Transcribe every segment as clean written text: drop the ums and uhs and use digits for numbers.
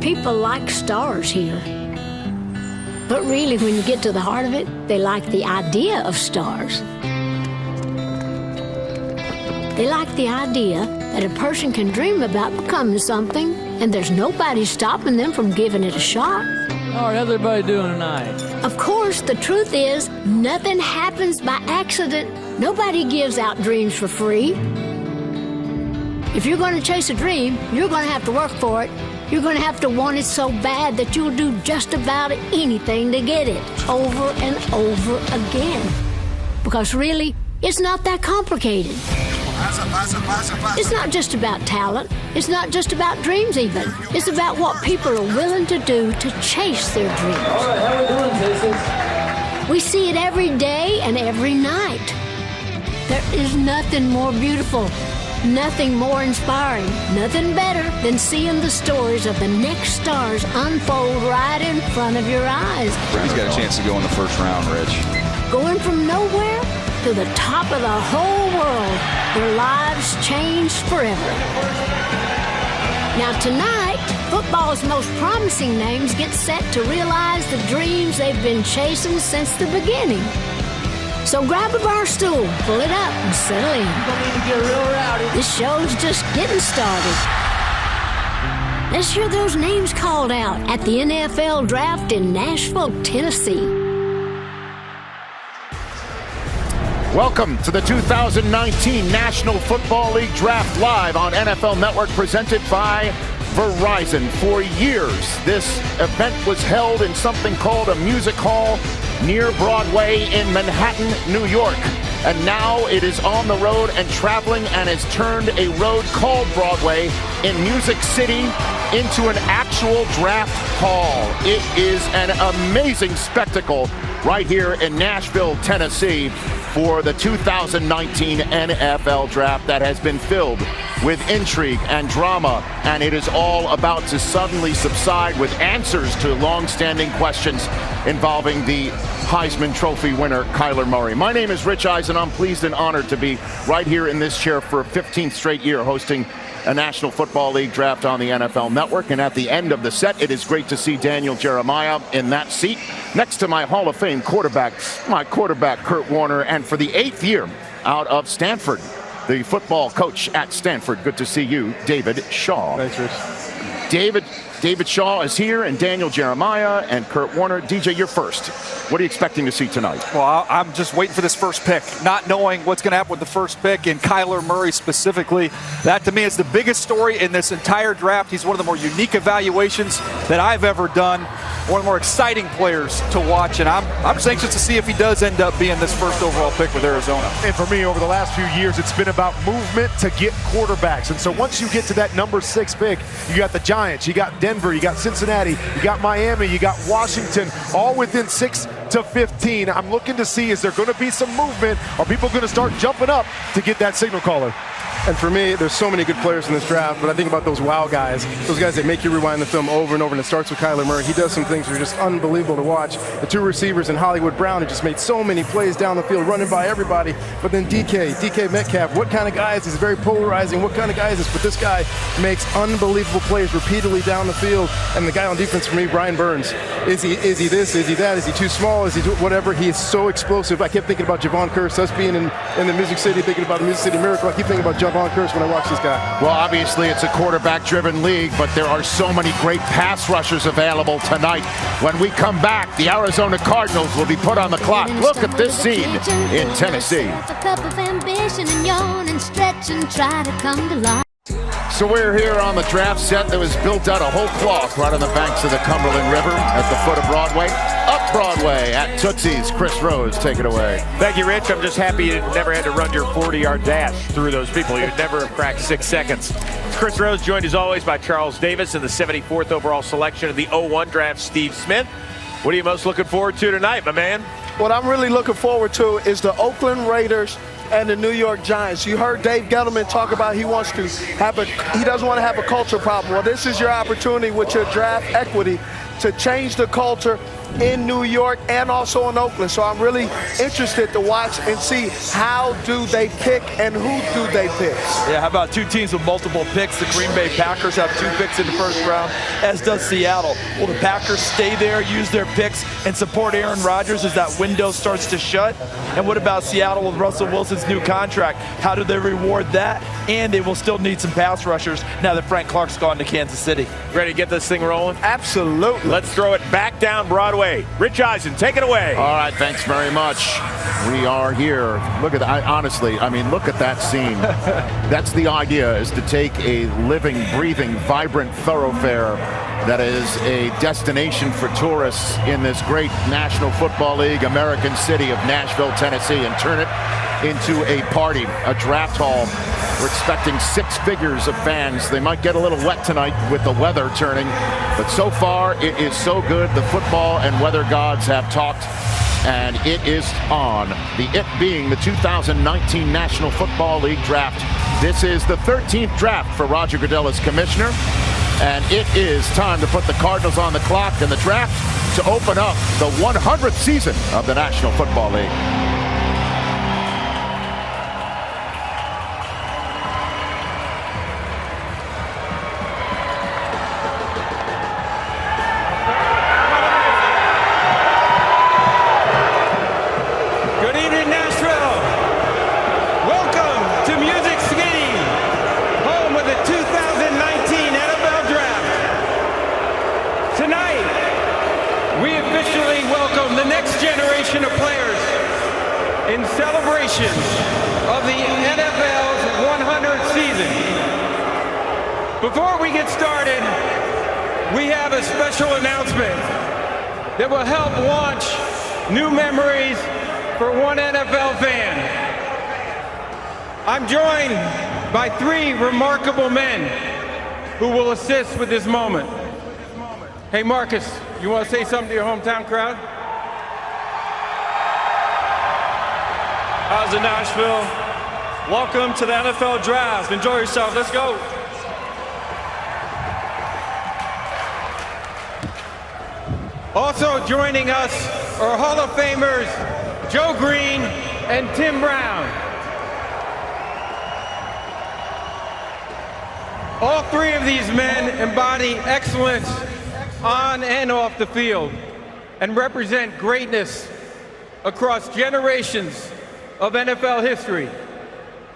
People like stars here. But really, when you get to the heart of it, they like the idea of stars. They like the idea that a person can dream about becoming something, and there's nobody stopping them from giving it a shot. All right, how's everybody doing tonight? Of course, the truth is, nothing happens by accident. Nobody gives out dreams for free. If you're going to chase a dream, you're going to have to work for it. You're going to have to want it so bad that you'll do just about anything to get it, over and over again. Because really, it's not that complicated. It's not just about talent. It's not just about dreams even. It's about what people are willing to do to chase their dreams. All right, how we doing, Texas? We see it every day and every night. There is nothing more beautiful, nothing more inspiring, nothing better than seeing the stories of the next stars unfold right in front of your eyes. He's got a chance to go in the first round, Rich. Going from nowhere to the top of the whole world, their lives changed forever. Now tonight, football's most promising names get set to realize the dreams they've been chasing since the beginning. So grab a bar stool, pull it up, and settle in. This show's just getting started. Let's hear those names called out at the NFL Draft in Nashville, Tennessee. Welcome to the 2019 National Football League Draft live on NFL Network, presented by Verizon. For years, this event was held in something called a music hall near Broadway in Manhattan, New York. And now it is on the road and traveling and has turned a road called Broadway in Music City into an actual draft hall. It is an amazing spectacle right here in Nashville, Tennessee, for the 2019 NFL Draft that has been filled with intrigue and drama, and it is all about to suddenly subside with answers to long-standing questions involving the Heisman Trophy winner, Kyler Murray. My name is Rich Eisen. I'm pleased and honored to be right here in this chair for a 15th straight year hosting a National Football League Draft on the NFL Network. And at the end of the set, it is great to see Daniel Jeremiah in that seat next to my Hall of Fame quarterback, my quarterback, Kurt Warner, and for the 8th year out of Stanford, the football coach at Stanford. Good to see you, David Shaw. Thanks, Rich. David Shaw is here, and Daniel Jeremiah and Kurt Warner. DJ, you're first. What are you expecting to see tonight? Well, I'm just waiting for this first pick, not knowing what's going to happen with the first pick, and Kyler Murray specifically. That, to me, is the biggest story in this entire draft. He's one of the more unique evaluations that I've ever done. One of the more exciting players to watch, and I'm just anxious to see if he does end up being this first overall pick with Arizona. And for me, over the last few years, it's been about movement to get quarterbacks. And so once you get to that number 6 pick, you got the Giants, you got Denver, you got Cincinnati, you got Miami, you got Washington, all within 6 to 15. I'm looking to see, is there going to be some movement? Are people going to start jumping up to get that signal caller? And for me, there's so many good players in this draft, but I think about those wow guys, those guys that make you rewind the film over and over, and it starts with Kyler Murray. He does some things that are just unbelievable to watch. The 2 receivers in Hollywood Brown, who just made so many plays down the field, running by everybody. But then DK Metcalf, what kind of guy is this? He's very polarizing. What kind of guy is this? But this guy makes unbelievable plays repeatedly down the field. And the guy on defense for me, Brian Burns. Is he this? Is he that? Is he too small? Is he whatever? He is so explosive. I kept thinking about Javon Curse, us being in the Music City, thinking about the Music City Miracle. I keep thinking about Javon Curse when I watch this guy. Well, obviously it's a quarterback-driven league, but there are so many great pass rushers available tonight. When we come back, the Arizona Cardinals will be put on the clock. Look at this scene in Tennessee. So we're here on the draft set that was built out of whole cloth right on the banks of the Cumberland River at the foot of Broadway. Up Broadway at Tootsie's. Chris Rose, take it away. Thank you, Rich. I'm just happy you never had to run your 40-yard dash through those people. You'd never have cracked 6 seconds. Chris Rose, joined as always by Charles Davis in the 74th overall selection of the 01 draft, Steve Smith. What are you most looking forward to tonight, my man? What I'm really looking forward to is the Oakland Raiders and the New York Giants. You heard Dave Gettleman talk about he doesn't want to have a culture problem. Well, this is your opportunity with your draft equity to change the culture. in New York and also in Oakland. So I'm really interested to watch and see how do they pick and who do they pick. Yeah, how about two teams with multiple picks? The Green Bay Packers have 2 picks in the first round, as does Seattle. Will the Packers stay there, use their picks, and support Aaron Rodgers as that window starts to shut? And what about Seattle with Russell Wilson's new contract? How do they reward that? And they will still need some pass rushers now that Frank Clark's gone to Kansas City. Ready to get this thing rolling? Absolutely. Let's throw it back down Broadway. Rich Eisen, take it away. All right, thanks very much. We are here. Look at that. Honestly, I mean, look at that scene. That's the idea, is to take a living, breathing, vibrant thoroughfare that is a destination for tourists in this great National Football League American city of Nashville, Tennessee, and turn it into a party, a draft hall. We're expecting 6 figures of fans. They might get a little wet tonight with the weather turning, but so far it is so good. The football and weather gods have talked, and it is on. The it being the 2019 National Football League Draft. This is the 13th draft for Roger Goodell as commissioner, and it is time to put the Cardinals on the clock in the draft to open up the 100th season of the National Football League. Of players in celebration of the NFL's 100th season. Before we get started, we have a special announcement that will help launch new memories for one NFL fan. I'm joined by 3 remarkable men who will assist with this moment. Hey, Marcus, you want to say something to your hometown crowd? How's it, Nashville? Welcome to the NFL Draft. Enjoy yourself. Let's go. Also joining us are Hall of Famers Joe Green and Tim Brown. All 3 of these men embody excellence on and off the field and represent greatness across generations of NFL history.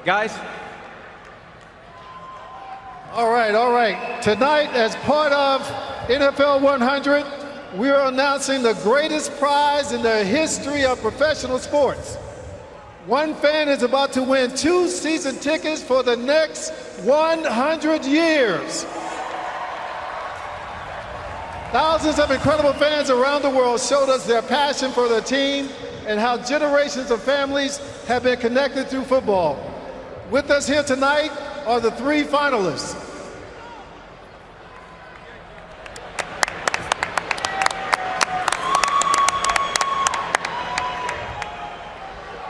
Guys? All right. Tonight, as part of NFL 100, we are announcing the greatest prize in the history of professional sports. One fan is about to win 2 season tickets for the next 100 years. Thousands of incredible fans around the world showed us their passion for their team and how generations of families have been connected through football. With us here tonight are the 3 finalists.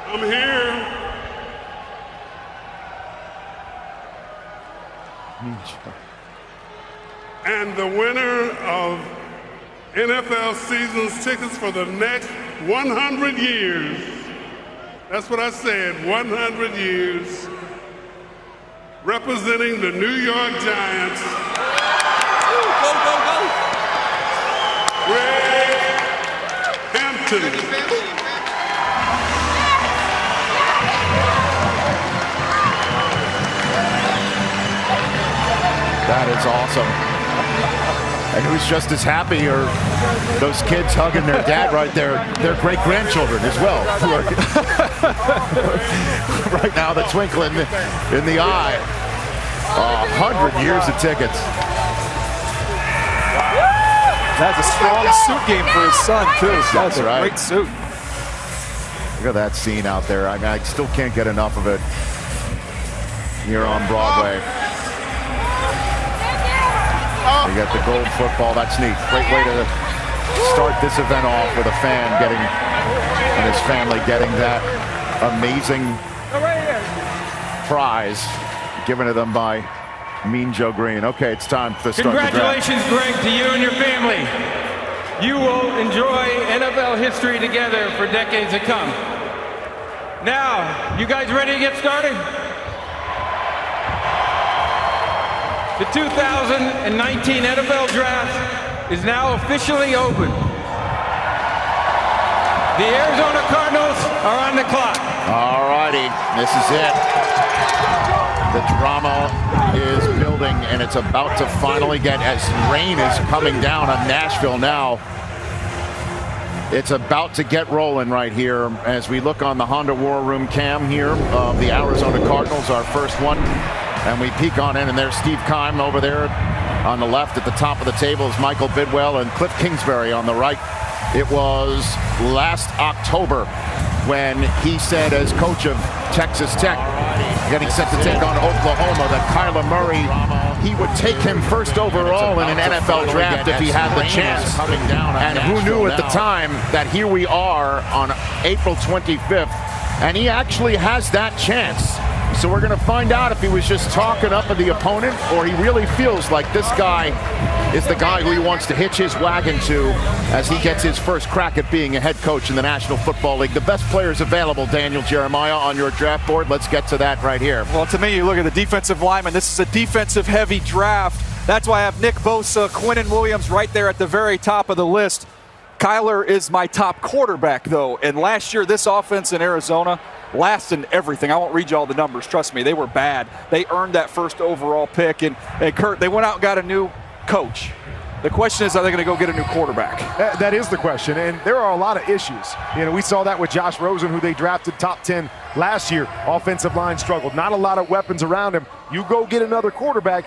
I'm here. And the winner of NFL season's tickets for the next 100 years. That's what I said, 100 years. Representing the New York Giants. Go, go, go. Greg Hampton. That is awesome. And who's just as happy are those kids hugging their dad right there, their great-grandchildren as well. Right now, the twinkle in the eye. 100 years of tickets. That's a strong suit game for his son, too. That's a great suit. Look at that scene out there. I mean, I still can't get enough of it here on Broadway. You got the gold football. That's neat. Great way to start this event off with a fan getting, and his family getting that amazing prize given to them by Mean Joe Green. Okay, it's time to start the draft. Congratulations, Greg, to you and your family. you will enjoy NFL history together for decades to come. Now, you guys ready to get started? The 2019 NFL Draft is now officially open. The Arizona Cardinals are on the clock. All righty, this is it. The drama is building, and it's about to finally get, as rain is coming down on Nashville now. It's about to get rolling right here as we look on the Honda War Room cam here of the Arizona Cardinals, our first one. And we peek on in, and there's Steve Keim over there on the left. At the top of the table is Michael Bidwell and Cliff Kingsbury on the right. It was last October when he said, as coach of Texas Tech, getting set to take on Oklahoma, that Kyler Murray, he would take him first overall in an NFL draft if he had the chance. And who knew at the time that here we are on April 25th, and he actually has that chance. So we're going to find out if he was just talking up of the opponent, or he really feels like this guy is the guy who he wants to hitch his wagon to as he gets his first crack at being a head coach in the National Football League. The best players available, Daniel Jeremiah, on your draft board. Let's get to that right here. Well, to me, you look at the defensive lineman. This is a defensive-heavy draft. That's why I have Nick Bosa, Quinnen Williams right there at the very top of the list. Kyler is my top quarterback, though. And last year, this offense in Arizona, last in everything. I won't read you all the numbers. Trust me, they were bad. They earned that first overall pick. And Kurt, they went out and got a new coach. The question is, are they going to go get a new quarterback? That is the question, and there are a lot of issues. You know, we saw that with Josh Rosen, who they drafted top 10 last year. Offensive line struggled. Not a lot of weapons around him. You go get another quarterback,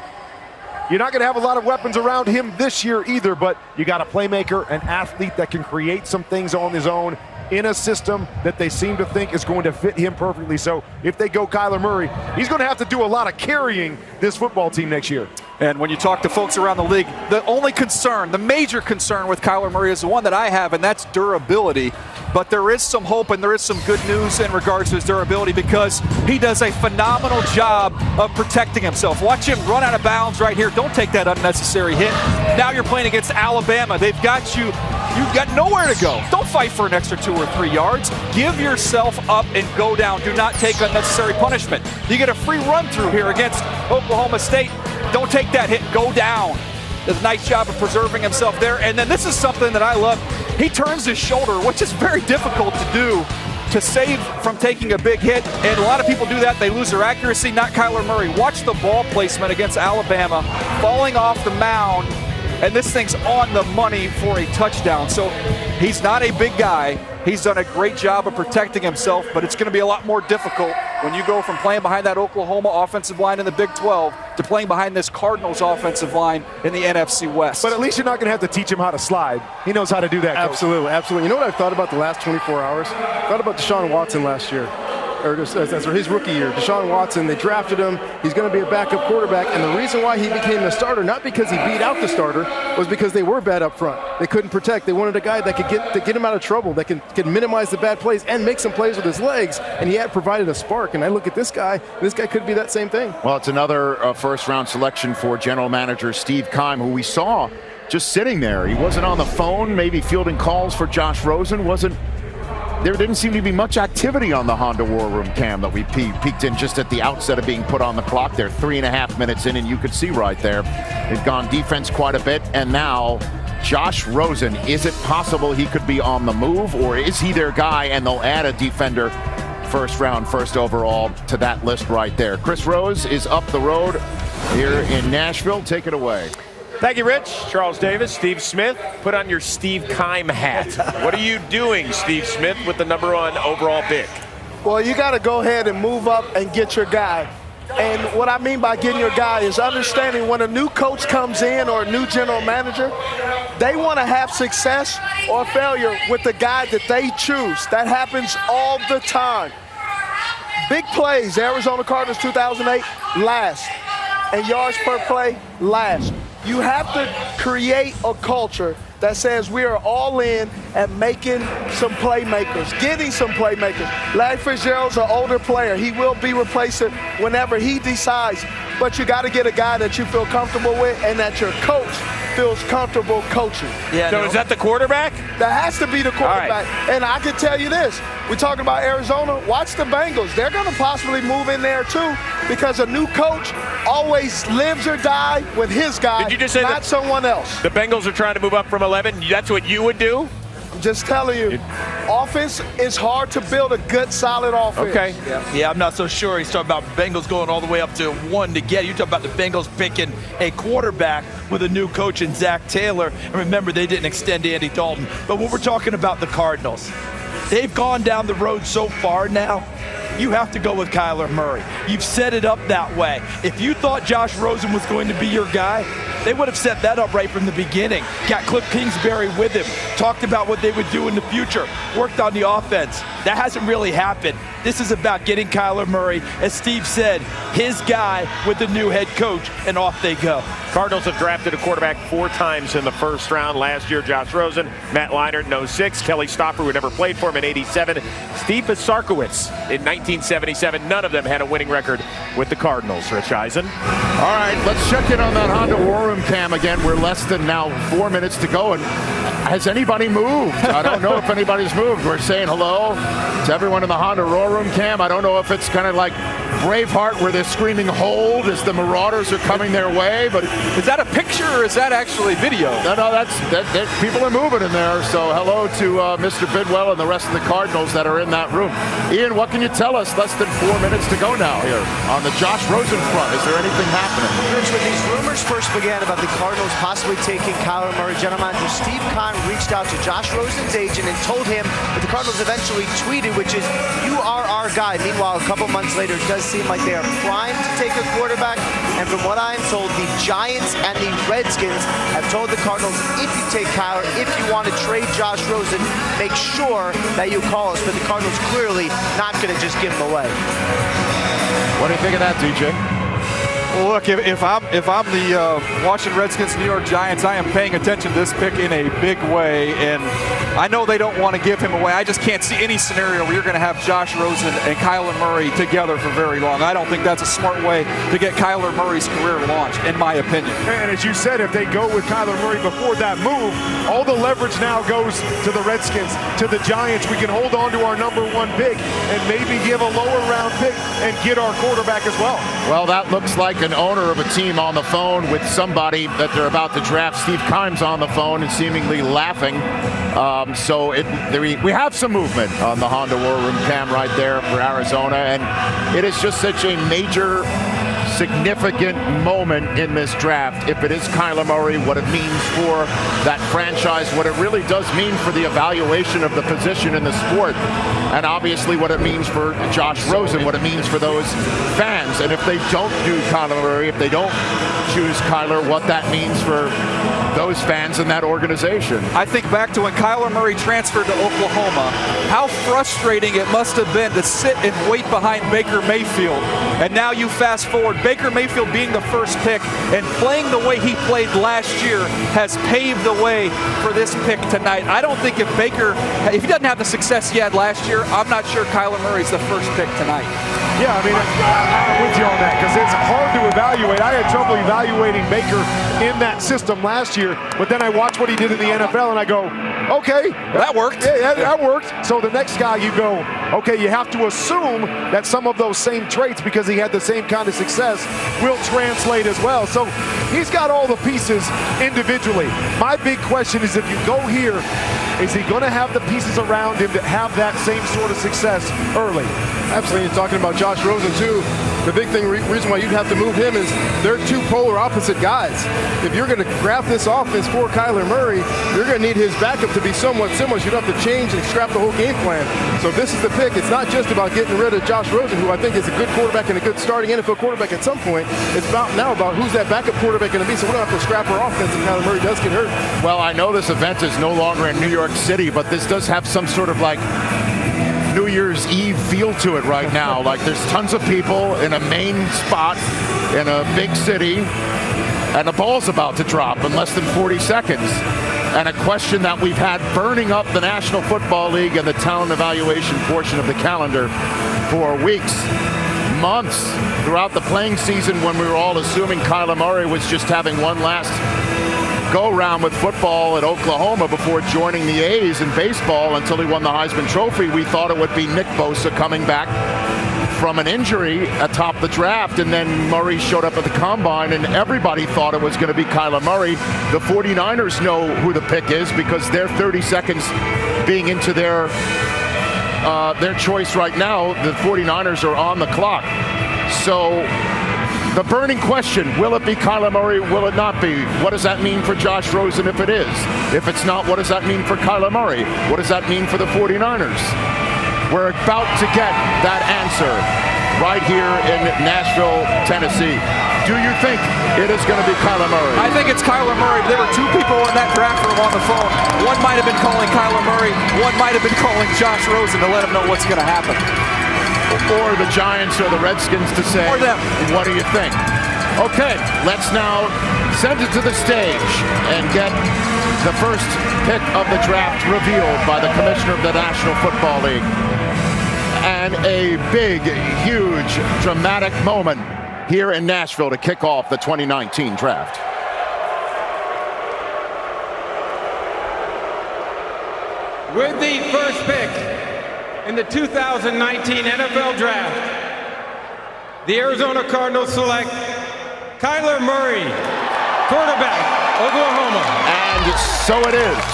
you're not going to have a lot of weapons around him this year either, but you got a playmaker, an athlete that can create some things on his own in a system that they seem to think is going to fit him perfectly. So if they go Kyler Murray, he's going to have to do a lot of carrying this football team next year. And when you talk to folks around the league, the only concern, the major concern with Kyler Murray is the one that I have, and that's durability. But there is some hope and there is some good news in regards to his durability because he does a phenomenal job of protecting himself. Watch him run out of bounds right here. Don't take that unnecessary hit. Now you're playing against Alabama. They've got you. You've got nowhere to go. Don't fight for an extra 2 or 3 yards. Give yourself up and go down. Do not take unnecessary punishment. You get a free run through here against Oklahoma State. Don't take that hit. Go down. Does a nice job of preserving himself there. And then this is something that I love. He turns his shoulder, which is very difficult to do, to save from taking a big hit. And a lot of people do that. They lose their accuracy. Not Kyler Murray. Watch the ball placement against Alabama, falling off the mound. And this thing's on the money for a touchdown. So he's not a big guy. He's done a great job of protecting himself, but it's going to be a lot more difficult when you go from playing behind that Oklahoma offensive line in the Big 12 to playing behind this Cardinals offensive line in the NFC West. But at least you're not going to have to teach him how to slide. He knows how to do that, Coach. Absolutely, absolutely. You know what I've thought about the last 24 hours? I thought about Deshaun Watson last year. Or his rookie year. Deshaun Watson, they drafted him. He's going to be a backup quarterback. And the reason why he became the starter, not because he beat out the starter, was because they were bad up front. They couldn't protect. They wanted a guy that could get him out of trouble, that can minimize the bad plays and make some plays with his legs. And he had provided a spark. And I look at this guy could be that same thing. Well, it's another first-round selection for general manager Steve Keim, who we saw just sitting there. He wasn't on the phone, maybe fielding calls for Josh Rosen. There didn't seem to be much activity on the Honda War Room cam that we peeked in just at the outset of being put on the clock. They're 3.5 minutes in, and you could see right there. They've gone defense quite a bit, and now Josh Rosen. Is it possible he could be on the move, or is he their guy and they'll add a defender first round, first overall to that list right there? Chris Rose is up the road here in Nashville. Take it away. Thank you, Rich. Charles Davis, Steve Smith, put on your Steve Keim hat. What are you doing, Steve Smith, with the #1 overall pick? Well, you got to go ahead and move up and get your guy. And what I mean by getting your guy is understanding when a new coach comes in or a new general manager, they want to have success or failure with the guy that they choose. That happens all the time. Big plays, Arizona Cardinals 2008, last. And yards per play, last. You have to create a culture that says we are all in and making some playmakers, getting some playmakers. Larry Fitzgerald's an older player. He will be replaced whenever he decides. But you got to get a guy that you feel comfortable with and that your coach feels comfortable coaching. Yeah, so is that the quarterback? That has to be the quarterback. Right. And I can tell you this. We're talking about Arizona. Watch the Bengals. They're going to possibly move in there too because a new coach always lives or die with his guy, Did you just say not someone else. The Bengals are trying to move up from 11. That's what you would do? I'm just telling you, offense is hard to build a good, solid offense. Okay. Yeah, I'm not so sure. He's talking about Bengals going all the way up to 1 to get. You talk about the Bengals picking a quarterback with a new coach in Zach Taylor. And remember, they didn't extend Andy Dalton. But when we're talking about the Cardinals, they've gone down the road so far now. You have to go with Kyler Murray. You've set it up that way. If you thought Josh Rosen was going to be your guy, they would have set that up right from the beginning. Got Cliff Kingsbury with him, talked about what they would do in the future, worked on the offense. That hasn't really happened. This is about getting Kyler Murray, as Steve said, his guy with the new head coach, and off they go. Cardinals have drafted a quarterback 4 times in the first round. Last year, Josh Rosen, Matt Leinart in 06, Kelly Stopper, who never played for him, in 87, Steve Pisarkowitz in 1977. None of them had a winning record with the Cardinals. Rich Eisen. All right, let's check in on that Honda War Room cam again. We're less than now 4 minutes to go, and has anybody moved? I don't know if anybody's moved. We're saying hello to everyone in the Honda War Room cam. I don't know if it's kind of like Braveheart where they're screaming hold as the Marauders are coming their way, but is that a picture or is that actually video? No, that's people are moving in there. So hello to Mr. Bidwell and the rest of the Cardinals that are in that room. Ian, what can you tell us? Less than 4 minutes to go now here on the Josh Rosen front. Is there anything happening? Rich, when these rumors first began about the Cardinals possibly taking Kyler Murray, general manager Steve Kahn reached out to Josh Rosen's agent and told him that the Cardinals eventually tweeted, which is, "You are our guy." Meanwhile, a couple months later, it does seem like they are primed to take a quarterback. And from what I'm told, the Giants and the Redskins have told the Cardinals, if you take Kyler, if you want to trade Josh Rosen, make sure that you call us. But the Cardinals clearly not going to just give him away. What do you think of that, DJ? Well, look, if I'm the Washington Redskins, New York Giants, I am paying attention to this pick in a big way, and I know they don't want to give him away. I just can't see any scenario where you're going to have Josh Rosen and Kyler Murray together for very long. I don't think that's a smart way to get Kyler Murray's career launched, in my opinion. And as you said, if they go with Kyler Murray before that move, all the leverage now goes to the Redskins, to the Giants. We can hold on to our #1 pick and maybe give a lower round pick and get our quarterback as well. Well, that looks like an owner of a team on the phone with somebody that they're about to draft. Steve Keim's on the phone and seemingly laughing. So we have some movement on the Honda War Room cam right there for Arizona, and it is just such a major, significant moment in this draft. If it is Kyler Murray, what it means for that franchise, what it really does mean for the evaluation of the position in the sport, and obviously what it means for Josh Rosen, what it means for those fans. And if they don't do Kyler Murray, if they don't choose Kyler, what that means for those fans in that organization. I think back to when Kyler Murray transferred to Oklahoma, how frustrating it must have been to sit and wait behind Baker Mayfield. And now you fast forward, Baker Mayfield being the first pick and playing the way he played last year has paved the way for this pick tonight. I don't think if he doesn't have the success he had last year, I'm not sure Kyler Murray's the first pick tonight. Yeah, I mean, I'm with you on that because it's hard to evaluate. I had trouble evaluating Baker in that system last year, but then I watch what he did in the NFL and I go, okay. That worked. Yeah, that worked. So the next guy you go, okay, you have to assume that some of those same traits, because he had the same kind of success, will translate as well. So he's got all the pieces individually. My big question is, if you go here, is he going to have the pieces around him to have that same sort of success early? Absolutely. You're talking about Josh Rosen, too. The big reason why you'd have to move him is they're two polar opposite guys. If you're going to craft this offense for Kyler Murray, you're going to need his backup to be somewhat similar. So you'd have to change and scrap the whole game plan. So this is the pick. It's not just about getting rid of Josh Rosen, who I think is a good quarterback and a good starting NFL quarterback at some point. It's about who's that backup quarterback going to be. So we're going to have to scrap our offense if Kyler Murray does get hurt. Well, I know this event is no longer in New York City, but this does have some sort of like New Year's Eve feel to it right now. Like there's tons of people in a main spot in a big city, and the ball's about to drop in less than 40 seconds. And a question that we've had burning up the National Football League and the talent evaluation portion of the calendar for weeks, months, throughout the playing season, when we were all assuming Kyler Murray was just having one last go-round with football at Oklahoma before joining the A's in baseball until he won the Heisman Trophy. We thought it would be Nick Bosa coming back from an injury atop the draft, and then Murray showed up at the Combine, and everybody thought it was going to be Kyler Murray. The 49ers know who the pick is because they're 30 seconds being into their choice right now. The 49ers are on the clock. So the burning question, will it be Kyler Murray? Will it not be? What does that mean for Josh Rosen if it is? If it's not, what does that mean for Kyler Murray? What does that mean for the 49ers? We're about to get that answer right here in Nashville, Tennessee. Do you think it is going to be Kyler Murray? I think it's Kyler Murray. There were two people in that draft room on the phone. One might have been calling Kyler Murray. One might have been calling Josh Rosen to let him know what's going to happen. Or the Giants or the Redskins to say, or them. What do you think? Okay, let's now send it to the stage and get the first pick of the draft revealed by the commissioner of the National Football League. And a big, huge, dramatic moment here in Nashville to kick off the 2019 draft. With the first pick in the 2019 NFL Draft, the Arizona Cardinals select Kyler Murray, quarterback, Oklahoma. And so it is.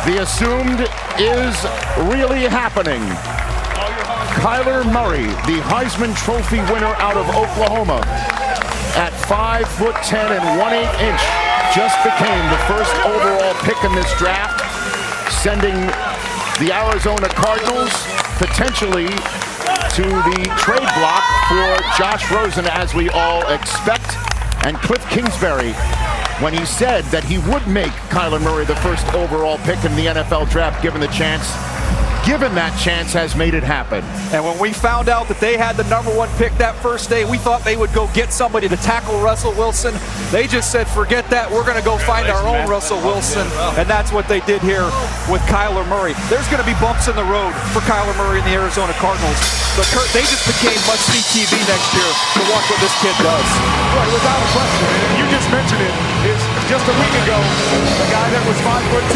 The assumed is really happening. Kyler Murray, the Heisman Trophy winner out of Oklahoma, at 5'10" and 1/8", just became the first overall pick in this draft, sending the Arizona Cardinals potentially to the trade block for Josh Rosen, as we all expect. And Cliff Kingsbury, when he said that he would make Kyler Murray the first overall pick in the NFL draft, given that chance, has made it happen. And when we found out that they had the #1 pick that first day, we thought they would go get somebody to tackle Russell Wilson. They just said, forget that, we're going to go find our own Russell Wilson. And that's what they did here with Kyler Murray. There's going to be bumps in the road for Kyler Murray and the Arizona Cardinals. But they just became must-see TV next year to watch what this kid does. Right, without a question. And you just mentioned it. Is just a week ago, the guy that was 5'10",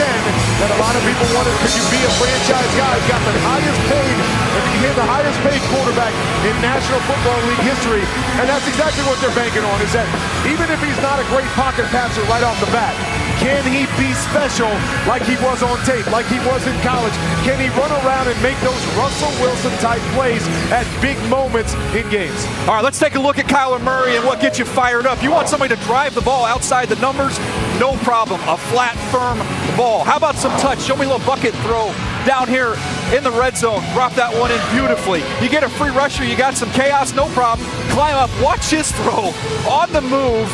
that a lot of people wanted, could you be a franchise guy? He got the highest paid, if you hear the highest paid quarterback in National Football League history. And that's exactly what they're banking on, is that even if he's not a great pocket passer right off the bat, can he be special like he was on tape, like he was in college? Can he run around and make those Russell Wilson-type plays at big moments in games? All right, let's take a look at Kyler Murray and what gets you fired up. You want somebody to drive the ball outside the numbers? No problem. A flat, firm ball. How about some touch? Show me a little bucket throw down here in the red zone. Drop that one in beautifully. You get a free rusher, you got some chaos, no problem. Climb up, watch his throw on the move.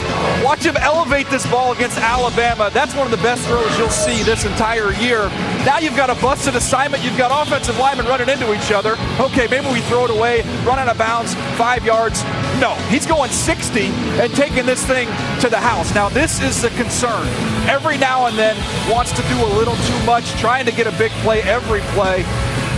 Watch him elevate this ball against Alabama. That's one of the best throws you'll see this entire year. Now you've got a busted assignment. You've got offensive linemen running into each other. Okay, maybe we throw it away, run out of bounds, 5 yards. No, he's going 60 and taking this thing to the house. Now this is the concern. Every now and then wants to do a little too much, trying to get a big play every play,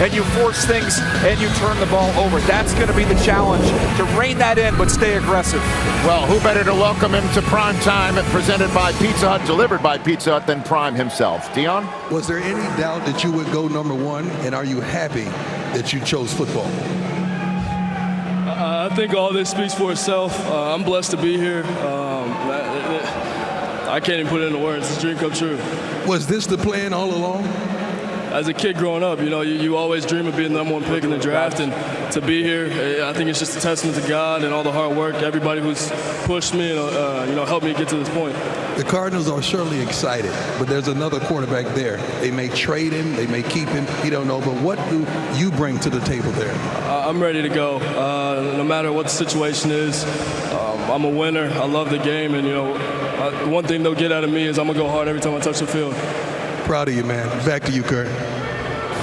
and you force things and you turn the ball over. That's going to be the challenge, to rein that in but stay aggressive. Well, who better to welcome him to Prime Time, presented by Pizza Hut, delivered by Pizza Hut, than Prime himself. Dion? Was there any doubt that you would go #1, and are you happy that you chose football? I think all this speaks for itself. I'm blessed to be here. I can't even put it into words. It's a dream come true. Was this the plan all along? As a kid growing up, you always dream of being the #1 pick in the draft, and to be here, I think it's just a testament to God and all the hard work, everybody who's pushed me and helped me get to this point. The Cardinals are surely excited, but there's another quarterback there. They may trade him, they may keep him, you don't know, but what do you bring to the table there? I'm ready to go, no matter what the situation is. I'm a winner, I love the game, and one thing they'll get out of me is I'm going to go hard every time I touch the field. Proud of you, man. Back to you, Kurt.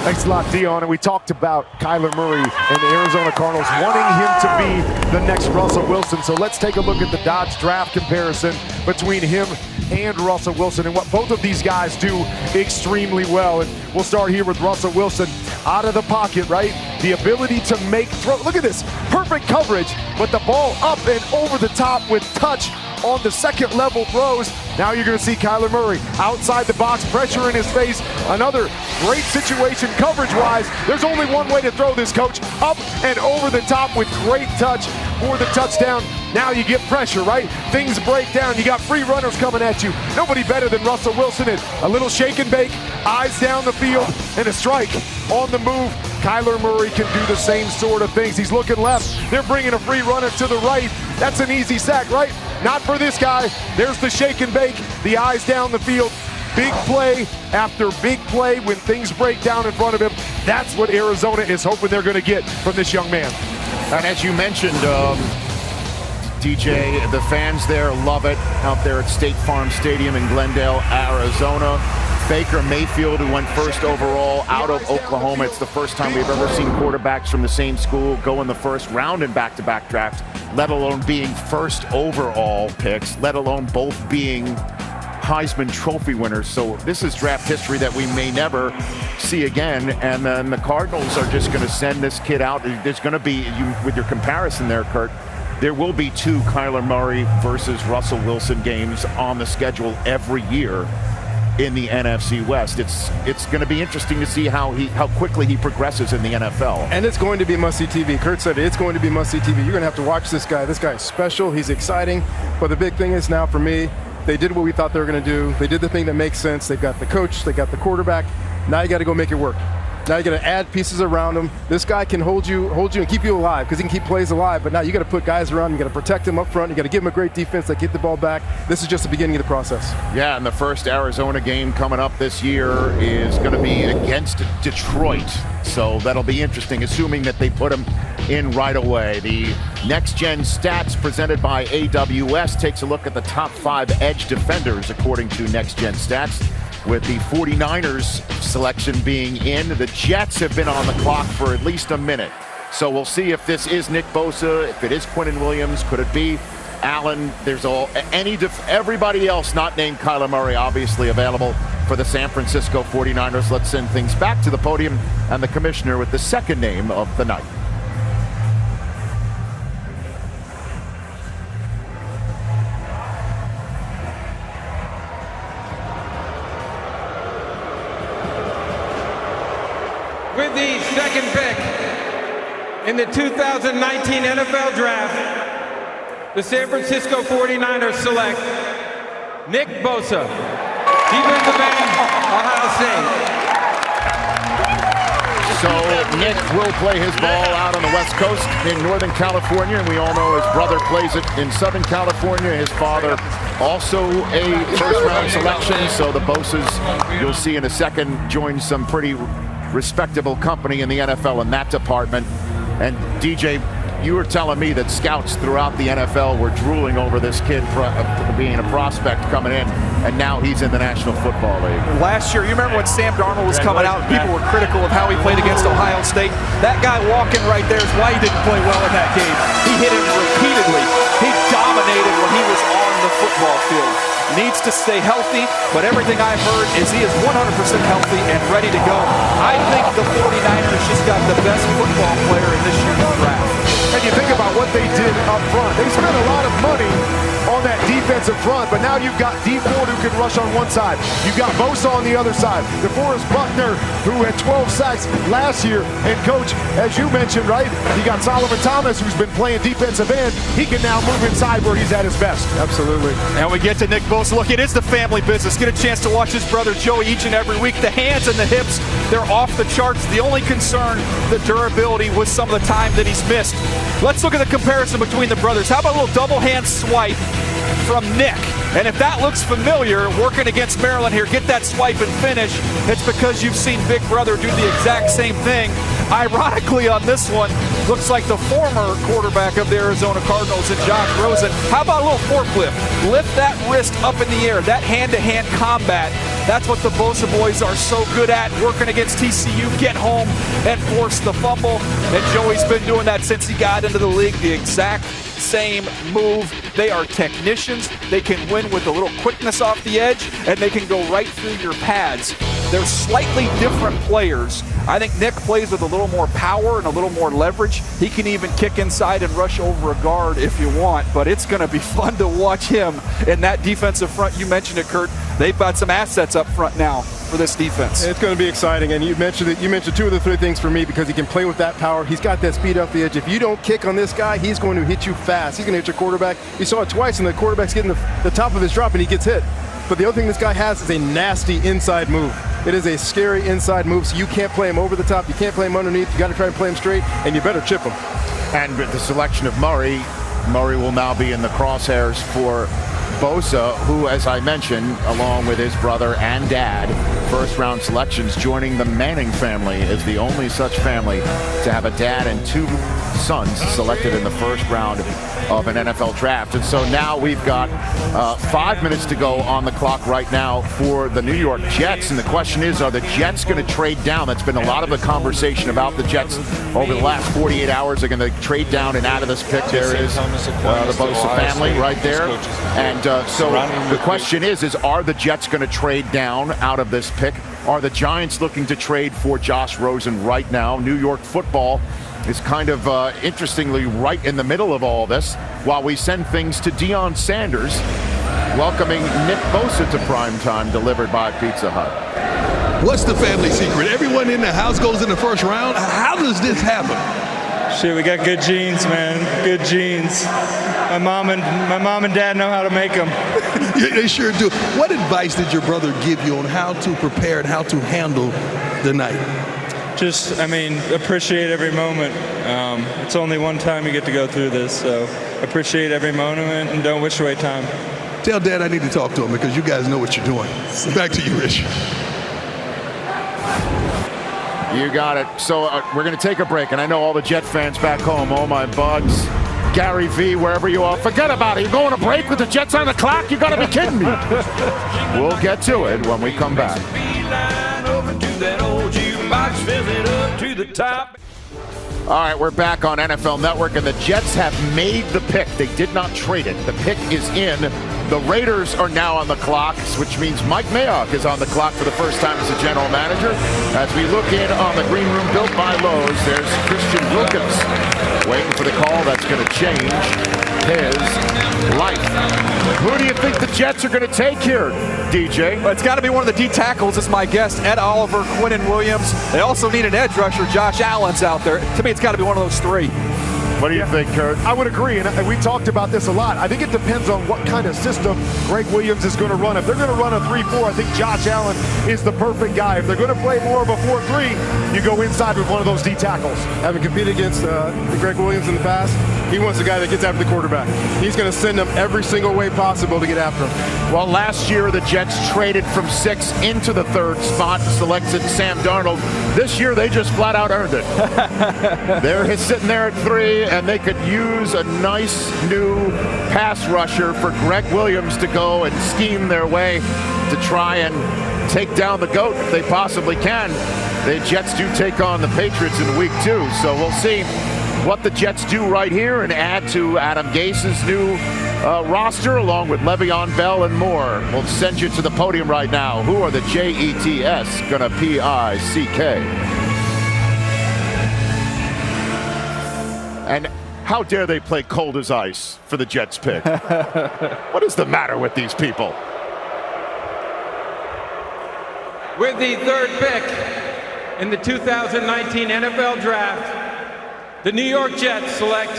Thanks a lot, Dion. And we talked about Kyler Murray and the Arizona Cardinals wanting him to be the next Russell Wilson. So let's take a look at the Dodge draft comparison between him and Russell Wilson and what both of these guys do extremely well. And we'll start here with Russell Wilson. Out of the pocket, right? The ability to make throw. Look at this. Perfect coverage, but the ball up and over the top with touch on the second level throws. Now you're going to see Kyler Murray outside the box, pressure in his face. Another great situation coverage-wise. There's only one way to throw this, coach. Up and over the top with great touch for the touchdown. Now you get pressure, right? Things break down. You got free runners coming at you. Nobody better than Russell Wilson. And a little shake and bake, eyes down the field, and a strike on the move. Kyler Murray can do the same sort of things. He's looking left. They're bringing a free runner to the right. That's an easy sack, right? Not for this guy. There's the shake and bake, the eyes down the field. Big play after big play when things break down in front of him. That's what Arizona is hoping they're going to get from this young man. And as you mentioned, DJ, the fans there love it out there at State Farm Stadium in Glendale, Arizona. Baker Mayfield, who went first overall out of Oklahoma. It's the first time we've ever seen quarterbacks from the same school go in the first round in back-to-back drafts, let alone being first overall picks, let alone both being Heisman Trophy winners. So this is draft history that we may never see again. And then the Cardinals are just going to send this kid out. There's going to be, with your comparison there, Kurt, there will be 2 Kyler Murray versus Russell Wilson games on the schedule every year in the NFC West. It's going to be interesting to see how quickly he progresses in the NFL. And it's going to be must-see TV. Kurt said it's going to be must-see TV. You're going to have to watch this guy. This guy is special. He's exciting. But the big thing is now for me, they did what we thought they were going to do. They did the thing that makes sense. They've got the coach. They got the quarterback. Now you got to go make it work. Now you got to add pieces around him. This guy can hold you and keep you alive because he can keep plays alive. But now you got to put guys around him. You got to protect him up front. You got to give him a great defense that get the ball back. This is just the beginning of the process. Yeah, and the first Arizona game coming up this year is going to be against Detroit. So that'll be interesting, assuming that they put him in right away. The Next Gen Stats presented by AWS takes a look at the top 5 edge defenders according to Next Gen Stats. With the 49ers selection being in, the Jets have been on the clock for at least a minute. So we'll see if this is Nick Bosa, if it is Quinnen Williams, could it be Allen? There's everybody else not named Kyler Murray obviously available for the San Francisco 49ers. Let's send things back to the podium and the commissioner with the second name of the night. With the second pick in the 2019 NFL Draft, the San Francisco 49ers select Nick Bosa, defensive end, Ohio State. So Nick will play his ball out on the West Coast in Northern California, and we all know his brother plays it in Southern California. His father also a first-round selection, so the Bosas, you'll see in a second, join some pretty respectable company in the NFL in that department. And DJ, you were telling me that scouts throughout the NFL were drooling over this kid being a prospect coming in, and now he's in the National Football League. Last year, you remember when Sam Darnold was coming out, people were critical of how he played against Ohio State. That guy walking right there is why he didn't play well in that game. He hit him repeatedly. He dominated when he was on the football field. Needs to stay healthy, but everything I've heard is he is 100% healthy and ready to go. I think the 49ers just got the best football player in this year's draft. And you think about what they did up front. They spent a lot of money on that defensive front, but now you've got D Ford who can rush on one side. You've got Bosa on the other side. DeForest Buckner, who had 12 sacks last year. And coach, as you mentioned, right, you got Solomon Thomas, who's been playing defensive end. He can now move inside where he's at his best. Absolutely. And we get to Nick Bosa. Look, it is the family business. Get a chance to watch his brother Joey each and every week. The hands and the hips, they're off the charts. The only concern, the durability with some of the time that he's missed. Let's look at the comparison between the brothers. How about a little double hand swipe from Nick? And if that looks familiar, working against Maryland here, get that swipe and finish. It's because you've seen Big Brother do the exact same thing. Ironically on this one, looks like the former quarterback of the Arizona Cardinals and Josh Rosen. How about a little forklift? Lift that wrist up in the air, that hand-to-hand combat. That's what the Bosa boys are so good at, working against TCU, get home and force the fumble. And Joey's been doing that since he got into the league, the exact same move. They are technicians. They can win with a little quickness off the edge, and they can go right through your pads. They're slightly different players. I think Nick plays with a little more power and a little more leverage. He can even kick inside and rush over a guard if you want, but it's going to be fun to watch him in that defensive front. You mentioned it, Kurt. They've got some assets up front now for this defense. It's going to be exciting, and you mentioned it. You mentioned 2 of the 3 things for me because he can play with that power. He's got that speed off the edge. If you don't kick on this guy, he's going to hit you fast. He's going to hit your quarterback. You saw it twice, and the quarterback's getting the top of his drop, and he gets hit. But the other thing this guy has is a nasty inside move. It is a scary inside move, so you can't play him over the top. You can't play him underneath. You got to try and play him straight, and you better chip him. And with the selection of Murray will now be in the crosshairs for Bosa, who, as I mentioned, along with his brother and dad, first-round selections, joining the Manning family, is the only such family to have a dad and 2 sons selected in the first round of an NFL draft. And so now we've got 5 minutes to go on the clock right now for the New York Jets. And the question is, are the Jets going to trade down? That's been a lot of the conversation about the Jets over the last 48 hours. They're going to trade down and out of this pick. There is the Bosa family right there. And so the question is are the Jets going to trade down out of this pick? Are the Giants looking to trade for Josh Rosen right now? New York football is kind of interestingly right in the middle of all this, while we send things to Deion Sanders, welcoming Nick Bosa to primetime, delivered by Pizza Hut. What's the family secret? Everyone in the house goes in the first round? How does this happen? Shit, we got good genes, man. Good genes. My mom and dad know how to make them. They sure do. What advice did your brother give you on how to prepare and how to handle the night? Just, appreciate every moment. It's only one time you get to go through this, so appreciate every moment and don't wish away time. Tell Dad I need to talk to him because you guys know what you're doing. Back to you, Rich. You got it. So we're going to take a break, and I know all the Jet fans back home, all my buds, Gary V, wherever you are, forget about it. You're going to break with the Jets on the clock? You got to be kidding me. We'll get to it when we come back. All right, we're back on NFL Network, and the Jets have made the pick. They did not trade it. The pick is in. The Raiders are now on the clock, which means Mike Mayock is on the clock for the first time as a general manager. As we look in on the green room built by Lowe's, there's Christian Wilkins waiting for the call that's going to change his life. Who do you think the Jets are going to take here, DJ? Well, it's got to be one of the D tackles, is my guess. Ed Oliver, Quinnen Williams. They also need an edge rusher. Josh Allen's out there. To me, it's got to be one of those 3. What do you think, Kurt? I would agree, and we talked about this a lot. I think it depends on what kind of system Greg Williams is going to run. If they're going to run a 3-4, I think Josh Allen is the perfect guy. If they're going to play more of a 4-3, you go inside with one of those D tackles. Having competed against Greg Williams in the past, he wants a guy that gets after the quarterback. He's going to send him every single way possible to get after him. Well, last year the Jets traded from 6 into the 3rd spot, selected Sam Darnold. This year they just flat out earned it. They're sitting there at 3, and they could use a nice new pass rusher for Greg Williams to go and scheme their way to try and take down the GOAT if they possibly can. The Jets do take on the Patriots in week 2, so we'll see what the Jets do right here and add to Adam Gase's new roster, along with Le'Veon Bell and more. We'll send you to the podium right now. Who are the Jets gonna pick? And how dare they play cold as ice for the Jets pick? What is the matter with these people? With the 3rd pick in the 2019 NFL Draft, the New York Jets select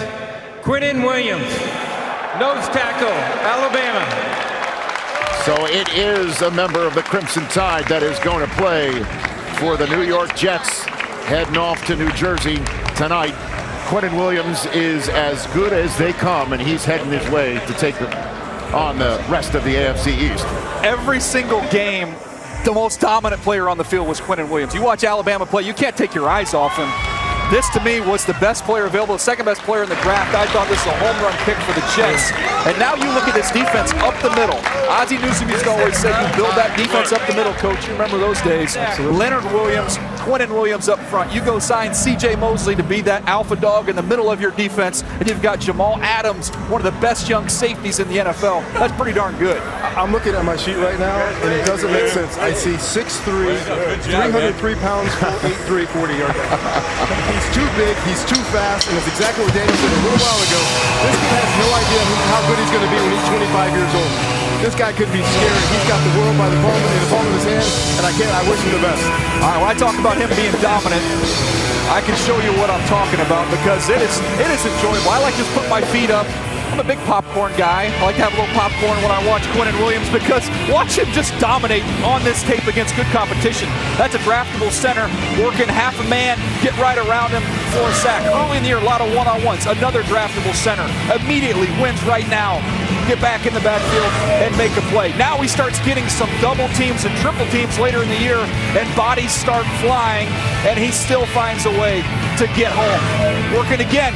Quinnen Williams, nose tackle, Alabama. So it is a member of the Crimson Tide that is going to play for the New York Jets, heading off to New Jersey tonight. Quinnen Williams is as good as they come, and he's heading his way to take on the rest of the AFC East. Every single game, the most dominant player on the field was Quinnen Williams. You watch Alabama play, you can't take your eyes off him. This, to me, was the best player available, the 2nd best player in the draft. I thought this was a home run pick for the Jets. And now you look at this defense up the middle. Ozzie Newsome used to always say, you build that defense up the middle, coach. You remember those days. Absolutely. Leonard Williams, Quinnen Williams up front. You go sign C.J. Mosley to be that alpha dog in the middle of your defense, and you've got Jamal Adams, one of the best young safeties in the NFL. That's pretty darn good. I'm looking at my sheet right now, and it doesn't make sense. I see 6'3", 303 pounds, 4'8", 40-yard dash. He's too big, he's too fast, and it's exactly what Daniel said a little while ago. This kid has no idea how good he's going to be when he's 25 years old. This guy could be scary. He's got the world by the palm of his hand, and I wish him the best. All right, when I talk about him being dominant, I can show you what I'm talking about because it is enjoyable. I like to just put my feet up. I'm a big popcorn guy. I like to have a little popcorn when I watch Quinnen Williams because watch him just dominate on this tape against good competition. That's a draftable center working half a man, get right around him for a sack. Early in the year, a lot of one-on-ones. Another draftable center immediately wins right now. Get back in the backfield and make a play. Now he starts getting some double teams and triple teams later in the year, and bodies start flying, and he still finds a way to get home. Working again.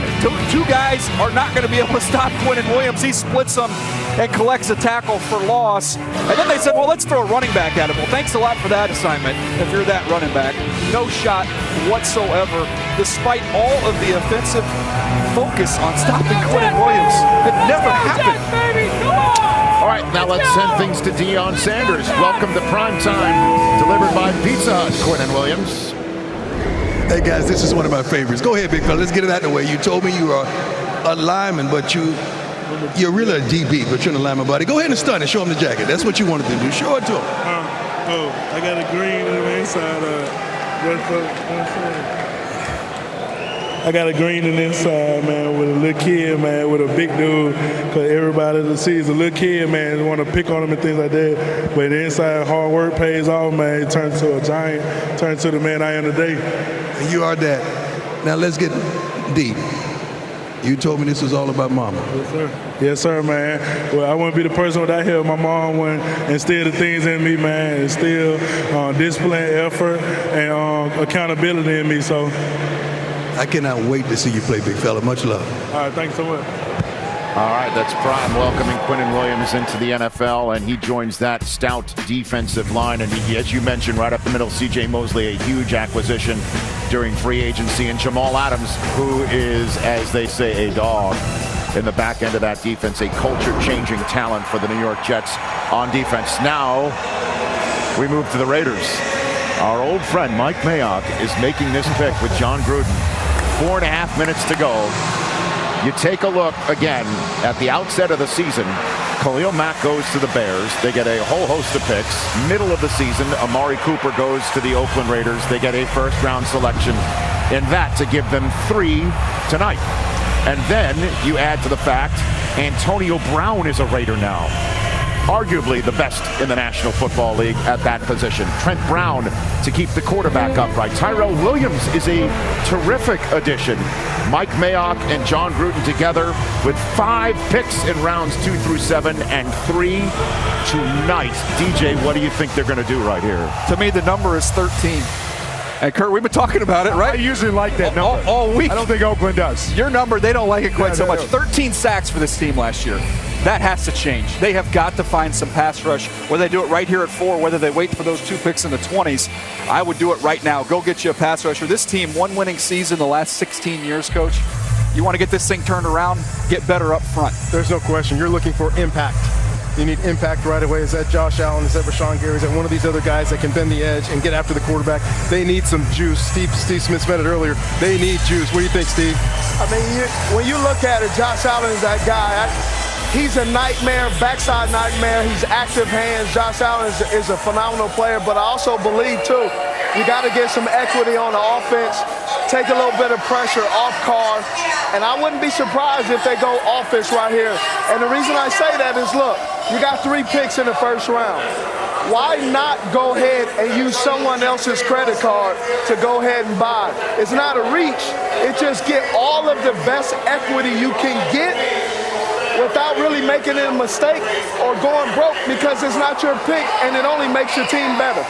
Two guys are not going to be able to stop Quinnen Williams. He splits them and collects a tackle for loss. And then they said, well, let's throw a running back at him. Well, thanks a lot for that assignment if you're that running back. No shot whatsoever, despite all of the offensive focus on stopping Quinnen Williams. It never happened. All right, now let's send things to Deion Sanders. Welcome to Primetime, delivered by Pizza Hut, Quinnen Williams. Hey, guys, this is one of my favorites. Go ahead, big fella. Let's get it out of the way. You told me you are a lineman, but you're really a DB, but you're in a lineman body. Go ahead and stunt and show him the jacket. That's what you wanted to do. Show it to him. I got a green on the inside. I got a green on the inside, man, with a little kid, man, with a big dude. Because everybody that sees a little kid, man, want to pick on him and things like that. But the inside hard work pays off, man. It turns to a giant, turns to the man I am today. And you are that. Now let's get deep. You told me this was all about mama. Yes, sir. Yes, sir, man. Well, I wouldn't be the person without help. My mom wouldn't instill the things in me, man. Instill discipline, effort, and accountability in me. So I cannot wait to see you play, big fella. Much love. All right, thanks so much. All right, that's Prime welcoming Quinnen Williams into the NFL, and he joins that stout defensive line. And he, as you mentioned, right up the middle, C.J. Mosley, a huge acquisition during free agency, and Jamal Adams, who is, as they say, a dog in the back end of that defense, a culture-changing talent for the New York Jets on defense. Now we move to the Raiders. Our old friend Mike Mayock is making this pick with John Gruden. 4.5 minutes to go. You take a look again at the outset of the season. Khalil Mack goes to the Bears. They get a whole host of picks. Middle of the season, Amari Cooper goes to the Oakland Raiders. They get a first-round selection in that to give them 3 tonight. And then you add to the fact Antonio Brown is a Raider now. Arguably the best in the National Football League at that position. Trent Brown to keep the quarterback upright. Tyrell Williams is a terrific addition. Mike Mayock and John Gruden together with 5 picks in rounds 2 through 7 and 3 tonight. DJ, what do you think they're going to do right here? To me, the number is 13. And Kurt, we've been talking about it, right? I usually like that number. All week. I don't think Oakland does. Your number, they don't like it quite so much. 13 sacks for this team last year. That has to change. They have got to find some pass rush, whether they do it right here at 4, whether they wait for those 2 picks in the 20s. I would do it right now. Go get you a pass rusher. This team, 1 winning season the last 16 years, Coach. You want to get this thing turned around, get better up front. There's no question. You're looking for impact. You need impact right away. Is that Josh Allen? Is that Rashan Gary? Is that one of these other guys that can bend the edge and get after the quarterback? They need some juice. Steve Smith said it earlier. They need juice. What do you think, Steve? I mean, when you look at it, Josh Allen is that guy. He's a nightmare, backside nightmare. He's active hands. Josh Allen is a phenomenal player, but I also believe, too, you got to get some equity on the offense, take a little bit of pressure off Carr, and I wouldn't be surprised if they go offense right here. And the reason I say that is, look, you got 3 picks in the first round. Why not go ahead and use someone else's credit card to go ahead and buy? It's not a reach. It's just get all of the best equity you can get without really making it a mistake or going broke, because it's not your pick and it only makes your team better.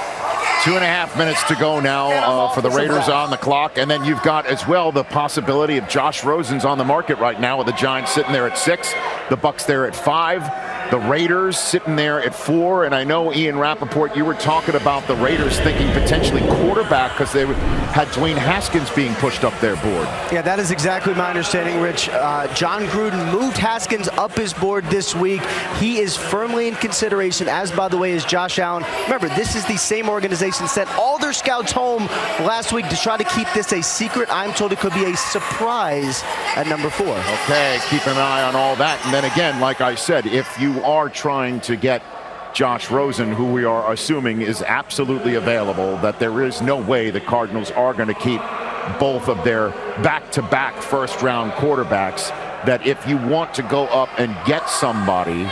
2.5 minutes to go now for the Raiders on the clock. And then you've got as well the possibility of Josh Rosen's on the market right now with the Giants sitting there at 6, the Bucs there at 5. The Raiders sitting there at 4, and I know, Ian Rappaport, you were talking about the Raiders thinking potentially quarterback because they had Dwayne Haskins being pushed up their board. Yeah, that is exactly my understanding, Rich. John Gruden moved Haskins up his board this week. He is firmly in consideration, as, by the way, is Josh Allen. Remember, this is the same organization sent all their scouts home last week to try to keep this a secret. I'm told it could be a surprise at number 4. Okay, keep an eye on all that. And then again, like I said, if you are trying to get Josh Rosen, who we are assuming is absolutely available, that there is no way the Cardinals are going to keep both of their back-to-back first-round quarterbacks, that if you want to go up and get somebody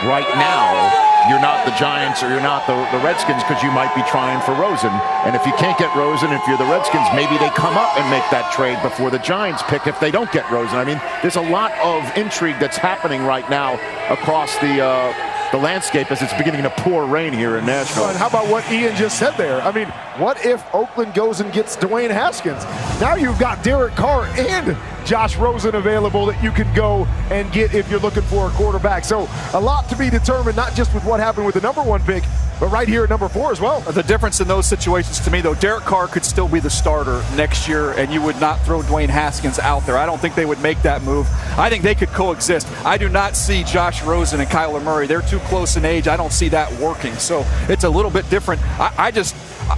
right now, you're not the Giants or you're not the Redskins, because you might be trying for Rosen. And if you can't get Rosen, if you're the Redskins, maybe they come up and make that trade before the Giants pick if they don't get Rosen. I mean, there's a lot of intrigue that's happening right now across the landscape as it's beginning to pour rain here in Nashville. And how about what Ian just said there? I mean, what if Oakland goes and gets Dwayne Haskins? Now you've got Derek Carr and Josh Rosen available that you can go and get if you're looking for a quarterback. So a lot to be determined, not just with what happened with the number 1 pick, but right here at number 4 as well. The difference in those situations to me, though, Derek Carr could still be the starter next year, and you would not throw Dwayne Haskins out there. I don't think they would make that move. I think they could coexist. I do not see Josh Rosen and Kyler Murray. They're too close in age. I don't see that working. So it's a little bit different.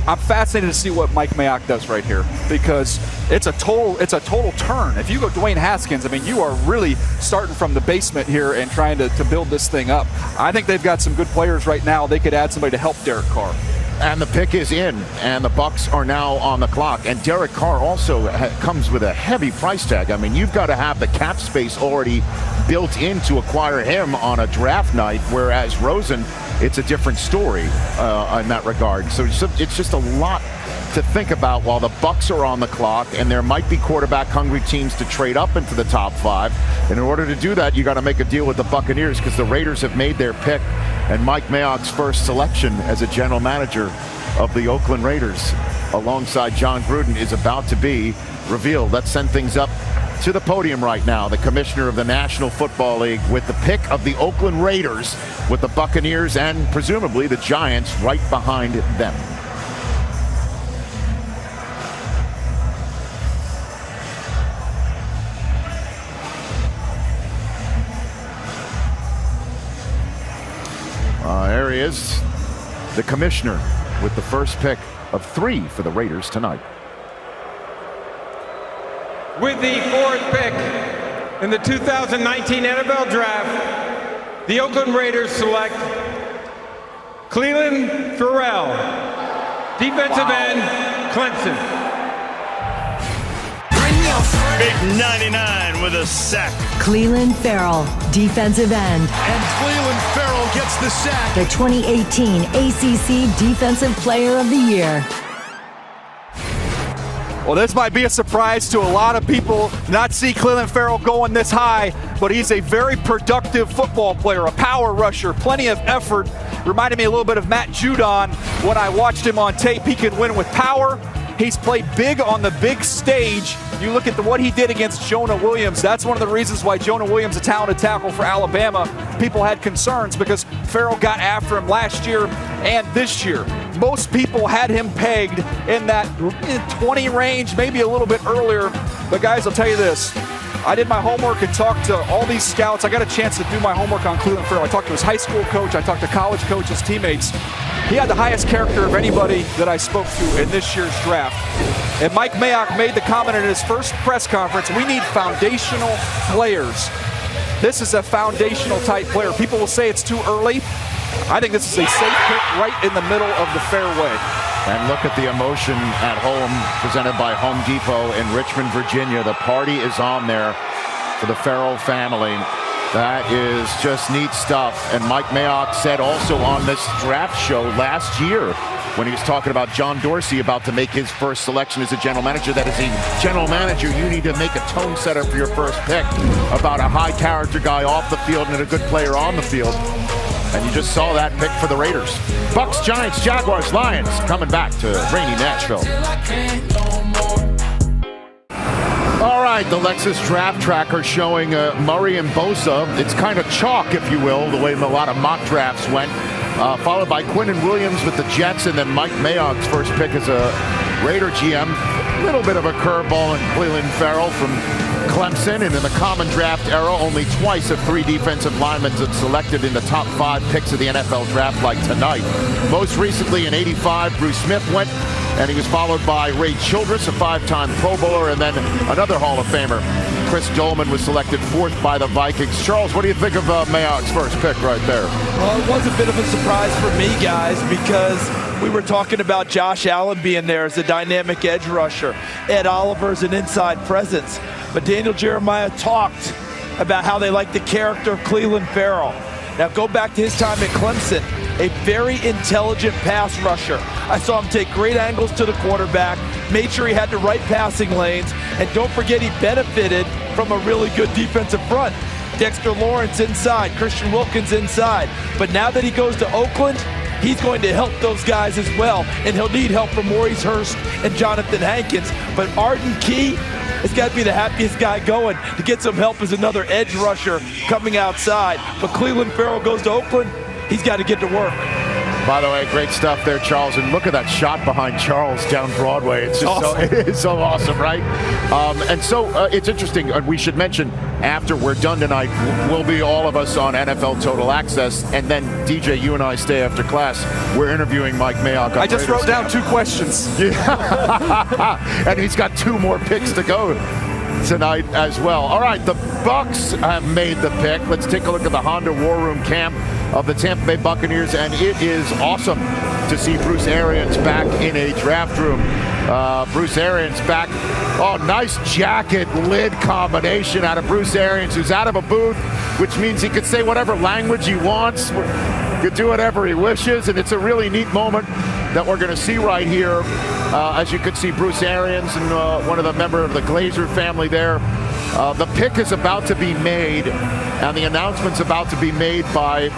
I'm fascinated to see what Mike Mayock does right here, because it's a total turn. If you go Dwayne Haskins, I mean, you are really starting from the basement here and trying to build this thing up. I think they've got some good players right now. They could add somebody to help Derek Carr. And the pick is in, and the Bucs are now on the clock. And Derek Carr also comes with a heavy price tag. I mean, you've got to have the cap space already built in to acquire him on a draft night, whereas Rosen, it's a different story in that regard. So it's just a lot to think about while the Bucs are on the clock, and there might be quarterback-hungry teams to trade up into the top 5. And in order to do that, you got to make a deal with the Buccaneers, because the Raiders have made their pick, and Mike Mayock's first selection as a general manager of the Oakland Raiders alongside John Gruden is about to be revealed. Let's send things up to the podium right now. The commissioner of the National Football League with the pick of the Oakland Raiders, with the Buccaneers and presumably the Giants right behind them. There he is, the commissioner, with the first pick of 3 for the Raiders tonight. With the 4th pick in the 2019 NFL Draft, the Oakland Raiders select Clelin Ferrell, defensive end, Clemson. Big 99 with a sack. Clelin Ferrell, defensive end. And Clelin Ferrell gets the sack. The 2018 ACC Defensive Player of the Year. Well, this might be a surprise to a lot of people, not see Clelin Ferrell going this high, but he's a very productive football player, a power rusher, plenty of effort. Reminded me a little bit of Matt Judon when I watched him on tape. He can win with power. He's played big on the big stage. You look at what he did against Jonah Williams. That's one of the reasons why Jonah Williams, a talented tackle for Alabama, people had concerns because Ferrell got after him last year and this year. Most people had him pegged in that 20 range, maybe a little bit earlier. But guys, I'll tell you this. I did my homework and talked to all these scouts. I got a chance to do my homework on Clelin Ferrell. I talked to his high school coach. I talked to college coaches, teammates. He had the highest character of anybody that I spoke to in this year's draft. And Mike Mayock made the comment in his first press conference, we need foundational players. This is a foundational type player. People will say it's too early. I think this is a safe pick right in the middle of the fairway. And look at the emotion at home presented by Home Depot in Richmond, Virginia. The party is on there for the Ferrell family. That is just neat stuff. And Mike Mayock said also on this draft show last year when he was talking about John Dorsey about to make his first selection as a general manager, that as a general manager, you need to make a tone setter for your first pick about a high character guy off the field and a good player on the field. And you just saw that pick for the Raiders. Bucs, Giants, Jaguars, Lions coming back to rainy Nashville. All right, the Lexus Draft Tracker showing Murray and Bosa. It's kind of chalk, if you will, the way a lot of mock drafts went. Followed by Quinnen Williams with the Jets, and then Mike Mayock's first pick as a Raider GM. A little bit of a curveball in Clelin Ferrell from Clemson, and in the common draft era, only twice have 3 defensive linemen selected in the top 5 picks of the NFL draft like tonight. Most recently in '85, Bruce Smith went, and he was followed by Ray Childress, a 5-time Pro Bowler, and then another Hall of Famer. Chris Dolman was selected 4th by the Vikings. Charles, what do you think of Mayock's first pick right there? Well, it was a bit of a surprise for me, guys, because we were talking about Josh Allen being there as a dynamic edge rusher. Ed Oliver's an inside presence. But Daniel Jeremiah talked about how they like the character of Clelin Ferrell. Now go back to his time at Clemson, a very intelligent pass rusher. I saw him take great angles to the quarterback, made sure he had the right passing lanes, and don't forget he benefited from a really good defensive front. Dexter Lawrence inside, Christian Wilkins inside. But now that he goes to Oakland, he's going to help those guys as well, and he'll need help from Maurice Hurst and Jonathan Hankins. But Arden Key has got to be the happiest guy going to get some help as another edge rusher coming outside. But Clelin Ferrell goes to Oakland, he's got to get to work. By the way, great stuff there, Charles. And look at that shot behind Charles down Broadway. It's just awesome. It's so awesome, right? And so it's interesting. We should mention, after we're done tonight, we'll be all of us on NFL Total Access. And then, DJ, you and I stay after class. We're interviewing Mike Mayock. I just wrote down 2 questions. Yeah. And he's got 2 more picks to go tonight as well. All right, the Bucs have made the pick. Let's take a look at the Honda War Room camp of the Tampa Bay Buccaneers, and it is awesome to see Bruce Arians back in a draft room. Bruce Arians back. Oh, nice jacket lid combination out of Bruce Arians, who's out of a booth, which means he could say whatever language he wants, could do whatever he wishes, and it's a really neat moment that we're going to see right here. As you can see, Bruce Arians and one of the members of the Glazer family there. The pick is about to be made, and the announcement's about to be made by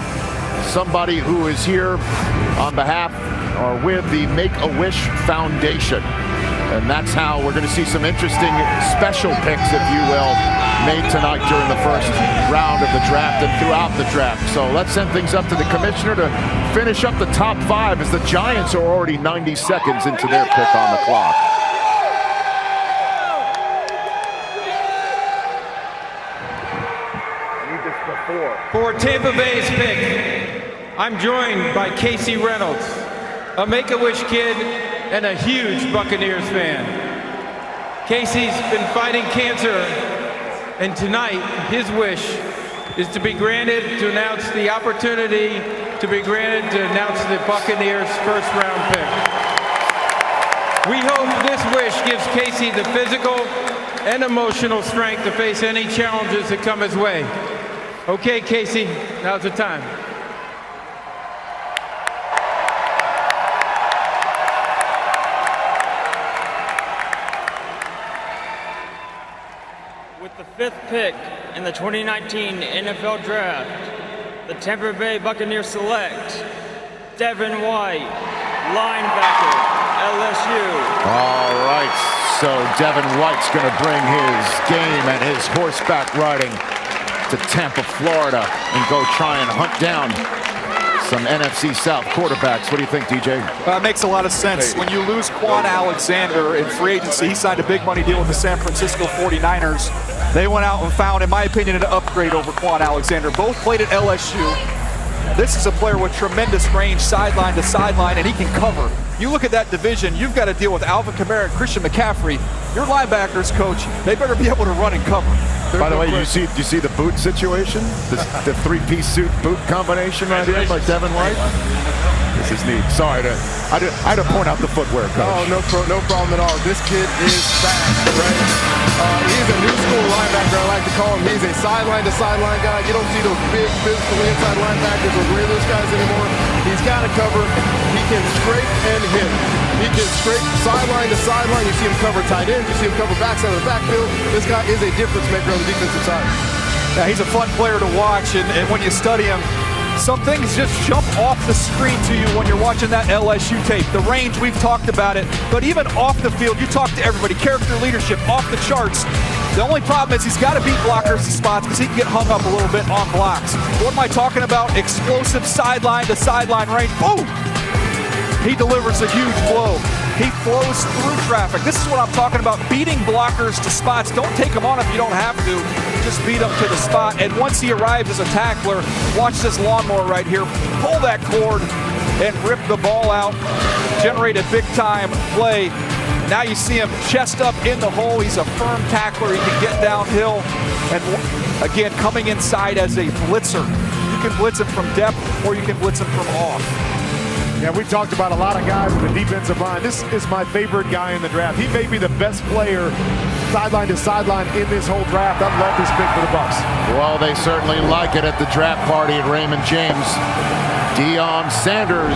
somebody who is here on behalf or with the Make-A-Wish Foundation. And that's how we're going to see some interesting special picks, if you will, made tonight during the first round of the draft and throughout the draft. So let's send things up to the commissioner to finish up the top 5, as the Giants are already 90 seconds into their pick on the clock. For Tampa Bay's pick, I'm joined by Casey Reynolds, a Make-A-Wish kid and a huge Buccaneers fan. Casey's been fighting cancer, and tonight his wish is to be granted to announce the opportunity to be granted to announce the Buccaneers' first-round pick. We hope this wish gives Casey the physical and emotional strength to face any challenges that come his way. Okay, Casey, now's the time. With the 5th pick in the 2019 NFL Draft, the Tampa Bay Buccaneers select Devin White, linebacker, LSU. All right, so Devin White's going to bring his game and his horseback riding to Tampa, Florida, and go try and hunt down some NFC South quarterbacks. What do you think, DJ? It makes a lot of sense. When you lose Quan Alexander in free agency, he signed a big money deal with the San Francisco 49ers. They went out and found, in my opinion, an upgrade over Quan Alexander. Both played at LSU. This is a player with tremendous range, sideline to sideline, and he can cover. You look at that division, you've got to deal with Alvin Kamara and Christian McCaffrey. Your linebackers, coach, they better be able to run and cover. By the way, you see the boot situation? The 3-piece suit boot combination right here by Devin White? This is neat. Sorry, I had to point out the footwear, coach. Oh, no problem at all. This kid is fast, right? He's a new school linebacker, I like to call him. He's a sideline-to-sideline guy. You don't see those big, physical inside linebackers or those guys anymore. He's got to cover. He can scrape and hit. He can scrape sideline to sideline. You see him cover tight ends. You see him cover backside of the backfield. This guy is a difference maker on the defensive side. Yeah, he's a fun player to watch, and when you study him, Some things just jump off the screen to you when you're watching that LSU tape. The range, we've talked about it, but even off the field, you talk to everybody. Character leadership, off the charts. The only problem is he's got to beat blockers to spots because he can get hung up a little bit on blocks. What am I talking about? Explosive sideline to sideline range. Boom! He delivers a huge blow. He flows through traffic. This is what I'm talking about, beating blockers to spots. Don't take them on if you don't have to. Just beat them to the spot. And once he arrives as a tackler, watch this lawnmower right here. Pull that cord and rip the ball out. Generate a big-time play. Now you see him chest up in the hole. He's a firm tackler. He can get downhill. And again, coming inside as a blitzer. You can blitz him from depth or you can blitz him from off. Yeah, we talked about a lot of guys in the defensive line. This is my favorite guy in the draft. He may be the best player sideline to sideline in this whole draft. I love this pick for the Bucs. Well, they certainly like it at the draft party at Raymond James. Deion Sanders,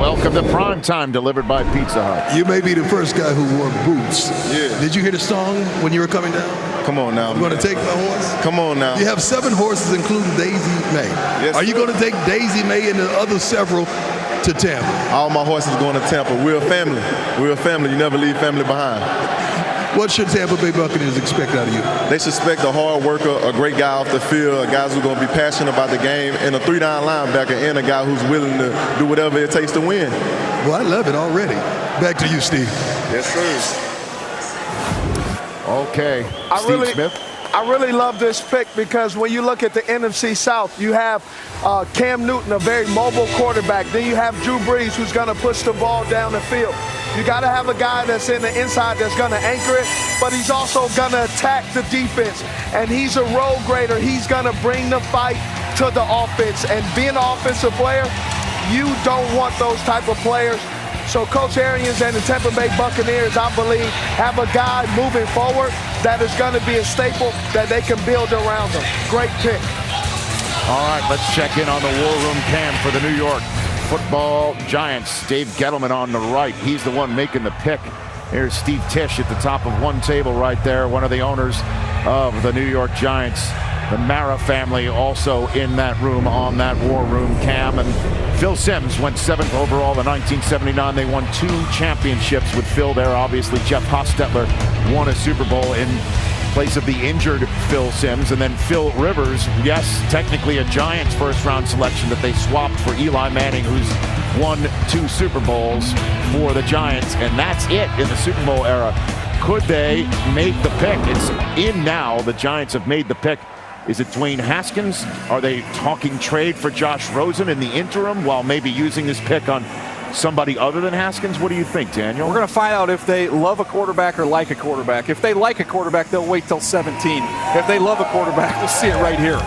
welcome to Primetime, delivered by Pizza Hut. You may be the first guy who wore boots. Yeah. Did you hear the song when you were coming down? Come on now. You going to take my horse? Come on now. You have 7 horses, including Daisy May. Yes, Are you going to take Daisy May and the other several to Tampa? All my horses going to Tampa. We're a family. We're a family. You never leave family behind. What should Tampa Bay Buccaneers expect out of you? They should expect a hard worker, a great guy off the field, guys who are going to be passionate about the game, and a 3-down linebacker, and a guy who's willing to do whatever it takes to win. Well, I love it already. Back to you, Steve. Yes, sir. Okay, Steve Smith. I really love this pick because when you look at the NFC South, you have Cam Newton, a very mobile quarterback. Then you have Drew Brees, who's going to push the ball down the field. You got to have a guy that's in the inside that's going to anchor it, but he's also going to attack the defense. And he's a road grader. He's going to bring the fight to the offense. And being an offensive player, you don't want those type of players. So Coach Arians and the Tampa Bay Buccaneers, I believe, have a guy moving forward that is going to be a staple that they can build around them. Great pick. All right, let's check in on the War Room cam for the New York Football Giants. Dave Gettleman on the right. He's the one making the pick. Here's Steve Tisch at the top of one table right there, one of the owners of the New York Giants. The Mara family also in that room on that War Room cam. And Phil Simms went 7th overall in 1979. They won 2 championships with Phil there. Obviously, Jeff Hostetler won a Super Bowl in place of the injured Phil Simms. And then Phil Rivers, yes, technically a Giants first-round selection that they swapped for Eli Manning, who's won 2 Super Bowls for the Giants. And that's it in the Super Bowl era. Could they make the pick? It's in now. The Giants have made the pick. Is it Dwayne Haskins? Are they talking trade for Josh Rosen in the interim while maybe using this pick on somebody other than Haskins? What do you think, Daniel? We're going to find out if they love a quarterback or like a quarterback. If they like a quarterback, they'll wait till 17. If they love a quarterback, we'll see it right here.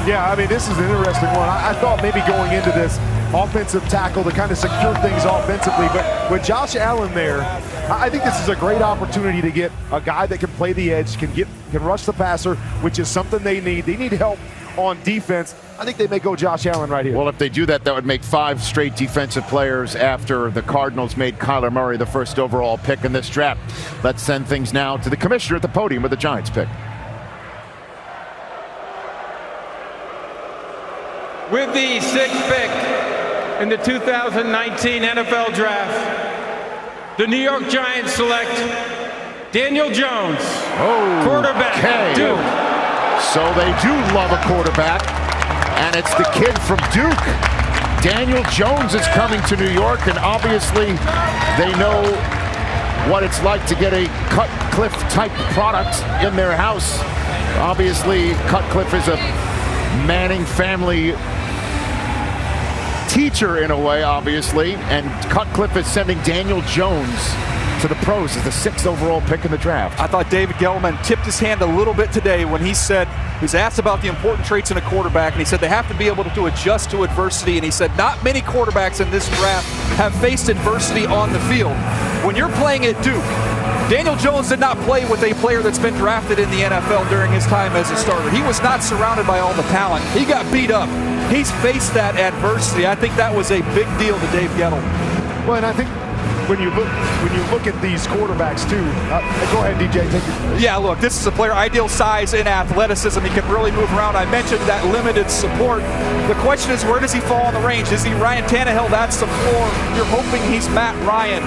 Yeah, I mean, this is an interesting one. I thought maybe going into this offensive tackle to kind of secure things offensively, but with Josh Allen there, I think this is a great opportunity to get a guy that can play the edge, can rush the passer, which is something they need. They need help on defense. I think they may go Josh Allen right here. Well, if they do that, that would make 5 straight defensive players after the Cardinals made Kyler Murray the first overall pick in this draft. Let's send things now to the commissioner at the podium with the Giants pick. With the 6th pick in the 2019 NFL Draft, the New York Giants select Daniel Jones, quarterback, Duke. So they do love a quarterback, and it's the kid from Duke. Daniel Jones is coming to New York, and obviously they know what it's like to get a Cutcliffe-type product in their house. Obviously, Cutcliffe is a Manning family teacher in a way, obviously, and Cutcliffe is sending Daniel Jones to the pros as the 6th overall pick in the draft. I thought David Gettleman tipped his hand a little bit today when he said, he was asked about the important traits in a quarterback, and he said they have to be able to adjust to adversity, and he said not many quarterbacks in this draft have faced adversity on the field. When you're playing at Duke, Daniel Jones did not play with a player that's been drafted in the NFL during his time as a starter. He was not surrounded by all the talent. He got beat up. He's faced that adversity. I think that was a big deal to Dave Gettleman. Well, and I think when you look at these quarterbacks too. Go ahead, DJ. Take it. Yeah, look, this is a player ideal size and athleticism. He can really move around. I mentioned that limited support. The question is, where does he fall on the range? Is he Ryan Tannehill? That's the floor. You're hoping he's Matt Ryan.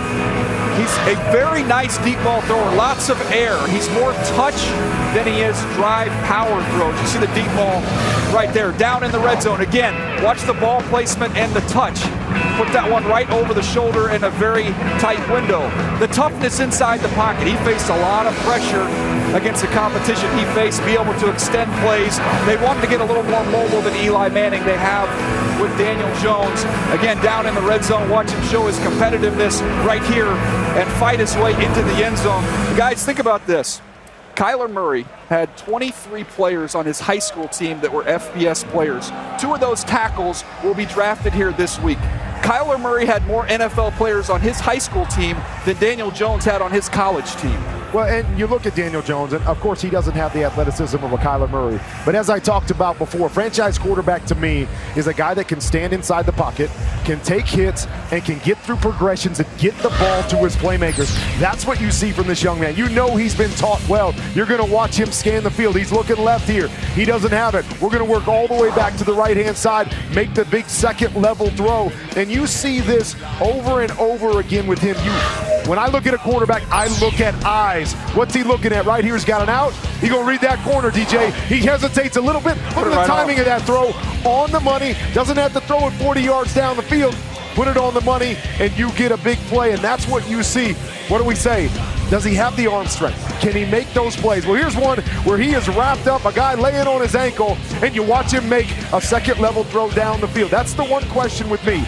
He's a very nice deep ball thrower, lots of air. He's more touch than he is drive power throws. You see the deep ball right there, down in the red zone. Again, watch the ball placement and the touch. Put that one right over the shoulder in a very tight window. The toughness inside the pocket. He faced a lot of pressure against the competition he faced, be able to extend plays. They want to get a little more mobile than Eli Manning they have with Daniel Jones. Again, down in the red zone, watch him show his competitiveness right here and fight his way into the end zone. Guys, think about this. Kyler Murray had 23 players on his high school team that were FBS players. 2 of those tackles will be drafted here this week. Kyler Murray had more NFL players on his high school team than Daniel Jones had on his college team. Well, and you look at Daniel Jones, and of course he doesn't have the athleticism of a Kyler Murray. But as I talked about before, franchise quarterback to me is a guy that can stand inside the pocket, can take hits, and can get through progressions and get the ball to his playmakers. That's what you see from this young man. You know he's been taught well. You're going to watch him scan the field. He's looking left here. He doesn't have it. We're going to work all the way back to the right-hand side, make the big second-level throw. And you see this over and over again with him. When I look at a quarterback, I look at eyes. What's he looking at? Right here, he's got an out. He's going to read that corner, DJ. He hesitates a little bit. Look at the timing of that throw. On the money. Doesn't have to throw it 40 yards down the field. Put it on the money, and you get a big play, and that's what you see. What do we say? Does he have the arm strength? Can he make those plays? Well, here's one where he is wrapped up, a guy laying on his ankle, and you watch him make a second-level throw down the field. That's the one question with me.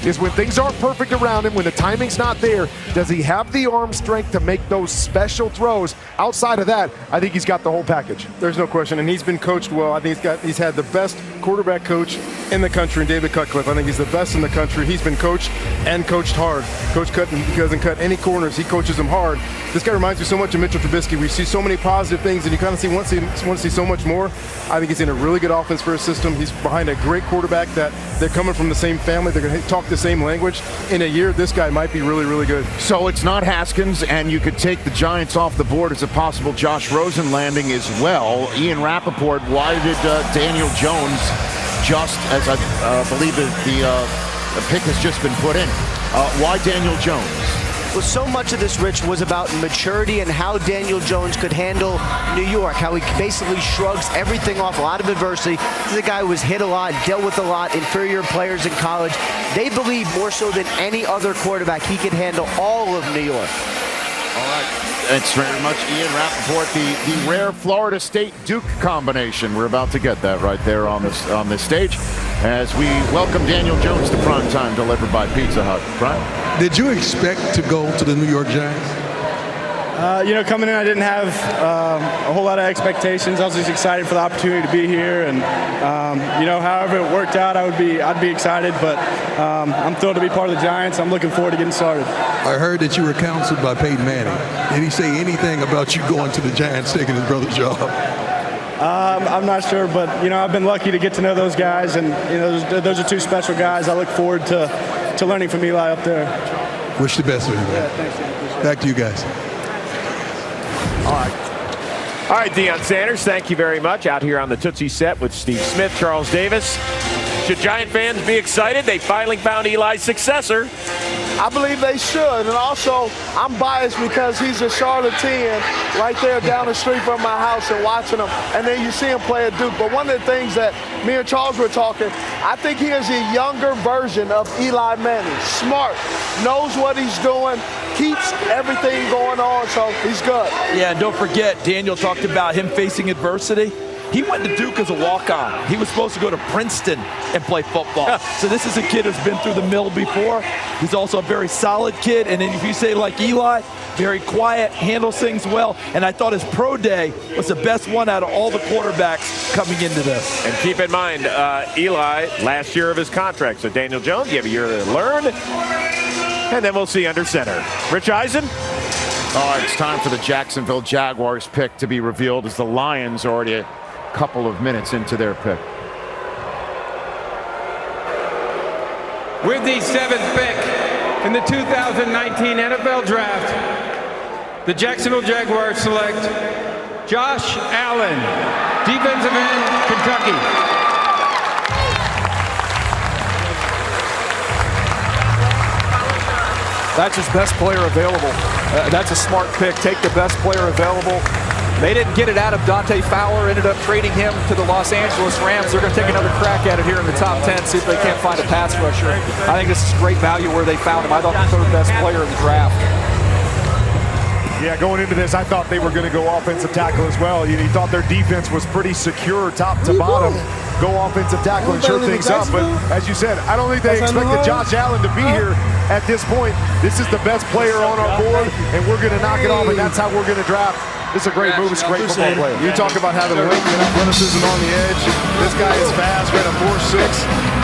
Is when things aren't perfect around him, when the timing's not there, does he have the arm strength to make those special throws? Outside of that, I think he's got the whole package. There's no question, and he's been coached well. I think he's had the best quarterback coach in the country, David Cutcliffe. I think he's the best in the country. He's been coached and coached hard. Coach Cutton doesn't cut any corners. He coaches them hard. This guy reminds me so much of Mitchell Trubisky. We see so many positive things, and you kind of want to see so much more. I think he's in a really good offense for his system. He's behind a great quarterback that they're coming from the same family. They're going to talk the same language. In a year, this guy might be really, really good. So it's not Haskins, and you could take the Giants off the board as a possible Josh Rosen landing as well. Ian Rappaport, why did Daniel Jones, just as I believe the pick has just been put in, why Daniel Jones? Well, so much of this, Rich, was about maturity and how Daniel Jones could handle New York, how he basically shrugs everything off, a lot of adversity. This is a guy who was hit a lot, dealt with a lot, inferior players in college. They believe more so than any other quarterback he could handle all of New York. All right. Thanks very much, Ian Rappaport, the rare Florida State-Duke combination. We're about to get that right there on this stage as we welcome Daniel Jones to primetime, delivered by Pizza Hut. Brian? Did you expect to go to the New York Giants? Coming in, I didn't have a whole lot of expectations. I was just excited for the opportunity to be here, and however it worked out, I'd be excited. But I'm thrilled to be part of the Giants. I'm looking forward to getting started. I heard that you were counseled by Peyton Manning. Did he say anything about you going to the Giants, taking his brother's job? I'm not sure, but I've been lucky to get to know those guys, and those are two special guys. I look forward to learning from Eli up there. Wish the best with you, man. Yeah, thanks. Back to you guys. All right, Deion Sanders, thank you very much. Out here on the Tootsie set with Steve Smith, Charles Davis. Should Giant fans be excited? They finally found Eli's successor. I believe they should. And also, I'm biased because he's a Charlotte 10 right there down the street from my house and watching him. And then you see him play at Duke. But one of the things that me and Charles were talking, I think he is a younger version of Eli Manning. Smart, knows what he's doing, keeps everything going on, so he's good. Yeah, and don't forget, Daniel talked about him facing adversity. He went to Duke as a walk-on. He was supposed to go to Princeton and play football. So this is a kid who's been through the mill before. He's also a very solid kid. And then if you say like Eli, very quiet, handles things well. And I thought his pro day was the best one out of all the quarterbacks coming into this. And keep in mind, Eli, last year of his contract. So Daniel Jones, you have a year to learn. And then we'll see under center. Rich Eisen? All right, it's time for the Jacksonville Jaguars pick to be revealed as the Lions are already a couple of minutes into their pick. With the 7th pick, In the 2019 NFL Draft, the Jacksonville Jaguars select Josh Allen, defensive end, Kentucky. That's his best player available. That's a smart pick. Take the best player available. They didn't get it out of Dante Fowler, ended up trading him to the Los Angeles Rams. They're going to take another crack at it here in the top 10, see if they can't find a pass rusher. I think this is great value where they found him. I thought the third best player in the draft. Yeah, going into this, I thought they were going to go offensive tackle as well. You thought their defense was pretty secure top to bottom. Go offensive tackle and sure things up. But as you said, I don't think they expected Josh Allen to be here at this point. This is the best player on our board, and we're going to knock it off, and that's how we're going to draft. This is a great move. It's a great football player. You talk about having length and athleticism on the edge. This guy is fast, ran a 4.6.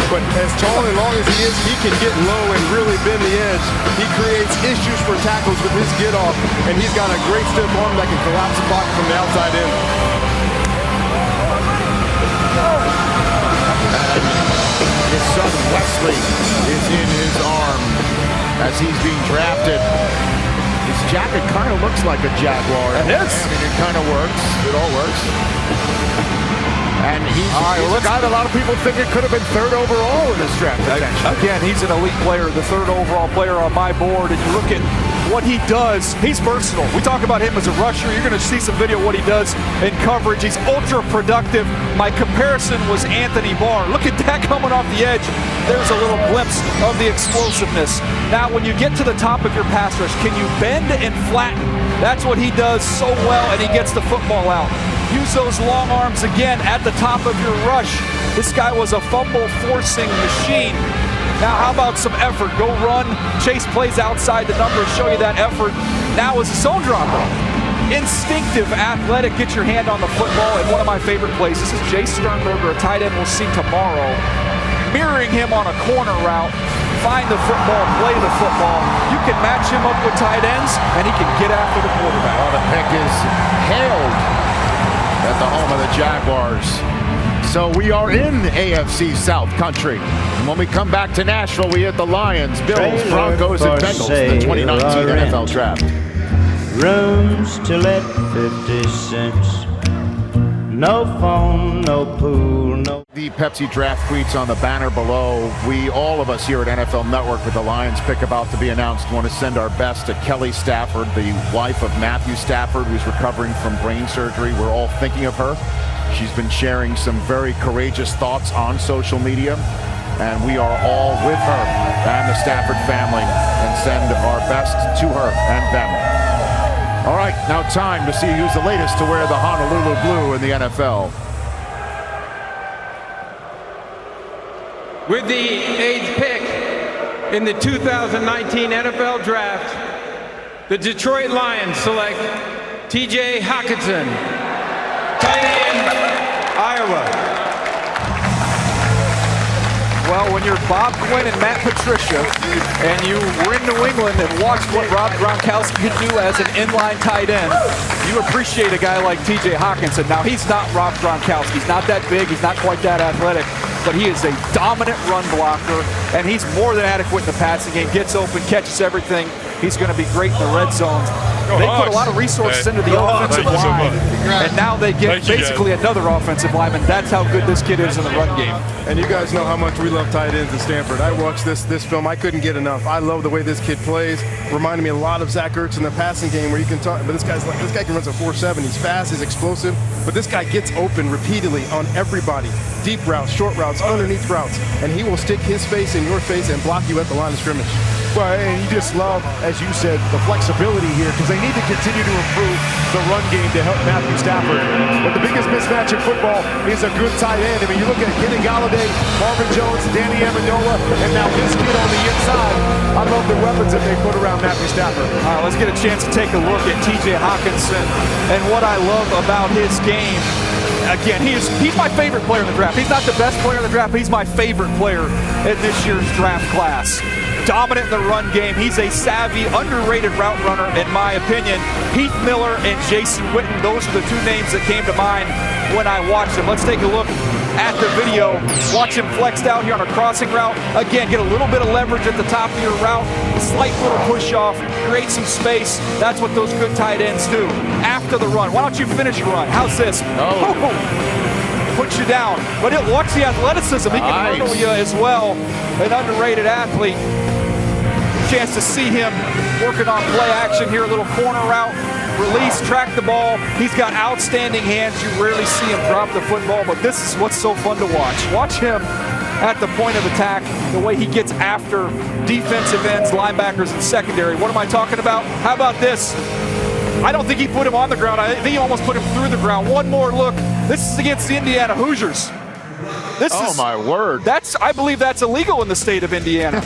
But as tall and long as he is, he can get low and really bend the edge. He creates issues for tackles with his get off, and he's got a great stiff arm that can collapse the pocket from the outside in. His son Wesley is in his arm as he's being drafted. His jacket kind of looks like a Jaguar. It is. I mean, it kind of works. It all works. And he's a guy that a lot of people think it could have been third overall in this draft. Again, he's an elite player, the third overall player on my board. And you look at what he does, he's versatile. We talk about him as a rusher. You're going to see some video of what he does in coverage. He's ultra productive. My comparison was Anthony Barr. Look at that coming off the edge. There's a little glimpse of the explosiveness. Now, when you get to the top of your pass rush, can you bend and flatten? That's what he does so well, and he gets the football out. Use those long arms again at the top of your rush. This guy was a fumble forcing machine. Now how about some effort? Go run, chase plays outside the numbers, show you that effort. Now is a zone dropper. Instinctive, athletic, get your hand on the football. And one of my favorite plays, this is Jay Sternberger, a tight end we'll see tomorrow. Mirroring him on a corner route, find the football, play the football. You can match him up with tight ends, and he can get after the quarterback. Well, the pick is hailed at the home of the Jaguars. So we are in AFC South country. And when we come back to Nashville, we hit the Lions, Bills, Broncos, and Bengals in the 2019 NFL Draft. Rooms to let 50 cents. No phone, no pool, no. The Pepsi Draft tweets on the banner below. We, all of us here at NFL Network with the Lions pick about to be announced, want to send our best to Kelly Stafford, the wife of Matthew Stafford, who's recovering from brain surgery. We're all thinking of her. She's been sharing some very courageous thoughts on social media, and we are all with her and the Stafford family and send our best to her and them. All right, now time to see who's the latest to wear the Honolulu blue in the NFL. With the 8th pick in the 2019 NFL Draft, the Detroit Lions select T.J. Hockenson, tight end, Iowa. Well, when you're Bob Quinn and Matt Patricia, and you were in New England and watched what Rob Gronkowski could do as an inline tight end, you appreciate a guy like T.J. Hockenson. Now, he's not Rob Gronkowski. He's not that big. He's not quite that athletic. But he is a dominant run blocker, and he's more than adequate in the passing game. Gets open, catches everything. He's going to be great in the red zone. They put a lot of resources into the offensive line, and now they get basically another offensive lineman. That's how good this kid is in the run game. And you guys know how much we love tight ends at Stanford. I watched this film. I couldn't get enough. I love the way this kid plays. Reminded me a lot of Zach Ertz in the passing game, where you can talk. But this guy can run a 4.7. He's fast. He's explosive. But this guy gets open repeatedly on everybody. Deep routes, short routes, underneath routes, and he will stick his face in your face and block you at the line of scrimmage. Well, and you just love, as you said, the flexibility here, because they need to continue to improve the run game to help Matthew Stafford. But the biggest mismatch in football is a good tight end. I mean, you look at Kenny Galladay, Marvin Jones, Danny Amendola, and now this kid on the inside. I love the weapons that they put around Matthew Stafford. All right, let's get a chance to take a look at T.J. Hockenson. And what I love about his game, again, he's my favorite player in the draft. He's not the best player in the draft, but he's my favorite player in this year's draft class. Dominant in the run game. He's a savvy, underrated route runner, in my opinion. Heath Miller and Jason Witten, those are the two names that came to mind when I watched him. Let's take a look at the video. Watch him flex down here on a crossing route. Again, get a little bit of leverage at the top of your route, a slight little push off, create some space. That's what those good tight ends do. After the run, why don't you finish your run? How's this? Puts you down, but watch the athleticism. He can hurdle you as well. An underrated athlete. Chance to see him working on play action here, a little corner route, release, track the ball. He's got outstanding hands. You rarely see him drop the football, but this is what's so fun to watch. Watch him at the point of attack, the way he gets after defensive ends, linebackers, and secondary. What am I talking about? How about this? I don't think he put him on the ground. I think he almost put him through the ground. One more look. This is against the Indiana Hoosiers. My word. I believe that's illegal in the state of Indiana.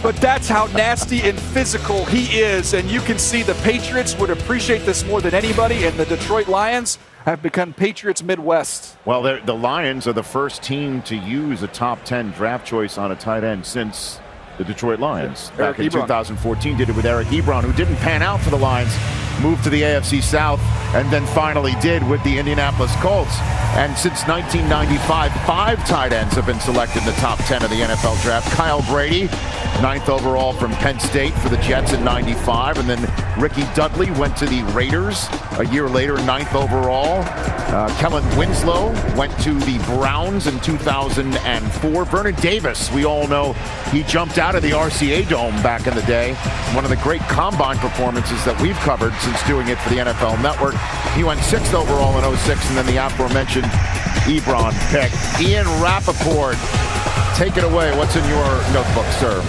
But that's how nasty and physical he is. And you can see the Patriots would appreciate this more than anybody. And the Detroit Lions have become Patriots Midwest. Well, the Lions are the first team to use a top 10 draft choice on a tight end since the Detroit Lions. Back in 2014, did it with Eric Ebron, who didn't pan out for the Lions, moved to the AFC South, and then finally did with the Indianapolis Colts. And since 1995, 5 tight ends have been selected in the top 10 of the NFL draft. Kyle Brady, 9th overall from Penn State for the Jets in 95. And then Ricky Dudley went to the Raiders a year later, 9th overall. Kellen Winslow went to the Browns in 2004. Vernon Davis, we all know he jumped out of the RCA Dome back in the day. One of the great combine performances that we've covered since doing it for the NFL Network. He went 6th overall in 06, and then the aforementioned Ebron pick. Ian Rappaport, take it away. What's in your notebook, sir?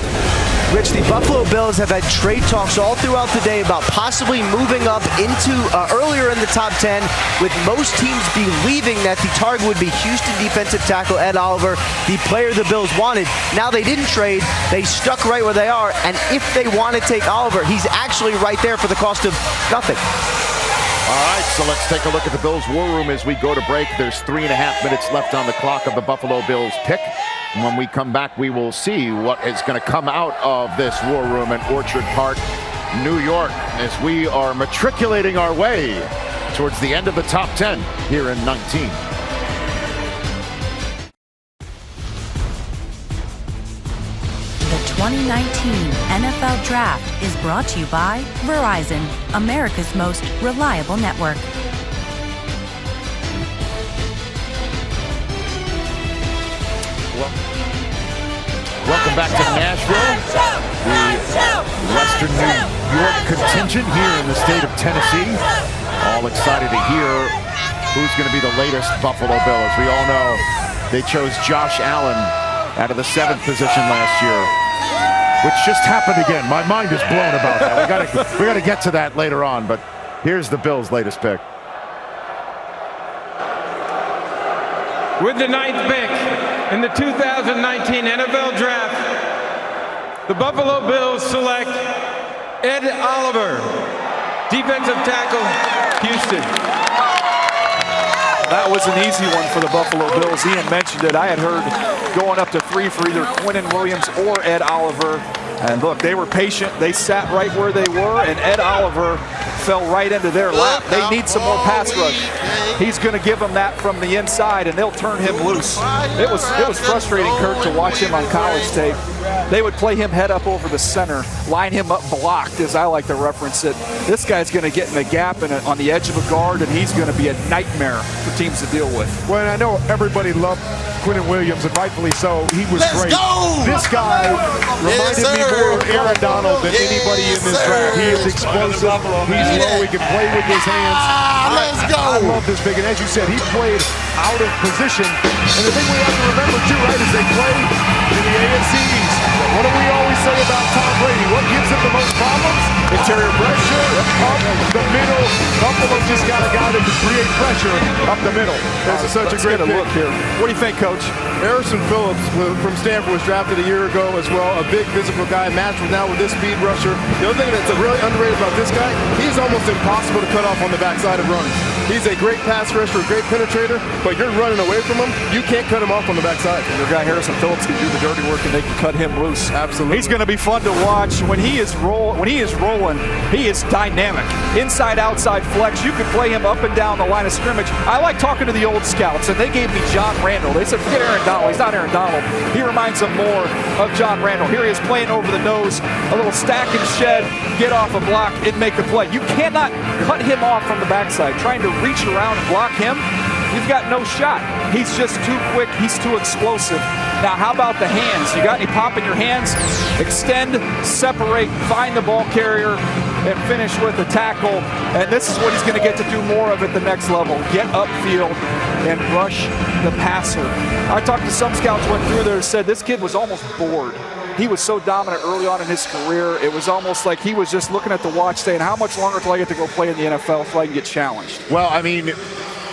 Rich, the Buffalo Bills have had trade talks all throughout the day about possibly moving up into earlier in the top 10, with most teams believing that the target would be Houston defensive tackle Ed Oliver, the player the Bills wanted. Now they didn't trade. They stuck right where they are, and if they want to take Oliver, he's actually right there for the cost of nothing. All right, so let's take a look at the Bills' war room as we go to break. There's 3.5 minutes left on the clock of the Buffalo Bills pick. And when we come back, we will see what is going to come out of this war room in Orchard Park, New York, as we are matriculating our way towards the end of the top 10 here in 19. The 2019 NFL Draft is brought to you by Verizon, America's most reliable network. Welcome back to Nashville, the Western New York contingent here in the state of Tennessee. All excited to hear who's going to be the latest Buffalo Bill. As we all know, they chose Josh Allen out of the 7th position last year, which just happened again. My mind is blown about that. We got to get to that later on, but here's the Bills' latest pick. With the 9th pick in the 2019 NFL Draft, the Buffalo Bills select Ed Oliver, defensive tackle, Houston. That was an easy one for the Buffalo Bills. Ian mentioned it. I had heard going up to 3 for either Quinnen Williams or Ed Oliver. And look, they were patient. They sat right where they were, and Ed Oliver fell right into their lap. They need some more pass rush. He's going to give them that from the inside, and they'll turn him loose. It was frustrating, Kurt, to watch him on college tape. They would play him head up over the center, line him up blocked, as I like to reference it. This guy's going to get in the gap and on the edge of a guard, and he's going to be a nightmare for teams to deal with. Well, I know everybody loved Quinnen Williams, and rightfully so. He was great. This guy reminded me more of Aaron Donald than anybody in this draft. He is explosive. He's low. He can play with his hands. I love this big. And as you said, he played out of position. And the thing we have to remember, too, right, is they play in the AFC East. What do we always say about Tom Brady? What gives him the most problems? Interior pressure, up the middle. Buffalo just got a guy that can create pressure up the middle. This is such a great look here. What do you think, Coach? Harrison Phillips from Stanford was drafted a year ago as well. A big physical guy, matched now with this speed rusher. The other thing that's really underrated about this guy, he's almost impossible to cut off on the backside of runs. He's a great pass rusher, a great penetrator, but you're running away from him, you can't cut him off on the backside. Your guy Harrison Phillips can do the dirty work, and they can cut him loose. Absolutely. He's going to be fun to watch. When he is rolling, he is dynamic. Inside, outside flex. You can play him up and down the line. line of scrimmage. I like talking to the old scouts, and they gave me John Randall. They said, forget Aaron Donald. He's not Aaron Donald. He reminds them more of John Randall. Here he is playing over the nose, a little stack and shed, get off a block, and make the play. You cannot cut him off from the backside. Trying to reach around and block him, you've got no shot. He's just too quick. He's too explosive. Now, how about the hands? You got any pop in your hands? Extend, separate, find the ball carrier, and finish with a tackle. And this is what he's going to get to do more of at the next level. Get upfield and rush the passer. I talked to some scouts went through there and said this kid was almost bored. He was so dominant early on in his career. It was almost like he was just looking at the watch saying, how much longer till I get to go play in the NFL so I can get challenged? Well, I mean,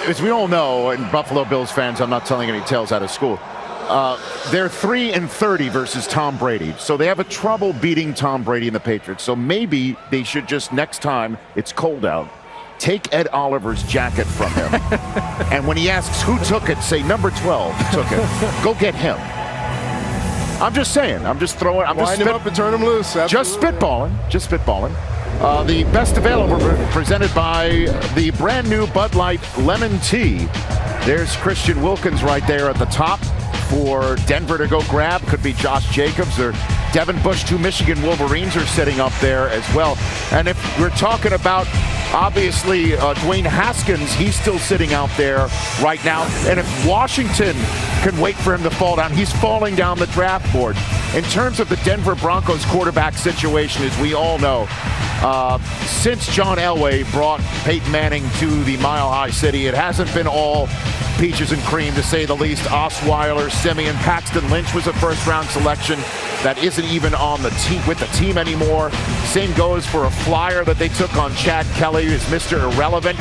as we all know, and Buffalo Bills fans, I'm not telling any tales out of school, they're 3-30 versus Tom Brady. So they have a trouble beating Tom Brady and the Patriots. So maybe they should just, next time it's cold out, take Ed Oliver's jacket from him. And when he asks who took it, say number 12 took it. Go get him. I'm just saying. I'm just throwing. I'm Wind him up and turn him loose. Absolutely. Just spitballing. Just spitballing. The best available presented by the brand new Bud Light Lemon Tea. There's Christian Wilkins right there at the top for Denver to go grab. Could be Josh Jacobs or Devin Bush. 2 Michigan Wolverines are sitting up there as well. And if we're talking about, obviously, Dwayne Haskins, he's still sitting out there right now. And if Washington can wait for him to fall down, he's falling down the draft board. In terms of the Denver Broncos quarterback situation, as we all know, since John Elway brought Peyton Manning to the Mile High City, it hasn't been all peaches and cream, to say the least. Osweiler, Simeon, Paxton Lynch was a first-round selection that isn't even on the team with the team anymore. Same goes for a flyer that they took on Chad Kelly, who's Mr. Irrelevant.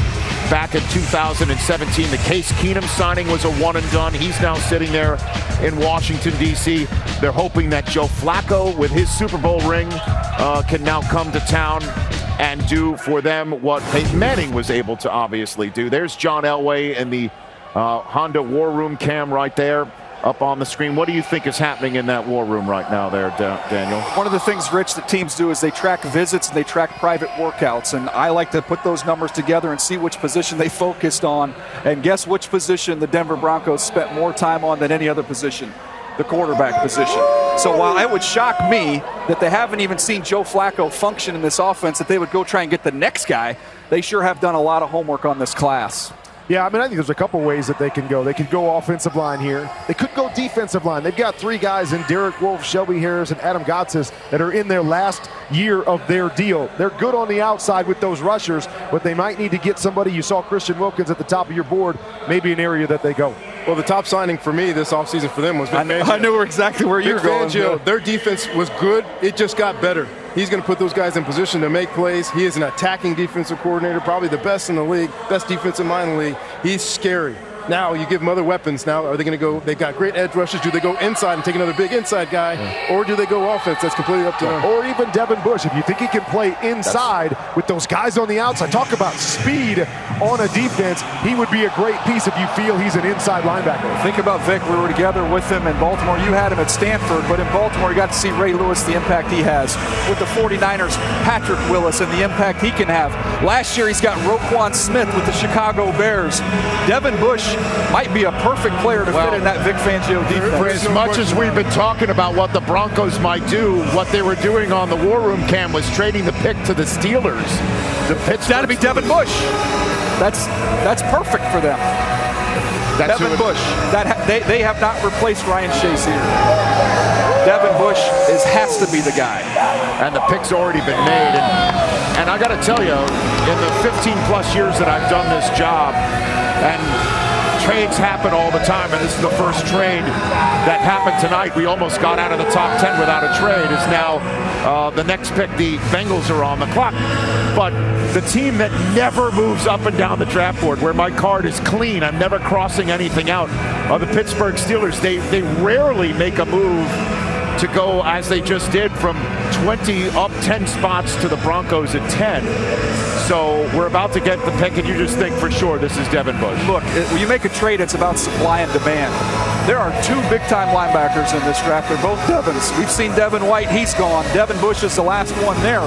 Back in 2017, the Case Keenum signing was a one and done. He's now sitting there in Washington, D.C. They're hoping that Joe Flacco, with his Super Bowl ring, can now come to town and do for them what Peyton Manning was able to obviously do. There's John Elway and the Honda War Room cam right there up on the screen. What do you think is happening in that war room right now there, Daniel? One of the things, Rich, that teams do is they track visits and they track private workouts. And I like to put those numbers together and see which position they focused on. And guess which position the Denver Broncos spent more time on than any other position? The quarterback position. So while it would shock me that they haven't even seen Joe Flacco function in this offense, that they would go try and get the next guy, they sure have done a lot of homework on this class. Yeah, I mean, I think there's a couple ways that they can go. They could go offensive line here. They could go defensive line. They've got 3 guys in Derek Wolfe, Shelby Harris, and Adam Gotsis that are in their last year of their deal. They're good on the outside with those rushers, but they might need to get somebody. You saw Christian Wilkins at the top of your board, maybe an area that they go. Well, the top signing for me this offseason for them was Vic Fangio. I knew exactly where you were going. Fangio, their defense was good. It just got better. He's going to put those guys in position to make plays. He is an attacking defensive coordinator, probably the best in the league, best defensive mind in the league. He's scary. Now you give them other weapons. Now are they going to go? They've got great edge rushes. Do they go inside and take another big inside guy, or do they go offense? That's completely up to them. Or even Devin Bush, if you think he can play inside with those guys on the outside. Talk about speed on a defense. He would be a great piece if you feel he's an inside linebacker. Think about Vic. We were together with him in Baltimore. You had him at Stanford, but in Baltimore you got to see Ray Lewis, the impact he has. With the 49ers, Patrick Willis, and the impact he can have. Last year he's got Roquan Smith with the Chicago Bears. Devin Bush might be a perfect player to fit in that Vic Fangio defense. For as much as we've been talking about what the Broncos might do, what they were doing on the War Room cam was trading the pick to the Steelers. It's got to be Devin Bush. That's perfect for them. Devin Bush. They have not replaced Ryan Shazier. Devin Bush has to be the guy. And the pick's already been made. And I got to tell you, in the 15-plus years that I've done this job, and trades happen all the time, and this is the first trade that happened tonight. We almost got out of the top 10 without a trade. Is now the next pick. The Bengals are on the clock. But the team that never moves up and down the draft board, where my card is clean, I'm never crossing anything out, are the Pittsburgh Steelers. They rarely make a move to go, as they just did, from 20 up 10 spots to the Broncos at 10. So we're about to get the pick, and you just think for sure this is Devin Bush. Look, when you make a trade, it's about supply and demand. There are two big-time linebackers in this draft. They're both Devins. We've seen Devin White. He's gone. Devin Bush is the last one there.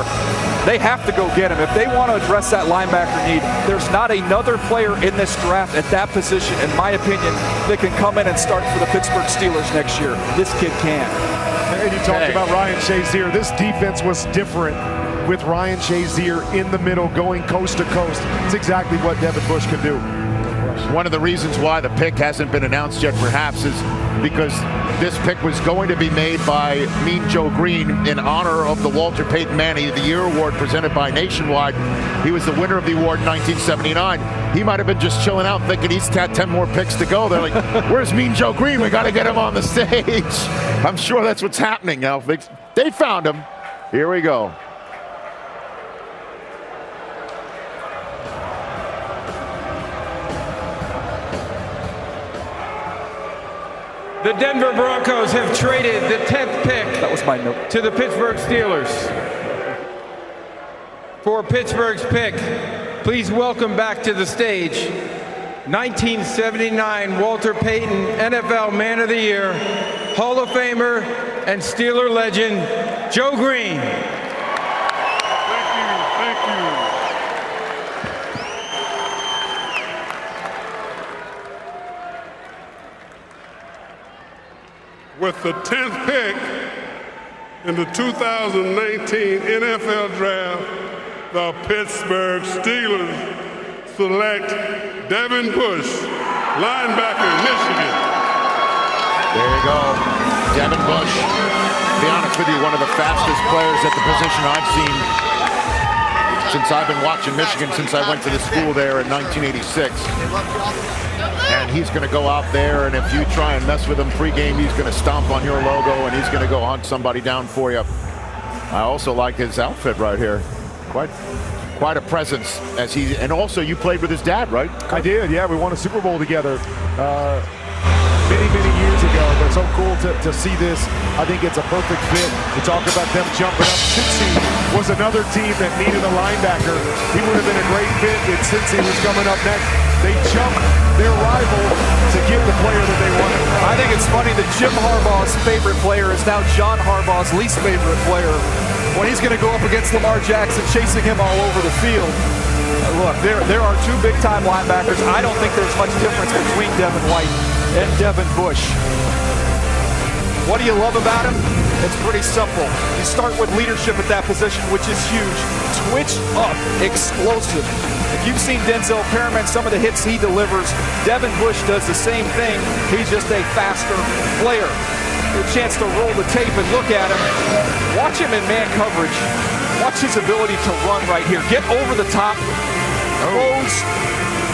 They have to go get him. If they want to address that linebacker need, there's not another player in this draft at that position, in my opinion, that can come in and start for the Pittsburgh Steelers next year. This kid can. And you talked about Ryan Shazier. This defense was different with Ryan Shazier in the middle, going coast to coast. It's exactly what Devin Bush can do. One of the reasons why the pick hasn't been announced yet, perhaps, is because this pick was going to be made by Mean Joe Green in honor of the Walter Payton Man of the Year award presented by Nationwide. He was the winner of the award in 1979. He might have been just chilling out thinking he's got 10 more picks to go. They're like, where's Mean Joe Green? We got to get him on the stage. I'm sure that's what's happening now. They found him. Here we go. The Denver Broncos have traded the 10th pick That was my note. to the Pittsburgh Steelers. For Pittsburgh's pick, please welcome back to the stage 1979 Walter Payton NFL Man of the Year, Hall of Famer and Steeler legend, Joe Green. With the 10th pick in the 2019 NFL Draft, the Pittsburgh Steelers select Devin Bush, linebacker, Michigan. There you go. Devin Bush, to be honest with you, one of the fastest players at the position I've seen since I've been watching Michigan, since I went to the school there in 1986. And he's going to go out there, and if you try and mess with him pregame, he's going to stomp on your logo, and he's going to go hunt somebody down for you. I also like his outfit right here. Quite a presence. And also you played with his dad, right? I did, yeah. We won a Super Bowl together many years ago. But so cool to see this. I think it's a perfect fit. We talk about them jumping up. Cincy was another team that needed a linebacker. He would have been a great fit if Cincy was coming up next. They jumped their rival to get the player that they wanted. I think it's funny that Jim Harbaugh's favorite player is now John Harbaugh's least favorite player when he's going to go up against Lamar Jackson, chasing him all over the field. Look, there are two big-time linebackers. I don't think there's much difference between Devin White and Devin Bush. What do you love about him? It's pretty simple. You start with leadership at that position, which is huge. Twitch up, explosive. If you've seen Denzel Perriman, some of the hits he delivers, Devin Bush does the same thing. He's just a faster player. A chance to roll the tape and look at him. Watch him in man coverage. Watch his ability to run right here. Get over the top. Close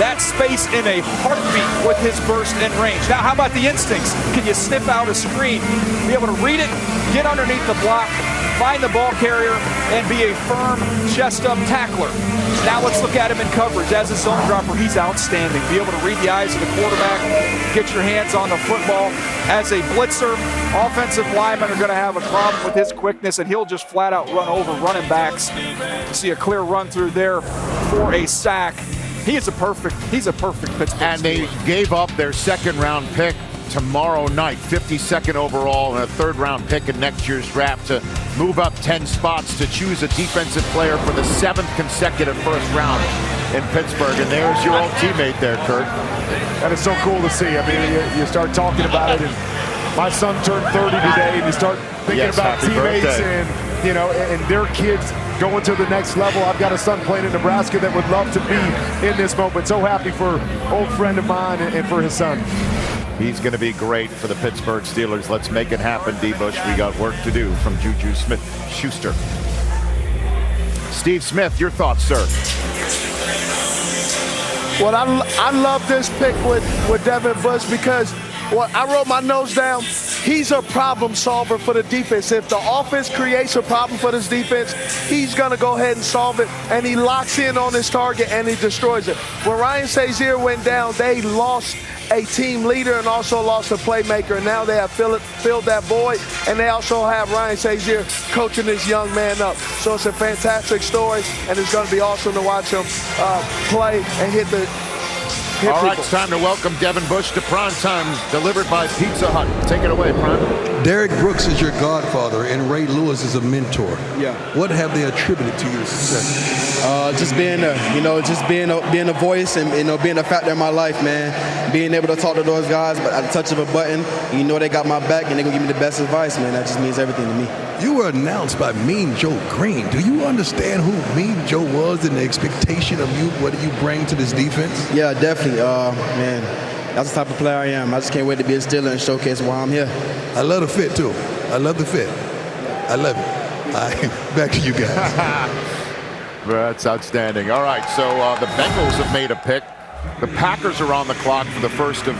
that space in a heartbeat with his burst and range. Now, how about the instincts? Can you sniff out a screen? Be able to read it, get underneath the block, find the ball carrier, and be a firm chest-up tackler. Now let's look at him in coverage. As a zone dropper, he's outstanding. Be able to read the eyes of the quarterback, get your hands on the football. As a blitzer, offensive linemen are going to have a problem with his quickness, and he'll just flat out run over running backs. You see a clear run through there for a sack. He's a perfect Pittsburgh. And they gave up their second-round pick tomorrow night, 52nd overall, and a third-round pick in next year's draft to move up 10 spots to choose a defensive player for the 7th consecutive first round in Pittsburgh. And there's your old teammate there, Kurt. That is so cool to see. I mean, you start talking about it, and my son turned 30 today, and you start thinking about teammates and their kids going to the next level. I've got a son playing in Nebraska that would love to be in this moment. So happy for an old friend of mine and for his son. He's going to be great for the Pittsburgh Steelers. Let's make it happen, D. Bush. We got work to do from Juju Smith-Schuster. Steve Smith, your thoughts, sir? Well, I love this pick with Devin Bush because I wrote my notes down. He's a problem solver for the defense. If the offense creates a problem for this defense, he's going to go ahead and solve it, and he locks in on his target, and he destroys it. When Ryan Shazier went down, they lost a team leader and also lost a playmaker, and now they have filled that void, and they also have Ryan Shazier coaching this young man up. So it's a fantastic story, and it's going to be awesome to watch him play and hit All right, it's time to welcome Devin Bush to Prime Time, delivered by Pizza Hut. Take it away, Prime. Derek Brooks is your godfather, and Ray Lewis is a mentor. Yeah. What have they attributed to your success? Just being a voice and being a factor in my life, man. Being able to talk to those guys, but at the touch of a button, they got my back and they gonna give me the best advice, man. That just means everything to me. You were announced by Mean Joe Green. Do you understand who Mean Joe was and the expectation of you? What do you bring to this defense? Yeah, definitely, man. That's the type of player I am. I just can't wait to be a Steeler and showcase why I'm here. I love the fit, too. I love the fit. I love it. All right, back to you guys. That's outstanding. All right, so the Bengals have made a pick. The Packers are on the clock for the first of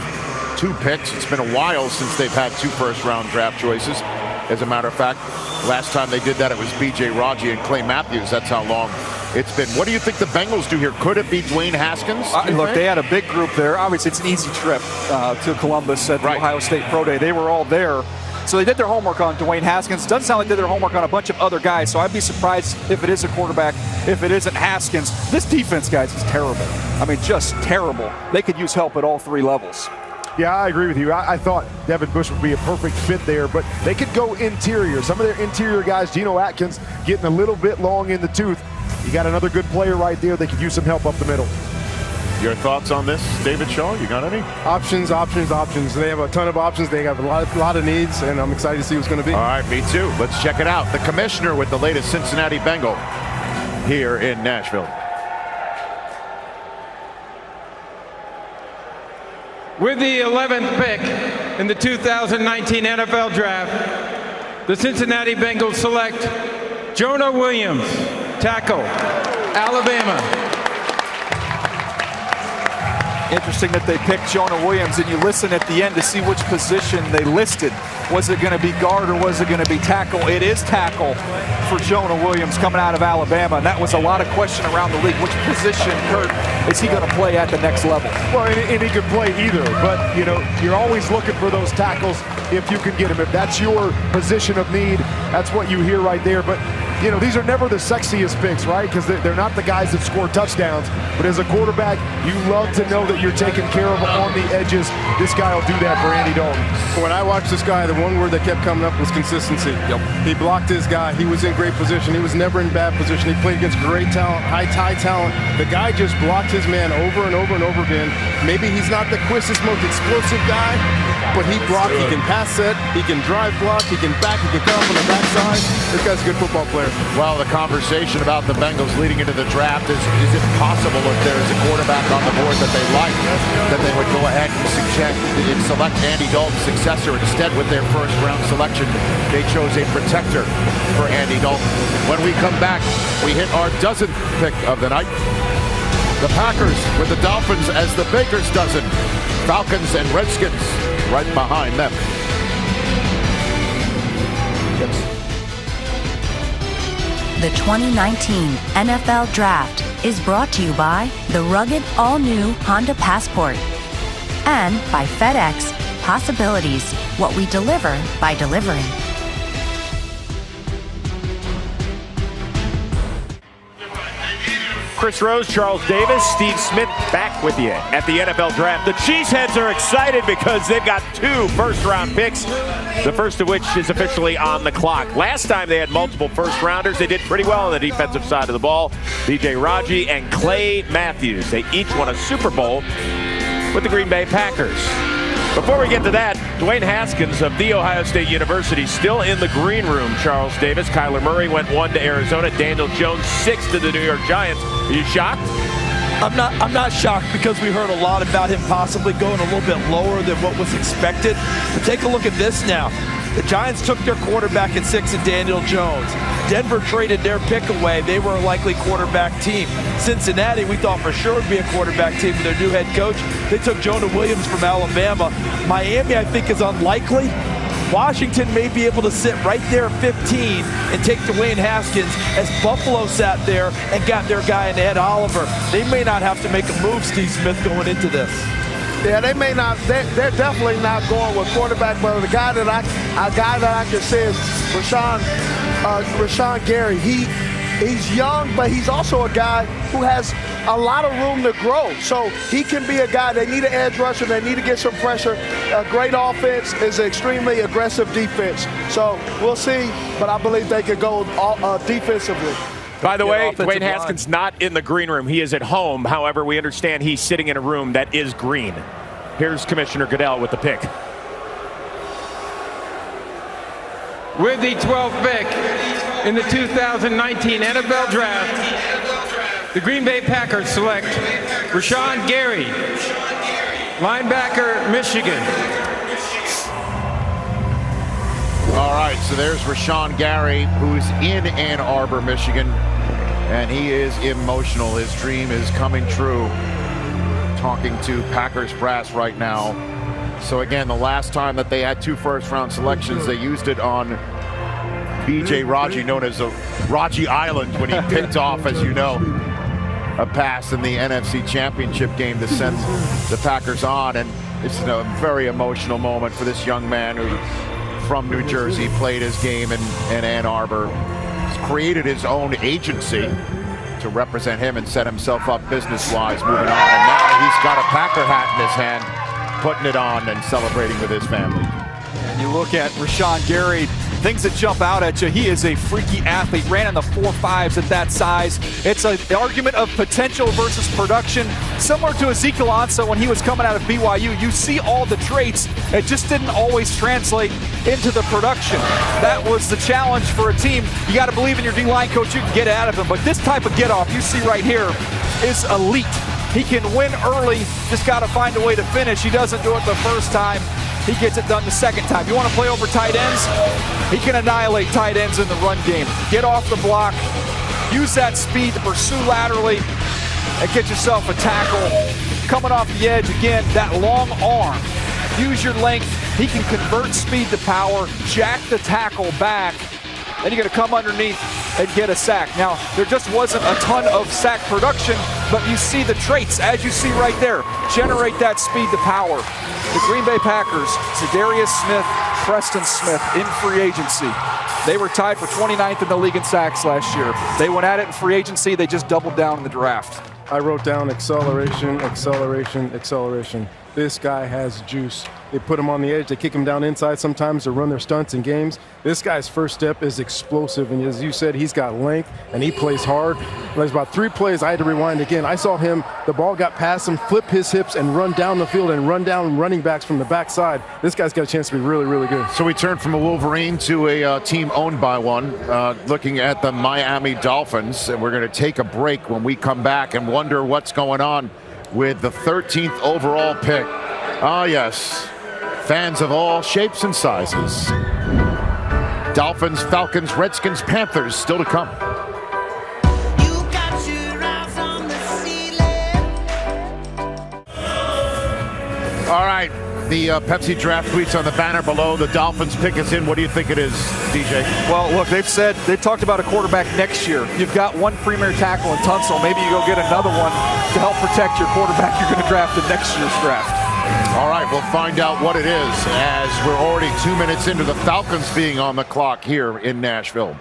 2 picks. It's been a while since they've had 2 first-round draft choices. As a matter of fact, last time they did that, it was B.J. Raji and Clay Matthews. That's how long it's been. What do you think the Bengals do here? Could it be Dwayne Haskins? Look, they had a big group there. Obviously, it's an easy trip to Columbus at the Ohio State Pro Day. They were all there. So they did their homework on Dwayne Haskins. Doesn't sound like they did their homework on a bunch of other guys. So I'd be surprised if it is a quarterback, if it isn't Haskins. This defense, guys, is terrible. I mean, just terrible. They could use help at all 3 levels. Yeah, I agree with you. I thought Devin Bush would be a perfect fit there, but they could go interior. Some of their interior guys, Geno Atkins, getting a little bit long in the tooth. You got another good player right there. They could use some help up the middle. Your thoughts on this, David Shaw? You got any? Options. They have a ton of options. They have a lot of needs, and I'm excited to see what's going to be. All right, me too. Let's check it out. The commissioner with the latest Cincinnati Bengal here in Nashville. With the 11th pick in the 2019 NFL Draft, the Cincinnati Bengals select Jonah Williams, tackle, Alabama. Interesting that they picked Jonah Williams, and you listen at the end to see which position they listed. Was it going to be guard or was it going to be tackle? It is tackle for Jonah Williams coming out of Alabama, and that was a lot of question around the league. Which position, Kurt, is he going to play at the next level? Well, and he could play either, but you're always looking for those tackles if you can get them. If that's your position of need, that's what you hear right there. But these are never the sexiest picks, right? Because they're not the guys that score touchdowns. But as a quarterback, you love to know that you're taken care of on the edges. This guy will do that for Andy Dalton. When I watched this guy, the one word that kept coming up was consistency. Yep. He blocked his guy. He was in great position. He was never in bad position. He played against great talent, high talent. The guy just blocked his man over and over and over again. Maybe he's not the quickest, most explosive guy, but he blocked. He can pass set. He can drive block. He can back. He can come from the backside. This guy's a good football player. Well, the conversation about the Bengals leading into the draft is it possible if there is a quarterback on the board that they like, that they would go ahead and select Andy Dalton's successor? Instead, with their first-round selection, they chose a protector for Andy Dalton. When we come back, we hit our 12th pick of the night. The Packers with the Dolphins as the Baker's dozen. Falcons and Redskins right behind them. The 2019 NFL Draft is brought to you by the rugged, all-new Honda Passport and by FedEx. Possibilities, what we deliver by delivering. Chris Rose, Charles Davis, Steve Smith back with you at the NFL Draft. The Cheeseheads are excited because they've got 2 first-round picks, the first of which is officially on the clock. Last time they had multiple first-rounders. They did pretty well on the defensive side of the ball. B.J. Raji and Clay Matthews. They each won a Super Bowl with the Green Bay Packers. Before we get to that, Dwayne Haskins of The Ohio State University still in the green room. Charles Davis, Kyler Murray went 1 to Arizona. Daniel Jones 6 to the New York Giants. Are you shocked? I'm not shocked because we heard a lot about him possibly going a little bit lower than what was expected. But take a look at this now. The Giants took their quarterback at 6 in Daniel Jones. Denver traded their pick away. They were a likely quarterback team. Cincinnati, we thought for sure would be a quarterback team with their new head coach. They took Jonah Williams from Alabama. Miami, I think, is unlikely. Washington may be able to sit right there at 15 and take Dwayne Haskins as Buffalo sat there and got their guy in Ed Oliver. They may not have to make a move, Steve Smith, going into this. Yeah, they may not. They're definitely not going with quarterback. But the guy that I can say is Rashan Gary. He He's young, but he's also a guy who has a lot of room to grow. So he can be a guy, they need an edge rusher, they need to get some pressure. A great offense is an extremely aggressive defense. So we'll see, but I believe they could go defensively. By the way, Dwayne Haskins not in the green room. He is at home. However, we understand he's sitting in a room that is green. Here's Commissioner Goodell with the pick. With the 12th pick in the 2019 NFL Draft, the Green Bay Packers select Rashan Gary, linebacker, Michigan. All right, so there's Rashan Gary, who's in Ann Arbor, Michigan, and he is emotional. His dream is coming true. Talking to Packers brass right now. So again, the last time that they had 2 first-round selections, they used it on B.J. Raji, known as Raji Island, when he picked off, as you know, a pass in the NFC Championship game to send the Packers on. And it's a very emotional moment for this young man who, from New Jersey, played his game in Ann Arbor. He's created his own agency to represent him and set himself up business-wise moving on. And now he's got a Packer hat in his hand, putting it on and celebrating with his family. And you look at Rashan Gary, things that jump out at you. He is a freaky athlete, ran in the 4.5s at that size. It's an argument of potential versus production. Similar to Ezekiel Ansah when he was coming out of BYU. You see all the traits. It just didn't always translate into the production. That was the challenge for a team. You got to believe in your D-line coach. You can get out of him. But this type of get-off you see right here is elite. He can win early, just got to find a way to finish. He doesn't do it the first time. He gets it done the second time. You want to play over tight ends? He can annihilate tight ends in the run game. Get off the block, use that speed to pursue laterally, and get yourself a tackle. Coming off the edge, again, that long arm. Use your length. He can convert speed to power, jack the tackle back. Then you're going to come underneath and get a sack. Now, there just wasn't a ton of sack production, but you see the traits, as you see right there. Generate that speed to power. The Green Bay Packers, Za'Darius Smith, Preston Smith in free agency. They were tied for 29th in the league in sacks last year. They went at it in free agency. They just doubled down in the draft. I wrote down acceleration, acceleration, acceleration. This guy has juice. They put him on the edge. They kick him down inside sometimes to run their stunts in games. This guy's first step is explosive. And as you said, he's got length and he plays hard. There's about 3 plays I had to rewind again. I saw him, the ball got past him, flip his hips and run down the field and run down running backs from the backside. This guy's got a chance to be really, really good. So we turn from a Wolverine to a team owned by one, looking at the Miami Dolphins. And we're going to take a break when we come back and wonder what's going on with the 13th overall pick. Ah, yes. Fans of all shapes and sizes. Dolphins, Falcons, Redskins, Panthers still to come. All right, the Pepsi draft tweets on the banner below. The Dolphins pick is in. What do you think it is, DJ? Well, look, they've talked about a quarterback next year. You've got one premier tackle in Tunsil. Maybe you go get another one to help protect your quarterback you're going to draft in next year's draft. All right, we'll find out what it is as we're already 2 minutes into the Falcons being on the clock here in Nashville.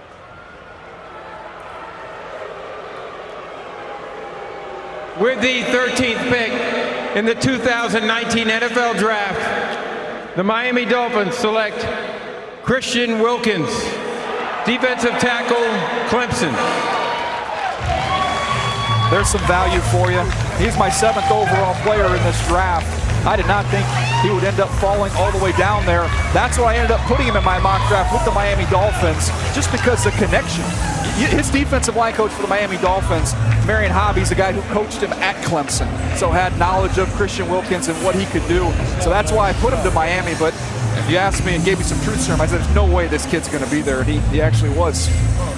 With the 13th pick in the 2019 NFL Draft, the Miami Dolphins select Christian Wilkins, defensive tackle, Clemson. There's some value for you. He's my 7th overall player in this draft. I did not think he would end up falling all the way down there. That's why I ended up putting him in my mock draft with the Miami Dolphins, just because the connection. His defensive line coach for the Miami Dolphins, Marion Hobby's a guy who coached him at Clemson, so had knowledge of Christian Wilkins and what he could do. So that's why I put him to Miami, but if you asked me and gave me some truth serum, I said there's no way this kid's going to be there. He actually was.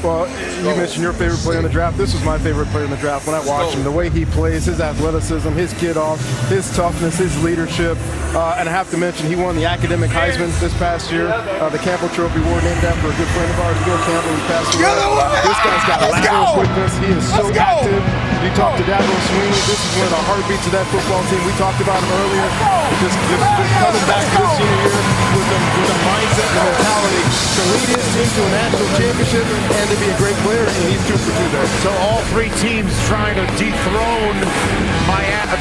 Well, you mentioned your favorite player in the draft. This was my favorite player in the draft when I watched him. The way he plays, his athleticism, his get-off, his toughness, his leadership. And I have to mention, he won the academic Heisman this past year. The Campbell Trophy Award named after a good friend of ours, Bill Campbell, who passed away. This guy's got lateral quickness. He is so active. You talked to Dabo Sweeney. This is one of the heartbeats of that football team. We talked about him earlier. Just coming back to this senior year with the mindset and the mentality to lead his team to a national championship and to to be a great player, and he's 2 for 2 there. So all 3 teams trying to dethrone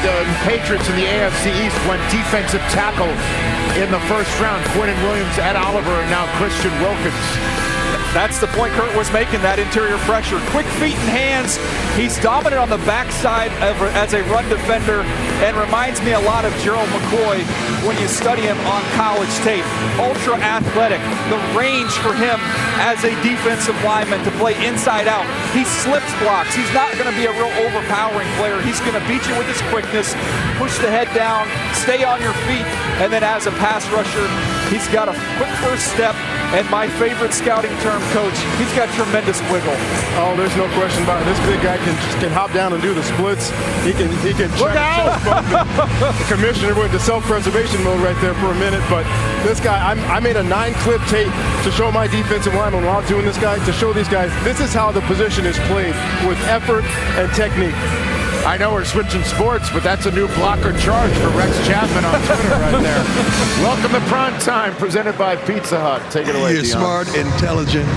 the Patriots in the AFC East went defensive tackle in the first round. Quinnen Williams, Ed Oliver, and now Christian Wilkins. That's the point Kurt was making, that interior pressure. Quick feet and hands. He's dominant on the backside as a run defender and reminds me a lot of Gerald McCoy when you study him on college tape. Ultra athletic. The range for him as a defensive lineman to play inside out. He slips blocks. He's not going to be a real overpowering player. He's going to beat you with his quickness, push the head down, stay on your feet, and then as a pass rusher, he's got a quick first step, and my favorite scouting term, Coach, he's got tremendous wiggle. Oh, there's no question about it. This big guy can hop down and do the splits. He can Look out! The commissioner went to self-preservation mode right there for a minute, but this guy, I made a 9-clip tape to show my defensive lineman while I was doing this guy, to show these guys this is how the position is played, with effort and technique. I know we're switching sports, but that's a new blocker charge for Rex Chapman on Twitter right there. Welcome to Prime Time, presented by Pizza Hut. Take it away, You're Dion. smart, intelligent,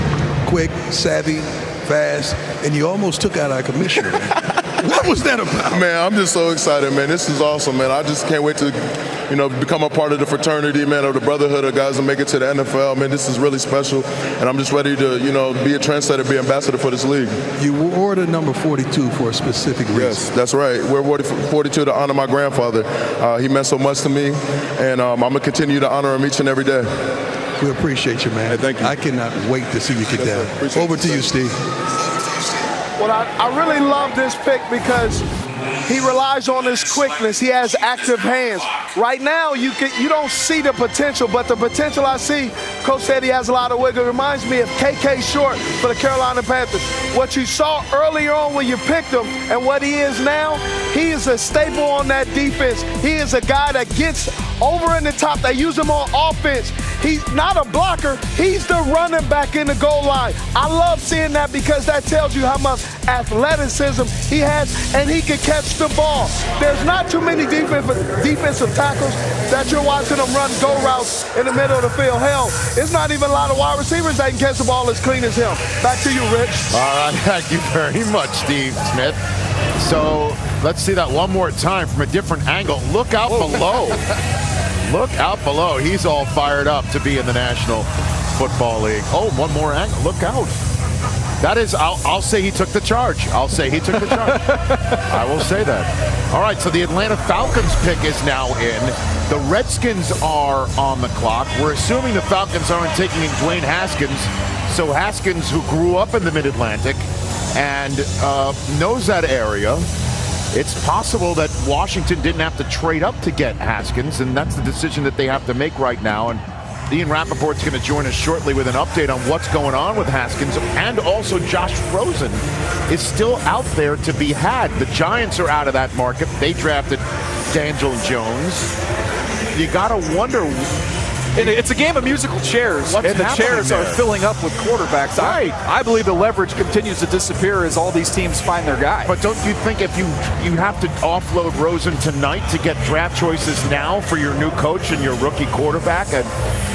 quick, savvy, fast, and you almost took out our commissioner. What was that about? Man, I'm just so excited, man. This is awesome, man. I just can't wait to, become a part of the fraternity, man, of the brotherhood of guys that make it to the NFL. Man, this is really special, and I'm just ready to, be a trendsetter, be ambassador for this league. You wore the number 42 for a specific reason. Yes, that's right. We're 42 to honor my grandfather. He meant so much to me, and I'm going to continue to honor him each and every day. We appreciate you, man. Hey, thank you. I cannot wait to see you get down. Over to you, Steve. Well, I really love this pick because he relies on his quickness. He has active hands. Right now, you don't see the potential, but the potential I see, Coach said he has a lot of wiggle. It reminds me of KK Short for the Carolina Panthers. What you saw earlier on when you picked him and what he is now, he is a staple on that defense. He is a guy that gets over in the top. They use him on offense. He's not a blocker. He's the running back in the goal line. I love seeing that because that tells you how much athleticism he has, and he can catch the ball. There's not too many defensive tackles that you're watching them run go routes in the middle of the field. Hell, it's not even a lot of wide receivers that can catch the ball as clean as him. Back to you, Rich. All right, thank you very much, Steve Smith. So let's see that one more time from a different angle. Look out below. Look out below. He's all fired up to be in the National Football League. Oh, one more angle. Look out. That is, I'll say he took the charge. I'll say he took the charge. I will say that. All right, so the Atlanta Falcons pick is now in. The Redskins are on the clock. We're assuming the Falcons aren't taking in Dwayne Haskins. So Haskins, who grew up in the Mid-Atlantic and knows that area, it's possible that Washington didn't have to trade up to get Haskins, and that's the decision that they have to make right now. And Ian Rappaport's going to join us shortly with an update on what's going on with Haskins. And also Josh Rosen is still out there to be had. The Giants are out of that market. They drafted Daniel Jones. You got to wonder. It's a game of musical chairs, and the chairs are filling up with quarterbacks. Right. I believe the leverage continues to disappear as all these teams find their guy. But don't you think if you have to offload Rosen tonight to get draft choices now for your new coach and your rookie quarterback? And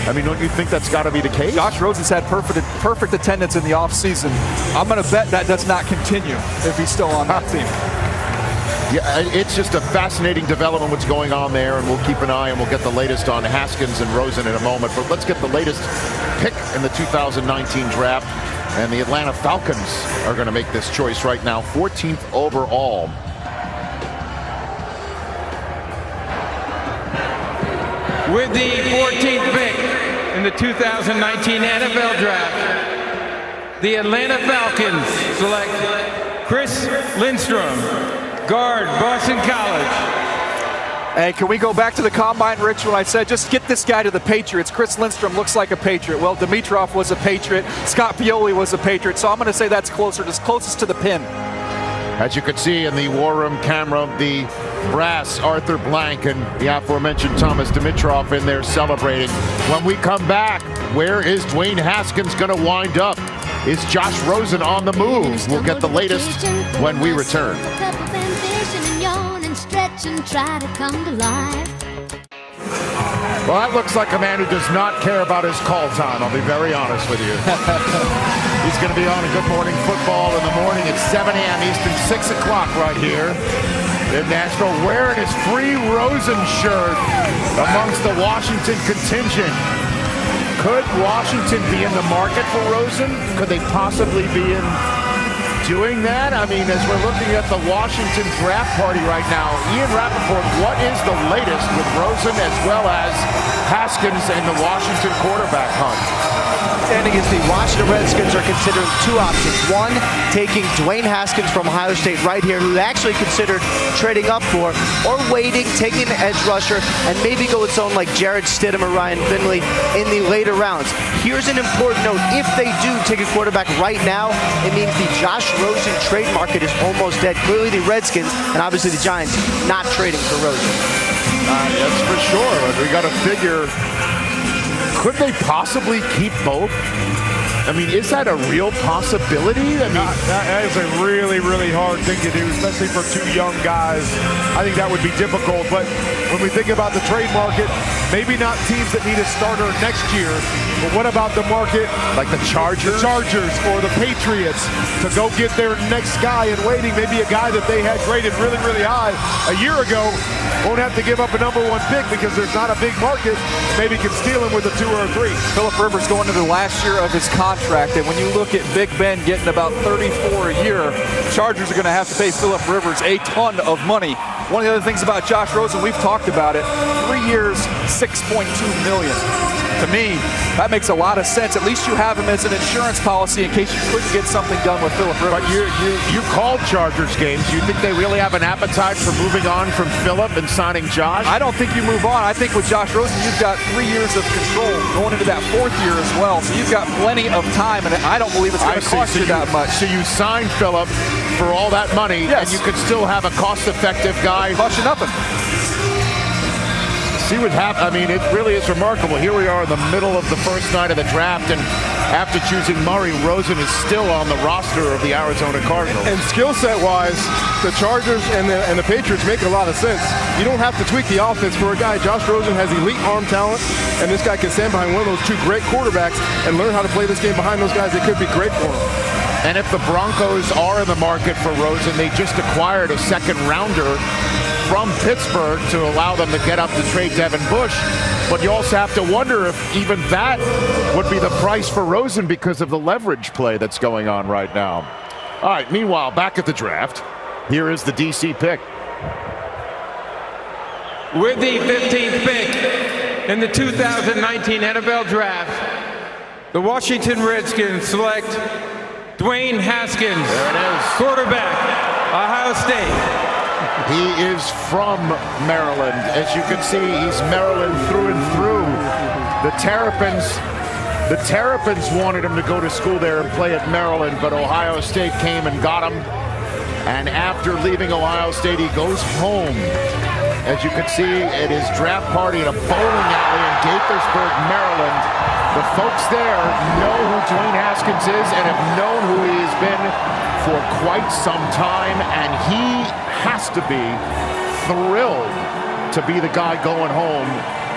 I mean, don't you think that's got to be the case? Josh Rosen's had perfect attendance in the offseason. I'm going to bet that does not continue if he's still on that team. Yeah, it's just a fascinating development what's going on there, and we'll keep an eye and we'll get the latest on Haskins and Rosen in a moment. But let's get the latest pick in the 2019 draft, and the Atlanta Falcons are going to make this choice right now, 14th overall. With the 14th pick in the 2019 NFL Draft, the Atlanta Falcons select Chris Lindstrom, guard, Boston College. Hey, can we go back to the combine, Rich, when I said just get this guy to the Patriots? Chris Lindstrom looks like a Patriot. Well, Dimitroff was a Patriot. Scott Pioli was a Patriot. So I'm going to say that's closest to the pin. As you can see in the War Room camera, the brass Arthur Blank and the aforementioned Thomas Dimitroff in there celebrating. When we come back, where is Dwayne Haskins going to wind up? Is Josh Rosen on the move? We'll get the latest when we return. Stretch and try to come to life. Well, that looks like a man who does not care about his call time, I'll be very honest with you. He's going to be on a Good Morning Football in the morning at 7 a.m. Eastern, 6 o'clock right here in Nashville, wearing his Free Rosen shirt amongst the Washington contingent. Could Washington be in the market for Rosen? Could they possibly be in doing that? I mean, as we're looking at the Washington draft party right now, Ian Rappaport, what is the latest with Rosen as well as Haskins and the Washington quarterback hunt? And against the Washington Redskins are considering two options. One, taking Dwayne Haskins from Ohio State right here, who actually considered trading up for, or waiting, taking an edge rusher, and maybe go with someone like Jared Stidham or Ryan Finley in the later rounds. Here's an important note. If they do take a quarterback right now, it means the Josh Rosen trade market is almost dead. Clearly the Redskins, and obviously the Giants, not trading for Rosen. That's for sure. We got to figure, could they possibly keep both? I mean, is that a real possibility? I mean, that is a really, really hard thing to do, especially for two young guys. I think that would be difficult. But when we think about the trade market, maybe not teams that need a starter next year, but what about the market like the Chargers? The Chargers or the Patriots to go get their next guy in waiting, maybe a guy that they had graded really, really high a year ago, won't have to give up a #1 pick because there's not a big market, maybe can steal him with a 2 or a 3. Phillip Rivers going into the last year of his contract, and when you look at Big Ben getting about $34 a year, Chargers are going to have to pay Phillip Rivers a ton of money. One of the other things about Josh Rosen, we've talked about it, 3 years, $6.2 million. To me, that makes a lot of sense. At least you have him as an insurance policy in case you couldn't get something done with Phillip Rivers. But you called Chargers games. You think they really have an appetite for moving on from Phillip and signing Josh? I don't think you move on. I think with Josh Rosen, you've got 3 years of control going into that 4th year as well. So you've got plenty of time, and I don't believe it's going to cost you that much. So you signed Phillip for all that money, yes, and you could still have a cost-effective guy. Cost you nothing. See what happens. I mean, it really is remarkable. Here we are in the middle of the first night of the draft, and after choosing Murray, Rosen is still on the roster of the Arizona Cardinals. And skill set-wise, the Chargers and the Patriots make a lot of sense. You don't have to tweak the offense for a guy. Josh Rosen has elite arm talent, and this guy can stand behind one of those two great quarterbacks and learn how to play this game behind those guys. It could be great for him. And if the Broncos are in the market for Rosen, they just acquired a second-rounder from Pittsburgh to allow them to get up to trade Devin Bush. But you also have to wonder if even that would be the price for Rosen because of the leverage play that's going on right now. All right, meanwhile, back at the draft, here is the DC pick. With the 15th pick in the 2019 NFL Draft, the Washington Redskins select Dwayne Haskins, there it is, quarterback, Ohio State. He is from Maryland. As you can see, he's Maryland through and through. The Terrapins wanted him to go to school there and play at Maryland, but Ohio State came and got him. And after leaving Ohio State, he goes home. As you can see at his draft party at a bowling alley in Gaithersburg, Maryland, the folks there know who Dwayne Haskins is and have known who he has been for quite some time, and he has to be thrilled to be the guy going home,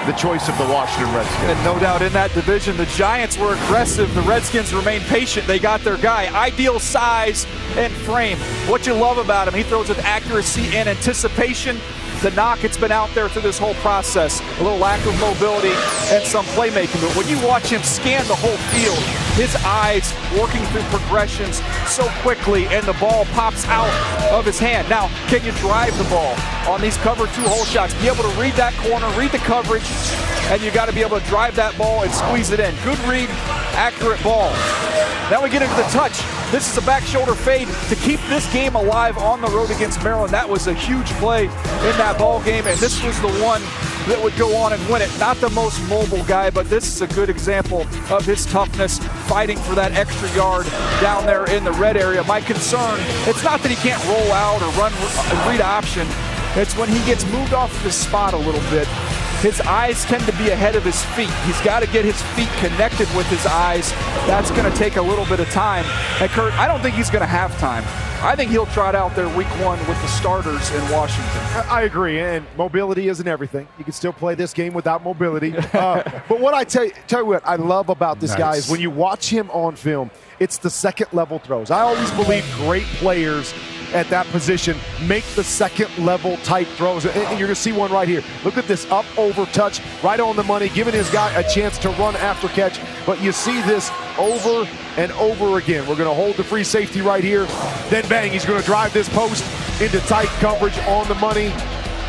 the choice of the Washington Redskins. And no doubt in that division, the Giants were aggressive. The Redskins remained patient. They got their guy. Ideal size and frame. What you love about him, he throws with accuracy and anticipation. The knock, it's been out there through this whole process. A little lack of mobility and some playmaking. But when you watch him scan the whole field, his eyes working through progressions so quickly, and the ball pops out of his hand. Now, can you drive the ball on these cover 2 hole shots? Be able to read that corner, read the coverage, and you got to be able to drive that ball and squeeze it in. Good read, accurate ball. Now we get into the touch. This is a back shoulder fade to keep this game alive on the road against Maryland. That was a huge play in that ball game, and this was the one that would go on and win it. Not the most mobile guy, but this is a good example of his toughness, fighting for that extra yard down there in the red area. My concern, it's not that he can't roll out or run read option. It's when he gets moved off of his spot a little bit. His eyes tend to be ahead of his feet. He's got to get his feet connected with his eyes. That's going to take a little bit of time. And Kurt, I don't think he's going to have time. I think he'll trot out there week 1 with the starters in Washington. I agree, and mobility isn't everything. You can still play this game without mobility. But what I tell you what I love about this guy is when you watch him on film, it's the second level throws. I always believe great players at that position make the second level type throws, and you're gonna see one right here. Look at this up over touch, right on the money, giving his guy a chance to run after catch. But you see this over and over again. We're gonna hold the free safety right here, then bang, he's gonna drive this post into tight coverage on the money.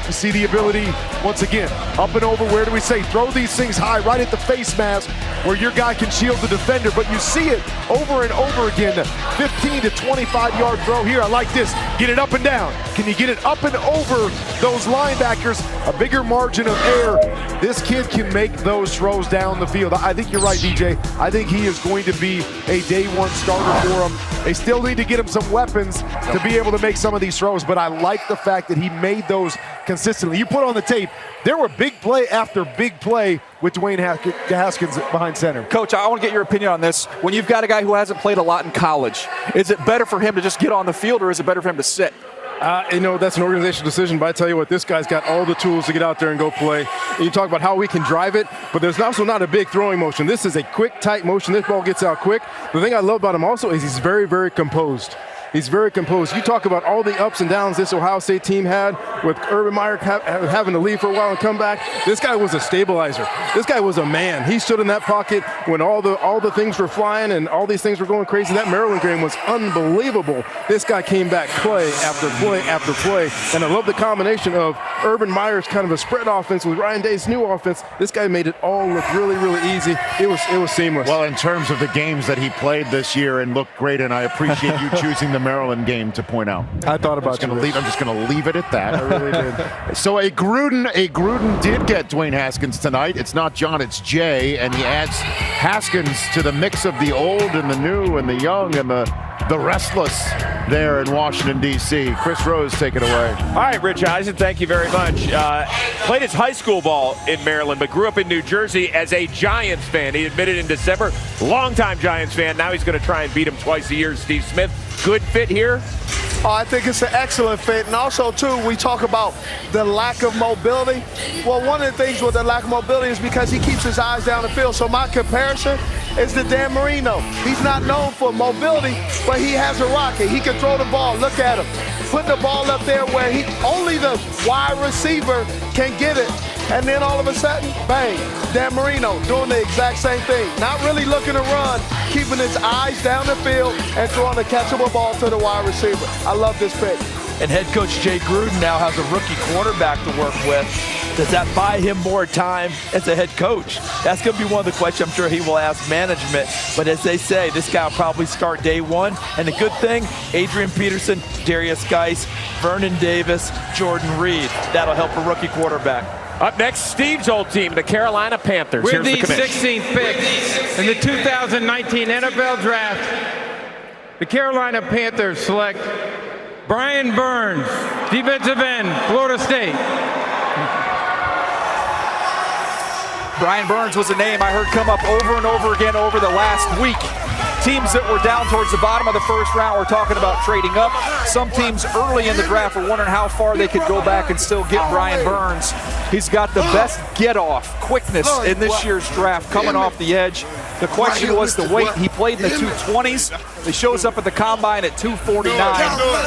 You see the ability, once again, up and over. Where do we say? Throw these things high, right at the face mask, where your guy can shield the defender. But you see it over and over again. The 15 to 25-yard throw here. I like this. Get it up and down. Can you get it up and over those linebackers? A bigger margin of error. This kid can make those throws down the field. I think you're right, DJ. I think he is going to be a day one starter for them. They still need to get him some weapons to be able to make some of these throws, but I like the fact that he made those consistently. You put on the tape, there were big play after big play with Dwayne Haskins behind center. Coach, I want to get your opinion on this. When you've got a guy who hasn't played a lot in college, is it better for him to just get on the field, or is it better for him to sit? That's an organizational decision, but I tell you what, this guy's got all the tools to get out there and go play. And you talk about how we can drive it, but there's also not a big throwing motion. This is a quick, tight motion. This ball gets out quick. The thing I love about him also is he's very, very composed. He's very composed. You talk about all the ups and downs this Ohio State team had with Urban Meyer having to leave for a while and come back. This guy was a stabilizer. This guy was a man. He stood in that pocket when all the things were flying and all these things were going crazy. That Maryland game was unbelievable. This guy came back play after play after play. And I love the combination of Urban Meyer's kind of a spread offense with Ryan Day's new offense. This guy made it all look really, really easy. It was seamless. Well, in terms of the games that he played this year and looked great, and I appreciate you choosing the Maryland game to point out. I thought about I'm just going to leave it at that. I really did. So a Gruden did get Dwayne Haskins tonight. It's not John, it's Jay, and he adds Haskins to the mix of the old and the new and the young and the restless there in Washington, D.C. Chris Rose, take it away. All right, Rich Eisen, thank you very much. Played his high school ball in Maryland, but grew up in New Jersey as a Giants fan. He admitted in December, longtime Giants fan. Now he's going to try and beat him twice a year. Steve Smith, good fit here? Oh, I think it's an excellent fit. And also, too, we talk about the lack of mobility. Well, one of the things with the lack of mobility is because he keeps his eyes down the field. So my comparison is to Dan Marino. He's not known for mobility, but he has a rocket. He can throw the ball. Look at him. Put the ball up there where only the wide receiver can get it. And then all of a sudden, bang, Dan Marino doing the exact same thing. Not really looking to run, keeping his eyes down the field and throwing a catchable ball to the wide receiver. I love this pick. And head coach Jay Gruden now has a rookie quarterback to work with. Does that buy him more time as a head coach? That's going to be one of the questions I'm sure he will ask management. But as they say, this guy will probably start day one. And the good thing, Adrian Peterson, Darius Geis, Vernon Davis, Jordan Reed. That'll help a rookie quarterback. Up next, Steve's old team, the Carolina Panthers. With Here's the commit. 16th pick in the 2019 NFL Draft, the Carolina Panthers select Brian Burns, defensive end, Florida State. Brian Burns was a name I heard come up over and over again over the last week. Teams that were down towards the bottom of the first round were talking about trading up. Some teams early in the draft were wondering how far they could go back and still get Brian Burns. He's got the best get-off, quickness in this year's draft, coming off the edge. The question was the weight. He played in the 220s. He shows up at the combine at 249,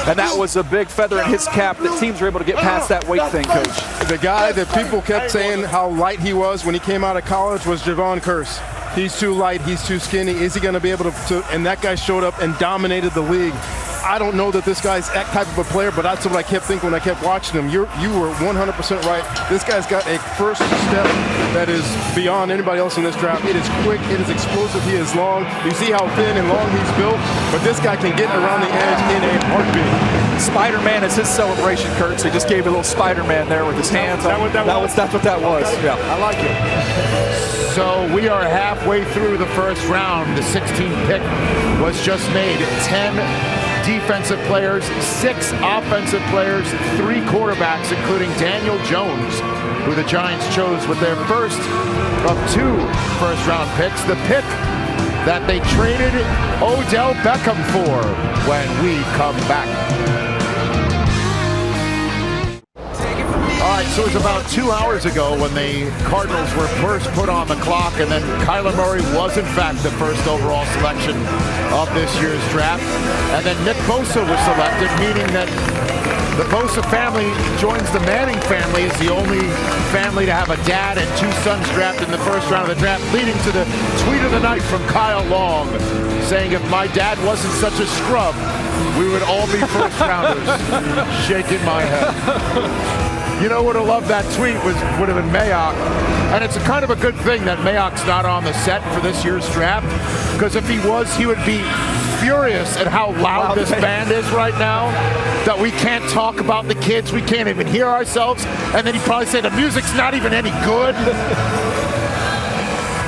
and that was a big feather in his cap that teams were able to get past that weight thing, Coach. The guy that people kept saying how light he was when he came out of college was Javon Curse. He's too light, he's too skinny. Is he going to be able to? And that guy showed up and dominated the league. I don't know that this guy's that type of a player, but that's what I kept thinking when I kept watching him. You were 100% right. This guy's got a first step that is beyond anybody else in this draft. It is quick, it is explosive, he is long. You see how thin and long he's built, but this guy can get around the edge in a heartbeat. Spider-Man is his celebration, Kurt. So he just gave a little Spider-Man there with his hands. That's what that was. Yeah, I like it. So we are halfway through the first round. The 16th pick was just made. 10 defensive players, 6 offensive players, 3 quarterbacks, including Daniel Jones, who the Giants chose with their first of 2 first-round picks. The pick that they traded Odell Beckham for when we come back. All right, so it was about 2 hours ago when the Cardinals were first put on the clock, and then Kyler Murray was in fact the first overall selection of this year's draft. And then Nick Bosa was selected, meaning that the Bosa family joins the Manning family as the only family to have a dad and 2 sons drafted in the first round of the draft, leading to the tweet of the night from Kyle Long, saying if my dad wasn't such a scrub, we would all be first rounders. Shaking my head. You know who would have loved that tweet would have been Mayock. And it's a kind of a good thing that Mayock's not on the set for this year's draft, because if he was, he would be furious at how loud this band is right now, that we can't talk about the kids, we can't even hear ourselves, and then he'd probably say the music's not even any good.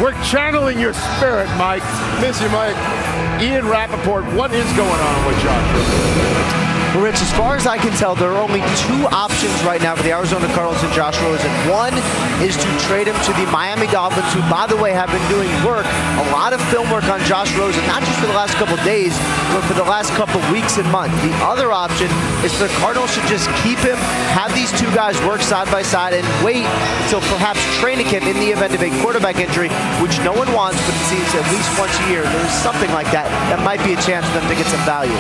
We're channeling your spirit, Mike. Miss you, Mike. Ian Rappaport, what is going on with Josh? Well, Rich, as far as I can tell, there are only 2 options right now for the Arizona Cardinals and Josh Rosen. One is to trade him to the Miami Dolphins, who, by the way, have been doing a lot of film work on Josh Rosen, not just for the last couple of days, but for the last couple of weeks and months. The other option is the Cardinals should just keep him, have these 2 guys work side by side, and wait until perhaps training camp in the event of a quarterback injury, which no one wants, but it seems at least once a year there's something like that might be a chance for them to get some value.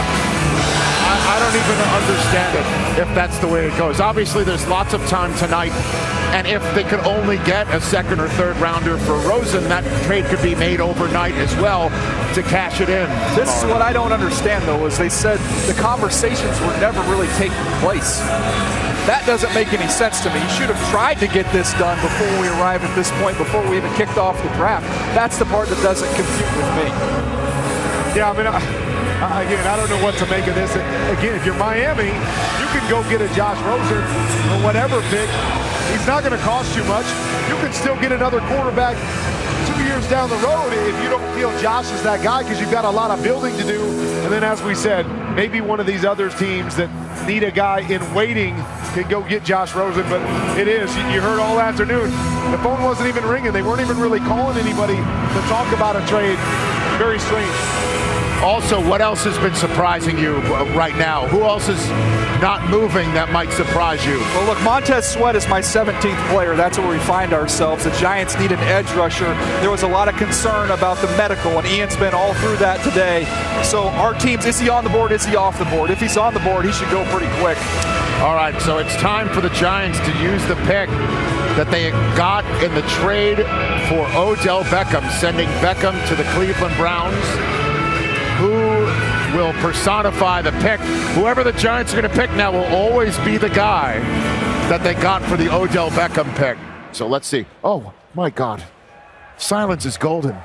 I don't even understand it if that's the way it goes. Obviously, there's lots of time tonight, and if they could only get a 2nd or 3rd rounder for Rosen, that trade could be made overnight as well to cash it in. This is what I don't understand, though, is they said the conversations were never really taking place. That doesn't make any sense to me. You should have tried to get this done before we arrived at this point, before we even kicked off the draft. That's the part that doesn't compute with me. Yeah, I mean, again, I don't know what to make of this. Again, if you're Miami, you can go get a Josh Rosen or whatever pick. He's not going to cost you much. You can still get another quarterback 2 years down the road if you don't feel Josh is that guy, because you've got a lot of building to do. And then, as we said, maybe one of these other teams that need a guy in waiting can go get Josh Rosen. But it is, you heard all afternoon, the phone wasn't even ringing. They weren't even really calling anybody to talk about a trade. Very strange. Also, what else has been surprising you right now? Who else is not moving that might surprise you? Well, look, Montez Sweat is my 17th player. That's where we find ourselves. The Giants need an edge rusher. There was a lot of concern about the medical, and Ian's been all through that today. So our teams, is he on the board? Is he off the board? If he's on the board, he should go pretty quick. All right, so it's time for the Giants to use the pick that they got in the trade for Odell Beckham, sending Beckham to the Cleveland Browns. Who will personify the pick? Whoever the Giants are going to pick now will always be the guy that they got for the Odell Beckham pick. So let's see. Oh, my God. Silence is golden.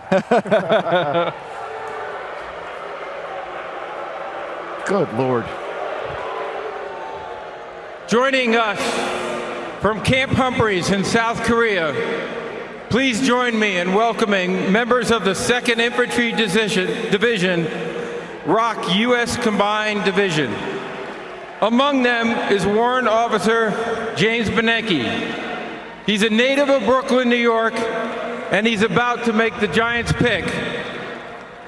Good Lord. Joining us from Camp Humphreys in South Korea, please join me in welcoming members of the 2nd Infantry Division, ROK U.S. Combined Division. Among them is Warrant Officer James Benecki. He's a native of Brooklyn, New York, and he's about to make the Giants pick.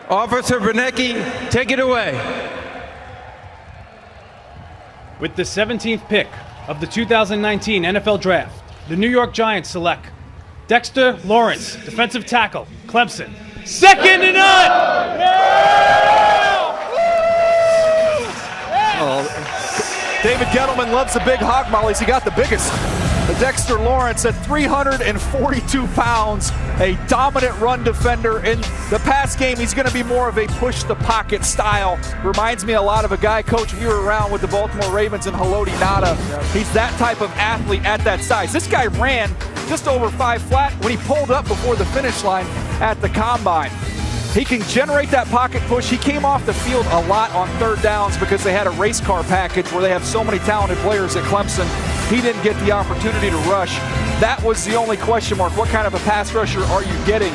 Officer Benecki, take it away. With the 17th pick of the 2019 NFL Draft, the New York Giants select Dexter Lawrence, defensive tackle, Clemson. 2nd and none! David Gettleman loves the big hog mollies. He got the biggest. The Dexter Lawrence at 342 pounds, a dominant run defender. In the pass game, he's going to be more of a push-the-pocket style. Reminds me a lot of a guy, Coach, you were around with the Baltimore Ravens and Haloti Ngata. He's that type of athlete at that size. This guy ran just over 5 flat when he pulled up before the finish line at the Combine. He can generate that pocket push. He came off the field a lot on 3rd downs because they had a race car package where they have so many talented players at Clemson. He didn't get the opportunity to rush. That was the only question mark. What kind of a pass rusher are you getting?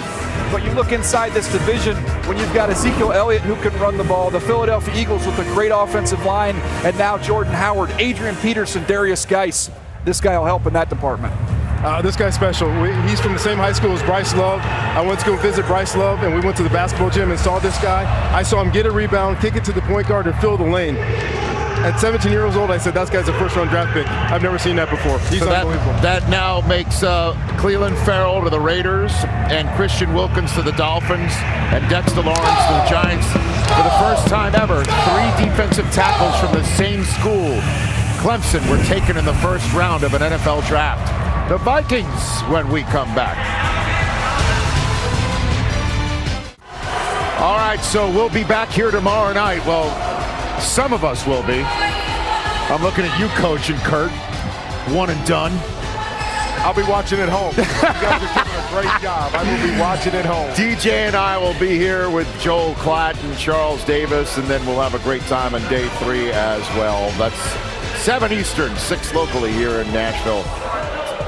But you look inside this division when you've got Ezekiel Elliott who can run the ball, the Philadelphia Eagles with a great offensive line, and now Jordan Howard, Adrian Peterson, Darius Geis. This guy will help in that department. This guy's special. He's from the same high school as Bryce Love. I went to go visit Bryce Love, and we went to the basketball gym and saw this guy. I saw him get a rebound, kick it to the point guard, and fill the lane. At 17 years old, I said, that guy's a first-round draft pick. I've never seen that before. He's unbelievable. That now makes Clelin Ferrell to the Raiders and Christian Wilkins to the Dolphins and Dexter Lawrence to the Giants. For the first time ever, 3 defensive tackles from the same school, Clemson, were taken in the first round of an NFL draft. The Vikings when we come back. All right, so we'll be back here tomorrow night. Well, some of us will be. I'm looking at you, Coach and Kurt. One and done. I'll be watching at home. You guys are doing a great job. I will be watching at home. DJ and I will be here with Joel Klatt and Charles Davis, and then we'll have a great time on day 3 as well. That's 7 Eastern, 6 locally here in Nashville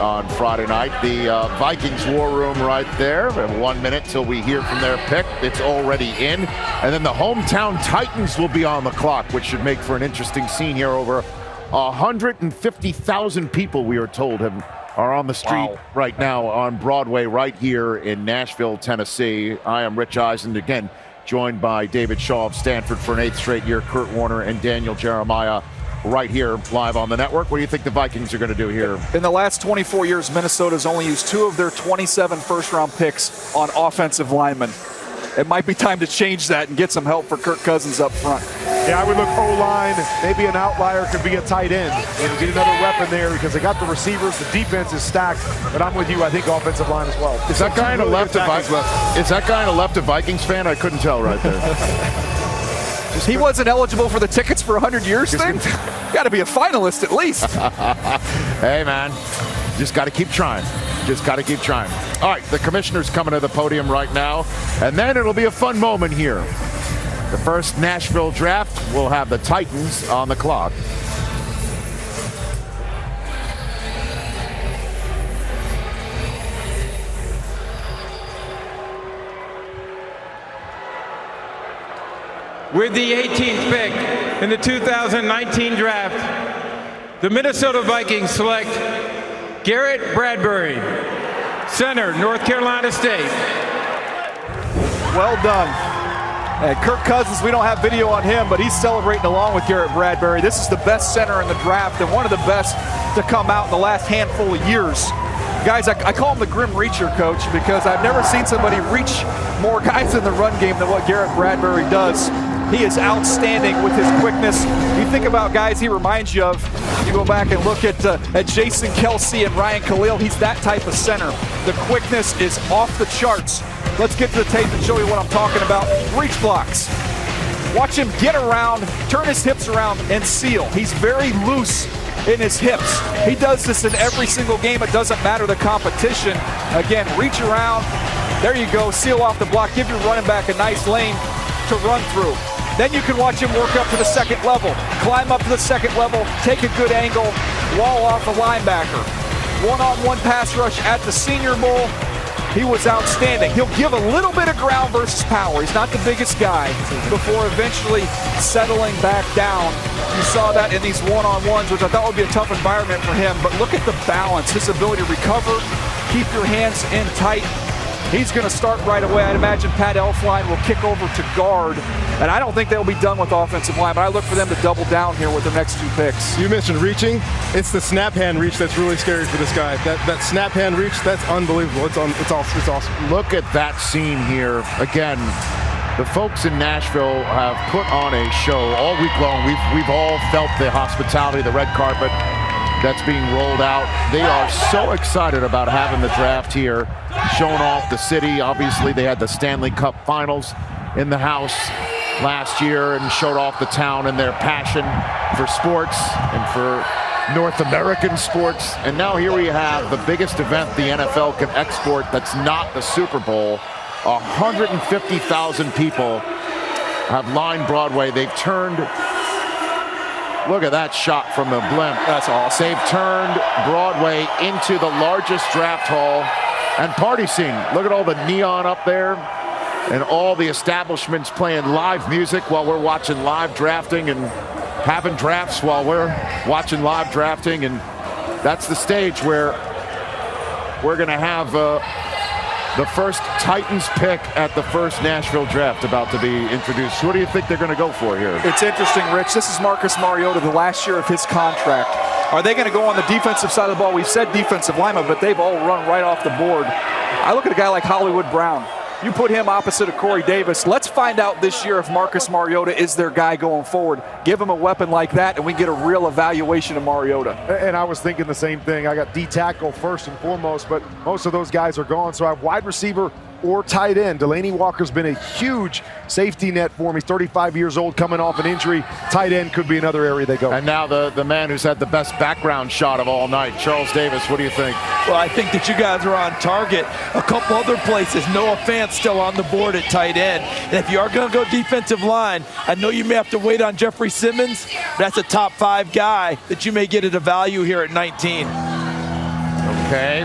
on Friday night. The Vikings War Room right there. We have 1 minute till we hear from their pick. It's already in. And then the hometown Titans will be on the clock, which should make for an interesting scene here. Over 150,000 people, we are told, are on the street right now on Broadway right here in Nashville, Tennessee. I am Rich Eisen, again, joined by David Shaw of Stanford for an 8th straight year, Kurt Warner and Daniel Jeremiah right here live on the network. What do you think the Vikings are going to do here? In the last 24 years, Minnesota's only used 2 of their 27 first-round picks on offensive linemen. It might be time to change that and get some help for Kirk Cousins up front. Yeah, I would look O-line. Maybe an outlier could be a tight end. Get another weapon there because they got the receivers. The defense is stacked. But I'm with you. I think offensive line as well. Is that guy on the left a Vikings fan? I couldn't tell right there. He wasn't eligible for the tickets for 100 years thing? Got to be a finalist at least. Hey, man, just got to keep trying. Just got to keep trying. All right, the commissioner's coming to the podium right now, and then it'll be a fun moment here. The first Nashville draft will have the Titans on the clock. With the 18th pick in the 2019 draft, the Minnesota Vikings select Garrett Bradbury, center, North Carolina State. Well done. And Kirk Cousins, we don't have video on him, but he's celebrating along with Garrett Bradbury. This is the best center in the draft and one of the best to come out in the last handful of years. Guys, I call him the Grim Reacher, Coach, because I've never seen somebody reach more guys in the run game than what Garrett Bradbury does. He is outstanding with his quickness. You think about guys he reminds you of. You go back and look at Jason Kelsey and Ryan Khalil. He's that type of center. The quickness is off the charts. Let's get to the tape and show you what I'm talking about. Reach blocks. Watch him get around, turn his hips around, and seal. He's very loose in his hips. He does this in every single game. It doesn't matter the competition. Again, reach around. There you go. Seal off the block. Give your running back a nice lane to run through. Then you can watch him work up to the second level, climb up to the second level, take a good angle, wall off the linebacker. One-on-one pass rush at the Senior Bowl. He was outstanding. He'll give a little bit of ground versus power. He's not the biggest guy before eventually settling back down. You saw that in these one-on-ones, which I thought would be a tough environment for him. But look at the balance, his ability to recover, keep your hands in tight. He's going to start right away. I'd imagine Pat Elflein will kick over to guard. And I don't think they'll be done with offensive line, but I look for them to double down here with their next 2 picks. You mentioned reaching. It's the snap hand reach that's really scary for this guy. That snap hand reach, that's unbelievable. It's awesome. Look at that scene here. Again, the folks in Nashville have put on a show all week long. We've all felt the hospitality, the red carpet that's being rolled out. They are so excited about having the draft here, showing off the city. Obviously, they had the Stanley Cup Finals in the house last year and showed off the town and their passion for sports and for North American sports. And now here we have the biggest event the NFL can export that's not the Super Bowl. 150,000 people have lined Broadway. They've turned, look at that shot from the blimp. That's awesome. They've turned Broadway into the largest draft hall and party scene. Look at all the neon up there and all the establishments playing live music while we're watching live drafting and having drafts while we're watching live drafting. And that's the stage where we're going to have the first Titans pick at the first Nashville draft about to be introduced. What do you think they're going to go for here? It's interesting, Rich. This is Marcus Mariota, the last year of his contract. Are they going to go on the defensive side of the ball? We've said defensive lineman, but they've all run right off the board. I look at a guy like Hollywood Brown. You put him opposite of Corey Davis. Let's find out this year if Marcus Mariota is their guy going forward. Give him a weapon like that, and we get a real evaluation of Mariota. And I was thinking the same thing. I got D-tackle first and foremost, but most of those guys are gone. So I have wide receiver or tight end. Delanie Walker's been a huge safety net for him. He's 35 years old, coming off an injury. Tight end could be another area they go. And now the man who's had the best background shot of all night, Charles Davis. What do you think? Well, I think that you guys are on target. A couple other places. Noah Fant still on the board at tight end. And if you are going to go defensive line, I know you may have to wait on Jeffrey Simmons, but that's a top 5 guy that you may get at a value here at 19. Okay.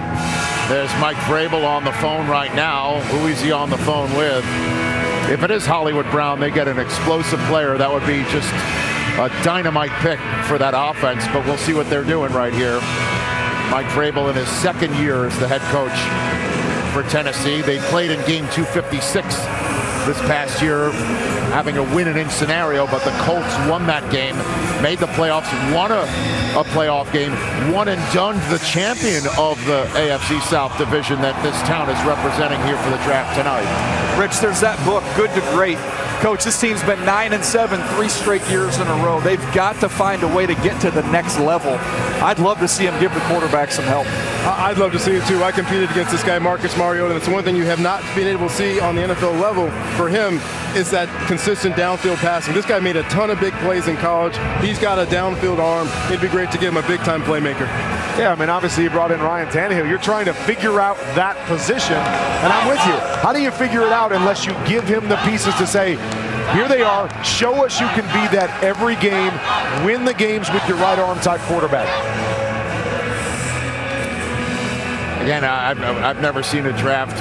There's Mike Vrabel on the phone right now. Who is he on the phone with? If it is Hollywood Brown, they get an explosive player. That would be just a dynamite pick for that offense, but we'll see what they're doing right here. Mike Vrabel in his second year as the head coach for Tennessee. They played in game 256 this past year, having a win-and-in scenario, but the Colts won that game, made the playoffs, won a playoff game, one and done, the champion of the AFC South division that this town is representing here for the draft tonight. Rich, there's that book, Good to Great. Coach, this team's been 9-7, 3 straight years in a row. They've got to find a way to get to the next level. I'd love to see him give the quarterback some help. I'd love to see it too. I competed against this guy, Marcus Mariota, and it's one thing you have not been able to see on the NFL level for him is that consistent downfield passing. This guy made a ton of big plays in college. He's got a downfield arm. It'd be great to give him a big-time playmaker. Yeah, I mean, obviously you brought in Ryan Tannehill. You're trying to figure out that position, and I'm with you. How do you figure it out unless you give him the pieces to say, here they are, show us you can be that every game, win the games with your right arm type quarterback. Again, I've never seen a draft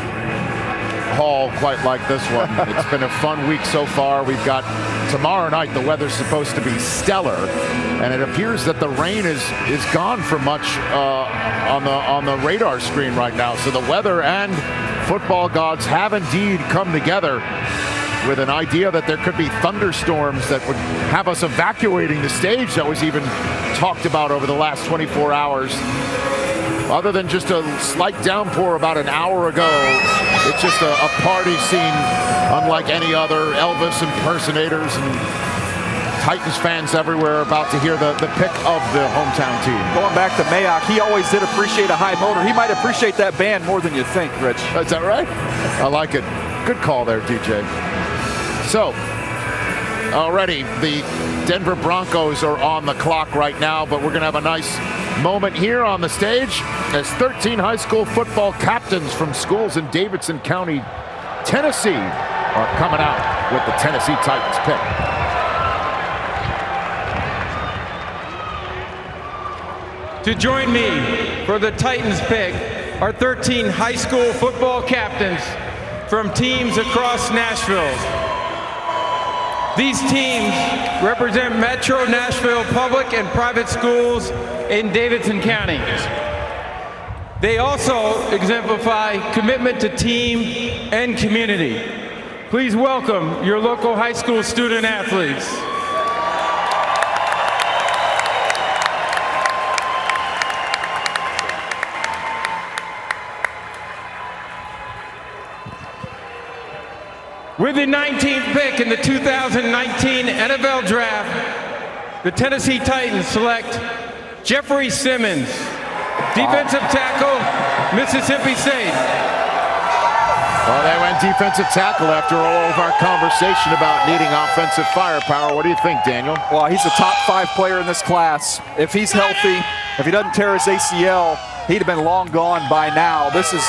haul quite like this one. It's been a fun week so far. We've got tomorrow night, the weather's supposed to be stellar, and it appears that the rain is gone for much on the radar screen right now. So the weather and football gods have indeed come together with an idea that there could be thunderstorms that would have us evacuating the stage that was even talked about over the last 24 hours. Other than just a slight downpour about an hour ago, it's just a party scene unlike any other. Elvis impersonators and Titans fans everywhere about to hear the pick of the hometown team. Going back to Mayock, he always did appreciate a high motor. He might appreciate that band more than you think, Rich. Is that right? I like it. Good call there, DJ. So, already the Denver Broncos are on the clock right now, but we're going to have a nice moment here on the stage as 13 high school football captains from schools in Davidson County, Tennessee, are coming out with the Tennessee Titans pick. To join me for the Titans pick are 13 high school football captains from teams across Nashville. These teams represent Metro Nashville public and private schools in Davidson County. They also exemplify commitment to team and community. Please welcome your local high school student athletes. With the 19th pick in the 2019 NFL Draft, the Tennessee Titans select Jeffrey Simmons, defensive tackle, Mississippi State. Well, they went defensive tackle after all of our conversation about needing offensive firepower. What do you think, Daniel? Well, he's a top 5 player in this class. If he's healthy, if he doesn't tear his ACL, he'd have been long gone by now. This is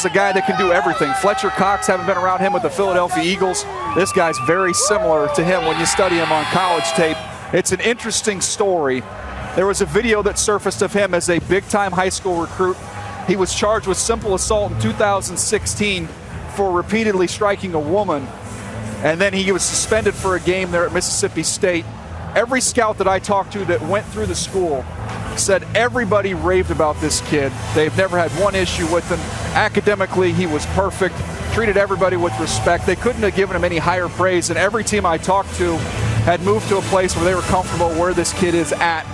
a guy that can do everything. Fletcher Cox, haven't been around him with the Philadelphia Eagles. This guy's very similar to him when you study him on college tape. It's an interesting story. There was a video that surfaced of him as a big-time high school recruit. He was charged with simple assault in 2016 for repeatedly striking a woman. And then he was suspended for a game there at Mississippi State. Every scout that I talked to that went through the school said everybody raved about this kid. They've never had one issue with him. Academically, he was perfect, treated everybody with respect. They couldn't have given him any higher praise, and every team I talked to had moved to a place where they were comfortable where this kid is at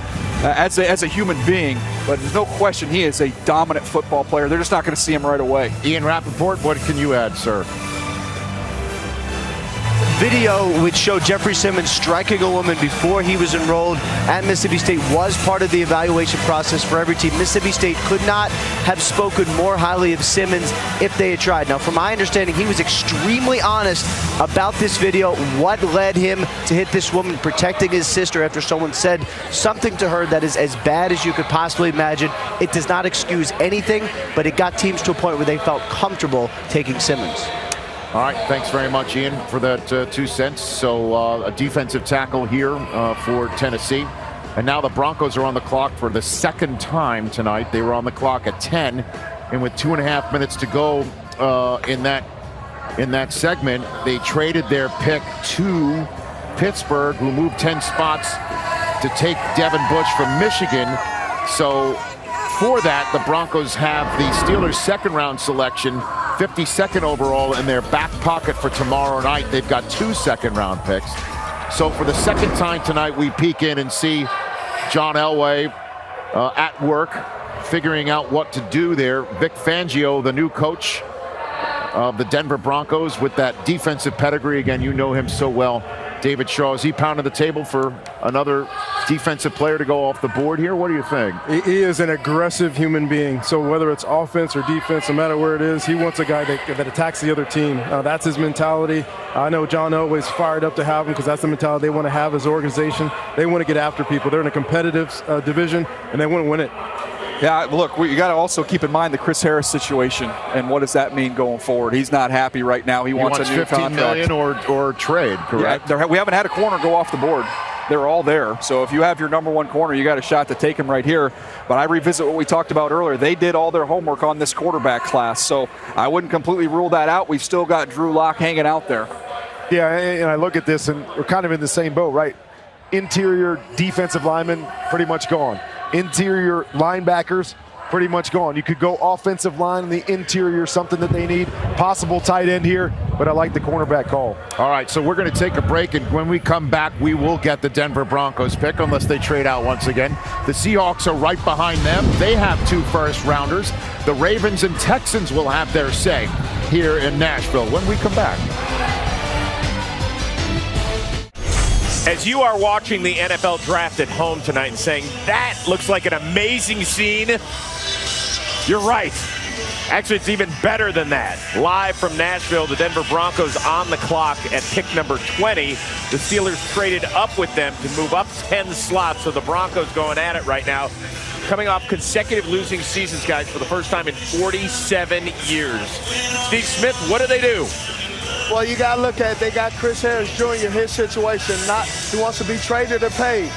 as a human being. But there's no question he is a dominant football player. They're just not going to see him right away. Ian Rappaport, what can you add, sir? Video which showed Jeffrey Simmons striking a woman before he was enrolled at Mississippi State was part of the evaluation process for every team. Mississippi State could not have spoken more highly of Simmons if they had tried. Now, from my understanding, he was extremely honest about this video, what led him to hit this woman, protecting his sister after someone said something to her that is as bad as you could possibly imagine. It does not excuse anything, but it got teams to a point where they felt comfortable taking Simmons. All right, thanks very much, Ian, for that 2 cents. So a defensive tackle here for Tennessee. And now the Broncos are on the clock for the second time tonight. They were on the clock at 10, and with 2.5 minutes to go in that segment, they traded their pick to Pittsburgh, who moved 10 spots to take Devin Bush from Michigan. So for that, the Broncos have the Steelers' second-round selection, 52nd overall, in their back pocket for tomorrow night. They've got 2 second-round picks. So for the second time tonight, we peek in and see John Elway at work, figuring out what to do there. Vic Fangio, the new coach of the Denver Broncos, with that defensive pedigree. Again, you know him so well. David Shaw, is he pounding the table for another defensive player to go off the board here? What do you think? He is an aggressive human being. So whether it's offense or defense, no matter where it is, he wants a guy that attacks the other team. That's his mentality. I know John Elway's fired up to have him because that's the mentality they want to have as an organization. They want to get after people. They're in a competitive division, and they want to win it. Yeah, look, you got to also keep in mind the Chris Harris situation, and what does that mean going forward? He's not happy right now. He wants a new contract. $15 million or trade, correct? Yeah, we haven't had a corner go off the board. They're all there. So if you have your number one corner, you got a shot to take him right here. But I revisit what we talked about earlier. They did all their homework on this quarterback class, so I wouldn't completely rule that out. We've still got Drew Lock hanging out there. Yeah, and I look at this, and we're kind of in the same boat, right? Interior defensive linemen, pretty much gone. Interior linebackers, pretty much gone. You could go offensive line in the interior, something that they need. Possible tight end here, but I like the cornerback call. All right, so we're going to take a break, and when we come back, we will get the Denver Broncos pick, unless they trade out once again. The Seahawks are right behind them. They have 2 first-rounders. The Ravens and Texans will have their say here in Nashville when we come back. As you are watching the NFL draft at home tonight and saying, that looks like an amazing scene, you're right. Actually, it's even better than that. Live from Nashville, the Denver Broncos on the clock at pick number 20. The Steelers traded up with them to move up 10 slots, so the Broncos going at it right now. Coming off consecutive losing seasons, guys, for the first time in 47 years. Steve Smith, what do they do? Well, you got to look at it. They got Chris Harris Jr., his situation. He wants to be traded or paid.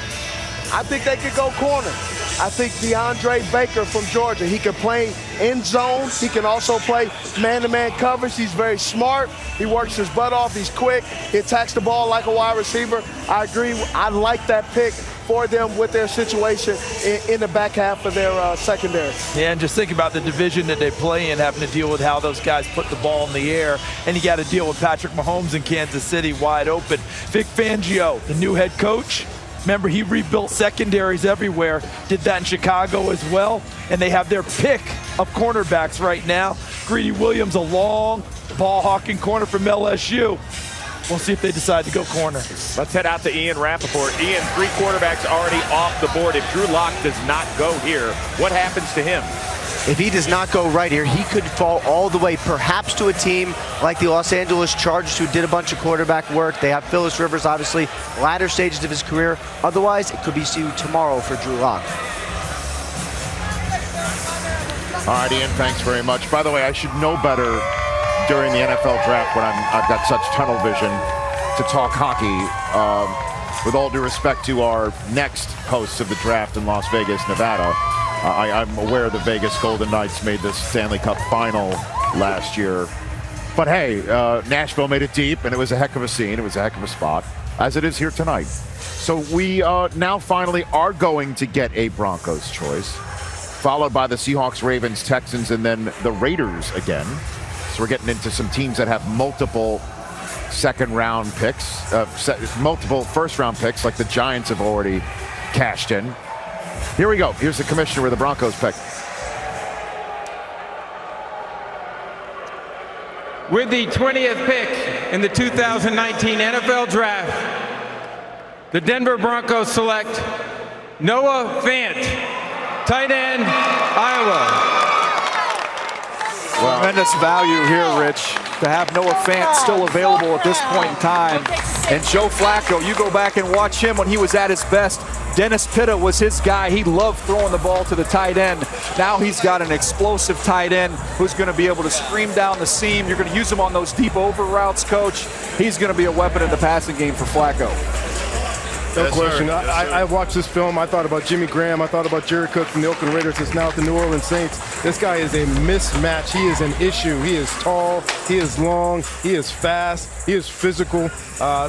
I think they could go corner. I think DeAndre Baker from Georgia, he can play in zone. He can also play man-to-man coverage. He's very smart. He works his butt off. He's quick. He attacks the ball like a wide receiver. I agree. I like that pick for them with their situation in the back half of their secondary. Yeah, and just think about the division that they play in, having to deal with how those guys put the ball in the air, and you got to deal with Patrick Mahomes in Kansas City wide open. Vic Fangio, the new head coach, remember he rebuilt secondaries everywhere, did that in Chicago as well, and they have their pick of cornerbacks right now. Quinnen Williams, a long ball-hawking corner from LSU. We'll see if they decide to go corner. Let's head out to Ian Rappaport. Ian, 3 quarterbacks already off the board. If Drew Lock does not go here, what happens to him? If he does not go right here, he could fall all the way perhaps to a team like the Los Angeles Chargers, who did a bunch of quarterback work. They have Phyllis Rivers, obviously, latter stages of his career. Otherwise, it could be tomorrow for Drew Lock. All right, Ian, thanks very much. By the way, I should know better during the NFL draft when I've got such tunnel vision to talk hockey. With all due respect to our next hosts of the draft in Las Vegas, Nevada, I'm aware the Vegas Golden Knights made the Stanley Cup final last year. But hey, Nashville made it deep, and it was a heck of a scene. It was a heck of a spot, as it is here tonight. So we now finally are going to get a Broncos choice, followed by the Seahawks, Ravens, Texans, and then the Raiders again. So we're getting into some teams that have multiple second-round picks, multiple first-round picks, like the Giants have already cashed in. Here we go. Here's the commissioner with the Broncos pick. With the 20th pick in the 2019 NFL Draft, the Denver Broncos select Noah Fant, tight end, Iowa. Tremendous value here, Rich, to have Noah Fant still available at this point in time. And Joe Flacco, you go back and watch him when he was at his best. Dennis Pitta was his guy. He loved throwing the ball to the tight end. Now he's got an explosive tight end who's going to be able to scream down the seam. You're going to use him on those deep over routes, Coach. He's going to be a weapon in the passing game for Flacco. No question. I watched this film. I thought about Jimmy Graham. I thought about Jared Cook from the Oakland Raiders. It's now at the New Orleans Saints. This guy is a mismatch. He is an issue. He is tall. He is long. He is fast. He is physical.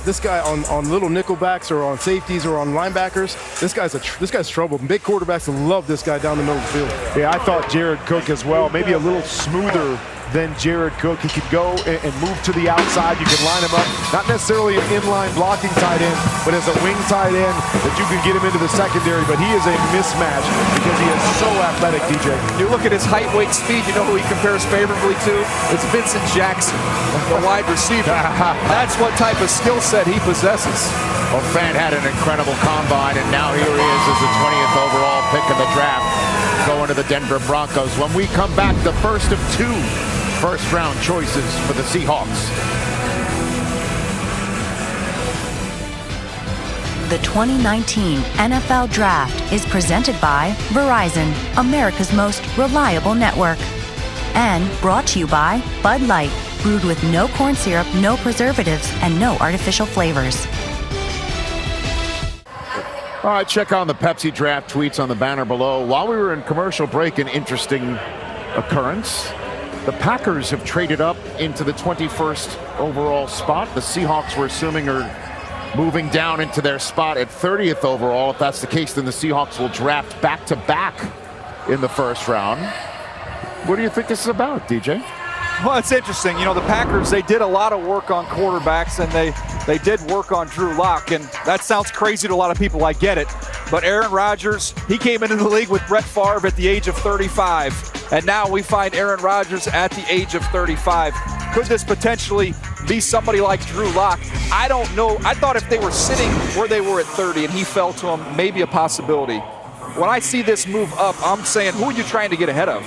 This guy on little nickelbacks or on safeties or on linebackers, this guy's trouble. Big quarterbacks love this guy down the middle of the field. Yeah, I thought Jared Cook as well. Maybe a little smoother than Jared Cook. He could go and move to the outside. You can line him up, not necessarily an inline blocking tight end, but as a wing tight end that you can get him into the secondary. But he is a mismatch because he is so athletic, DJ. You look at his height, weight, speed, you know who he compares favorably to? It's Vincent Jackson, the wide receiver. That's what type of skill set he possesses. Well, Fant had an incredible combine, and now here he is as the 20th overall pick in the draft, going to the Denver Broncos. When we come back, the first of two first-round choices for the Seahawks. The 2019 NFL Draft is presented by Verizon, America's most reliable network. And brought to you by Bud Light, brewed with no corn syrup, no preservatives, and no artificial flavors. All right, check out the Pepsi Draft tweets on the banner below. While we were in commercial break, an interesting occurrence. The Packers have traded up into the 21st overall spot. The Seahawks, we're assuming, are moving down into their spot at 30th overall. If that's the case, then the Seahawks will draft back-to-back in the first round. What do you think this is about, DJ? Well, it's interesting. You know, the Packers, they did a lot of work on quarterbacks, and they did work on Drew Lock, and that sounds crazy to a lot of people. I get it. But Aaron Rodgers, he came into the league with Brett Favre at the age of 35, and now we find Aaron Rodgers at the age of 35. Could this potentially be somebody like Drew Lock? I don't know. I thought if they were sitting where they were at 30 and he fell to him, maybe a possibility. When I see this move up, I'm saying, who are you trying to get ahead of?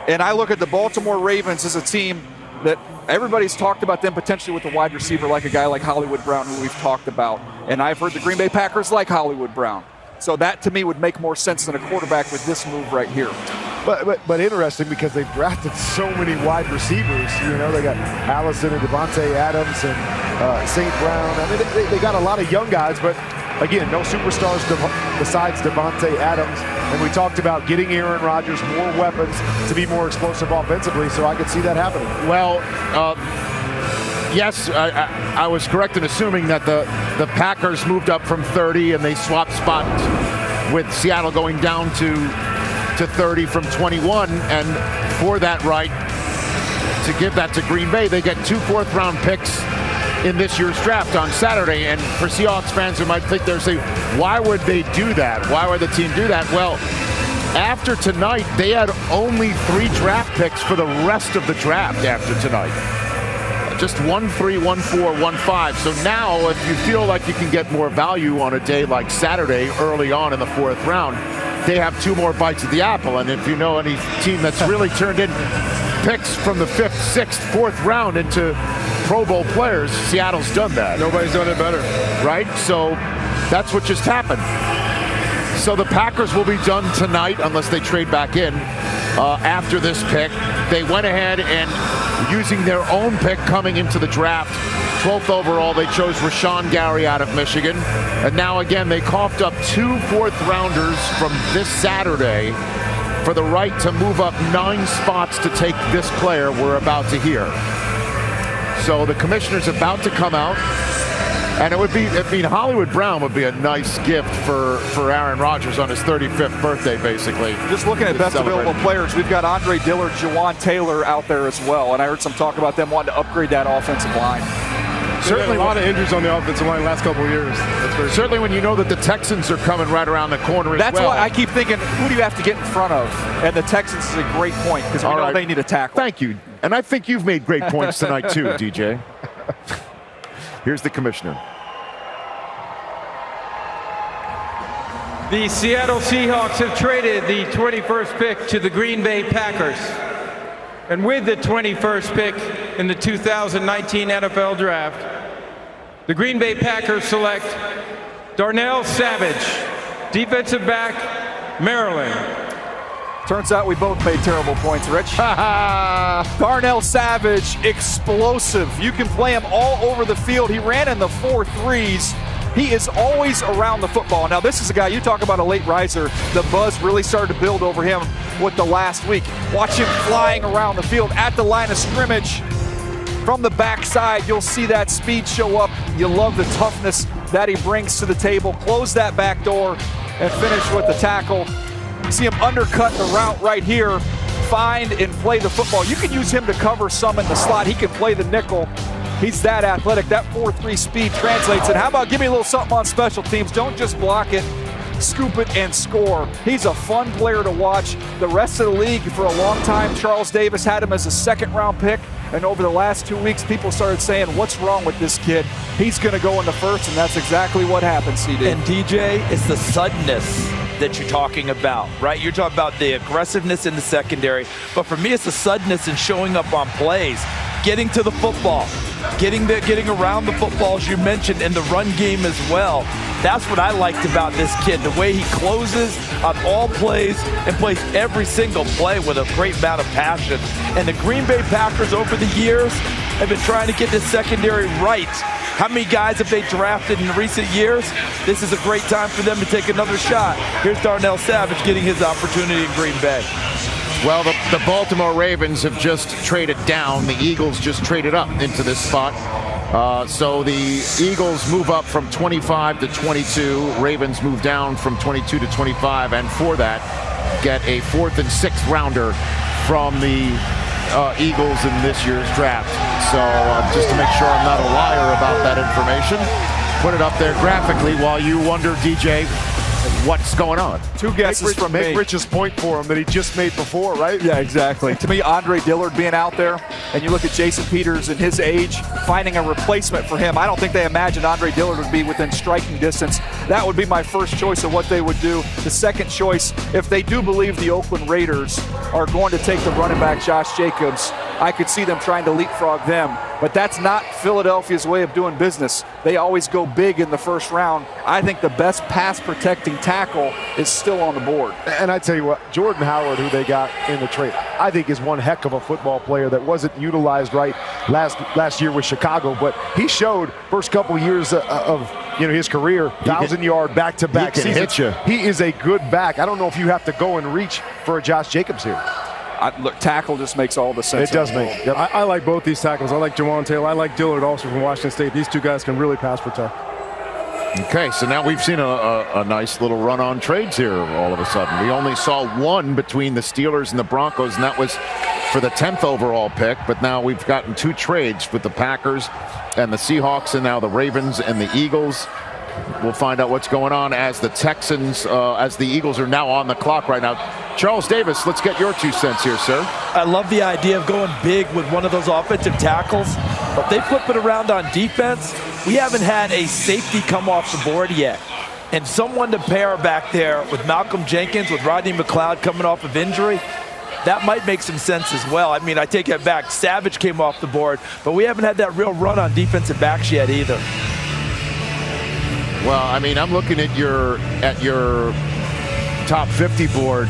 And I look at the Baltimore Ravens as a team that everybody's talked about them potentially with a wide receiver like a guy like Hollywood Brown, who we've talked about. And I've heard the Green Bay Packers like Hollywood Brown. So that, to me, would make more sense than a quarterback with this move right here. But interesting because they've drafted so many wide receivers. You know, they got Allison and Devontae Adams and St. Brown. I mean, they got a lot of young guys, but again, no superstars besides Devontae Adams. And we talked about getting Aaron Rodgers more weapons to be more explosive offensively, so I could see that happening. Well, yes, I was correct in assuming that the Packers moved up from 30 and they swapped spots with Seattle going down to 30 from 21, and for that right to give that to Green Bay, they get 2 fourth-round picks in this year's draft on Saturday. And for Seahawks fans who might think they're saying, why would they do that? Why would the team do that? Well, after tonight, they had only 3 draft picks for the rest of the draft after tonight. Just 1-3, 1-4, 1-5. So now, if you feel like you can get more value on a day like Saturday early on in the 4th round, they have 2 more bites of the apple. And if you know any team that's really turned in picks from the 5th, 6th, 4th round into Pro Bowl players, Seattle's done that. Nobody's done it better. Right? So that's what just happened. So the Packers will be done tonight unless they trade back in after this pick. They went ahead and, using their own pick coming into the draft, 12th overall, they chose Rashan Gary out of Michigan. And now again, they coughed up 2 fourth-rounders from this Saturday for the right to move up 9 spots to take this player we're about to hear. So the commissioner's about to come out And it would be, Hollywood Brown would be a nice gift for Aaron Rodgers on his 35th birthday, basically. Just looking at best available players, we've got Andre Dillard, Jawan Taylor out there as well, and I heard some talk about them wanting to upgrade that offensive line. Certainly a lot of injuries on the offensive line the last couple of years. Certainly when you know that the Texans are coming right around the corner That's as well. why I keep thinking, who do you have to get in front of? And the Texans is a great point, because we know they need a tackle. Thank you. And I think you've made great points tonight too, DJ. Here's the commissioner. The Seattle Seahawks have traded the 21st pick to the Green Bay Packers. And with the 21st pick in the 2019 NFL Draft, the Green Bay Packers select Darnell Savage, defensive back, Maryland. Turns out we both made terrible points, Rich. Darnell Savage, explosive. You can play him all over the field. He ran in the 4.3s. He is always around the football. Now, this is a guy, you talk about a late riser. The buzz really started to build over him with the last week. Watch him flying around the field at the line of scrimmage. From the backside, you'll see that speed show up. You love the toughness that he brings to the table. Close that back door and finish with the tackle. See him undercut the route right here. Find and play the football. You can use him to cover some in the slot. He can play the nickel. He's that athletic. That 4.3 speed translates. And how about give me a little something on special teams? Don't just block it, scoop it, and score. He's a fun player to watch. The rest of the league, for a long time, Charles Davis had him as a second-round pick. And over the last 2 weeks, people started saying, what's wrong with this kid? He's going to go in the first, and that's exactly what happened, CD. And DJ, it's the suddenness that you're talking about, right? You're talking about the aggressiveness in the secondary. But for me, it's the suddenness in showing up on plays, getting to the football, getting around the football, as you mentioned, in the run game as well. That's what I liked about this kid, the way he closes on all plays and plays every single play with a great amount of passion. And the Green Bay Packers over the years have been trying to get this secondary right. How many guys have they drafted in recent years? This is a great time for them to take another shot. Here's Darnell Savage getting his opportunity in Green Bay. Well, the Baltimore Ravens have just traded down. The Eagles just traded up into this spot. So the Eagles move up from 25 to 22. Ravens move down from 22 to 25. And for that, get a 4th and 6th rounder from the Eagles in this year's draft. So just to make sure I'm not a liar about that information, put it up there graphically while you wonder, DJ, what's going on. Two guesses from me. Make Rich's point for him that he just made before, right? Yeah, exactly. To me, Andre Dillard being out there, and you look at Jason Peters and his age, finding a replacement for him. I don't think they imagined Andre Dillard would be within striking distance. That would be my first choice of what they would do. The second choice, if they do believe the Oakland Raiders are going to take the running back Josh Jacobs, I could see them trying to leapfrog them. But that's not Philadelphia's way of doing business. They always go big in the first round. I think the best pass protecting tackle is still on the board. And I tell you what, Jordan Howard, who they got in the trade, I think is one heck of a football player that wasn't utilized right last year with Chicago, but he showed first couple years of his career, 1,000-yard back-to-back seasons. Hit you. He is a good back. I don't know if you have to go and reach for a Josh Jacobs here. Look, tackle just makes all the sense. It does make. Yep. I like both these tackles. I like Jawan Taylor. I like Dillard also from Washington State. These two guys can really pass protect. Okay, so now we've seen a nice little run on trades here all of a sudden. We only saw one between the Steelers and the Broncos, and that was for the 10th overall pick. But now we've gotten two trades with the Packers and the Seahawks, and now the Ravens and the Eagles. We'll find out what's going on as the Texans, as the Eagles are now on the clock right now. Charles Davis, let's get your 2 cents here, sir. I love the idea of going big with one of those offensive tackles, but they flip it around on defense. We haven't had a safety come off the board yet. And someone to pair back there with Malcolm Jenkins, with Rodney McLeod coming off of injury, that might make some sense as well. I mean, I take it back. Savage came off the board, but we haven't had that real run on defensive backs yet either. Well, I mean, I'm looking at your top 50 board.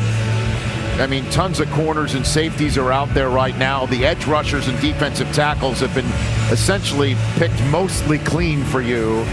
I mean, tons of corners and safeties are out there right now. The edge rushers and defensive tackles have been essentially picked mostly clean for you.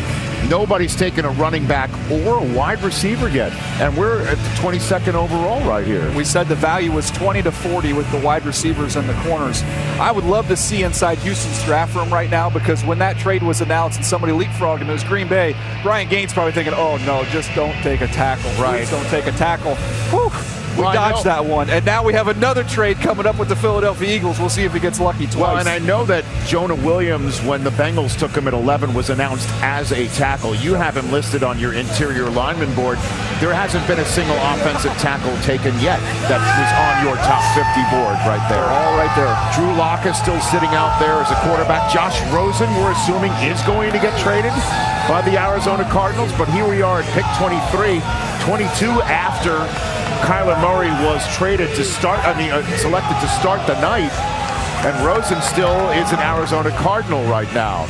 Nobody's taken a running back or a wide receiver yet, and we're at the 22nd overall right here. We said the value was 20 to 40 with the wide receivers and the corners. I would love to see inside Houston's draft room right now, because when that trade was announced and somebody leapfrogged him, it was Green Bay. Brian Gaines probably thinking, oh no, just don't take a tackle. Right. Please don't take a tackle. Whew. We dodged that one. And now we have another trade coming up with the Philadelphia Eagles. We'll see if he gets lucky twice. Well, and I know that Jonah Williams, when the Bengals took him at 11, was announced as a tackle. You have him listed on your interior lineman board. There hasn't been a single offensive tackle taken yet that was on your top 50 board right there. All right there. Drew Lock is still sitting out there as a quarterback. Josh Rosen, we're assuming, is going to get traded by the Arizona Cardinals. But here we are at pick 23, 22 after Kyler Murray was selected to start the night, and Rosen still is an Arizona Cardinal right now.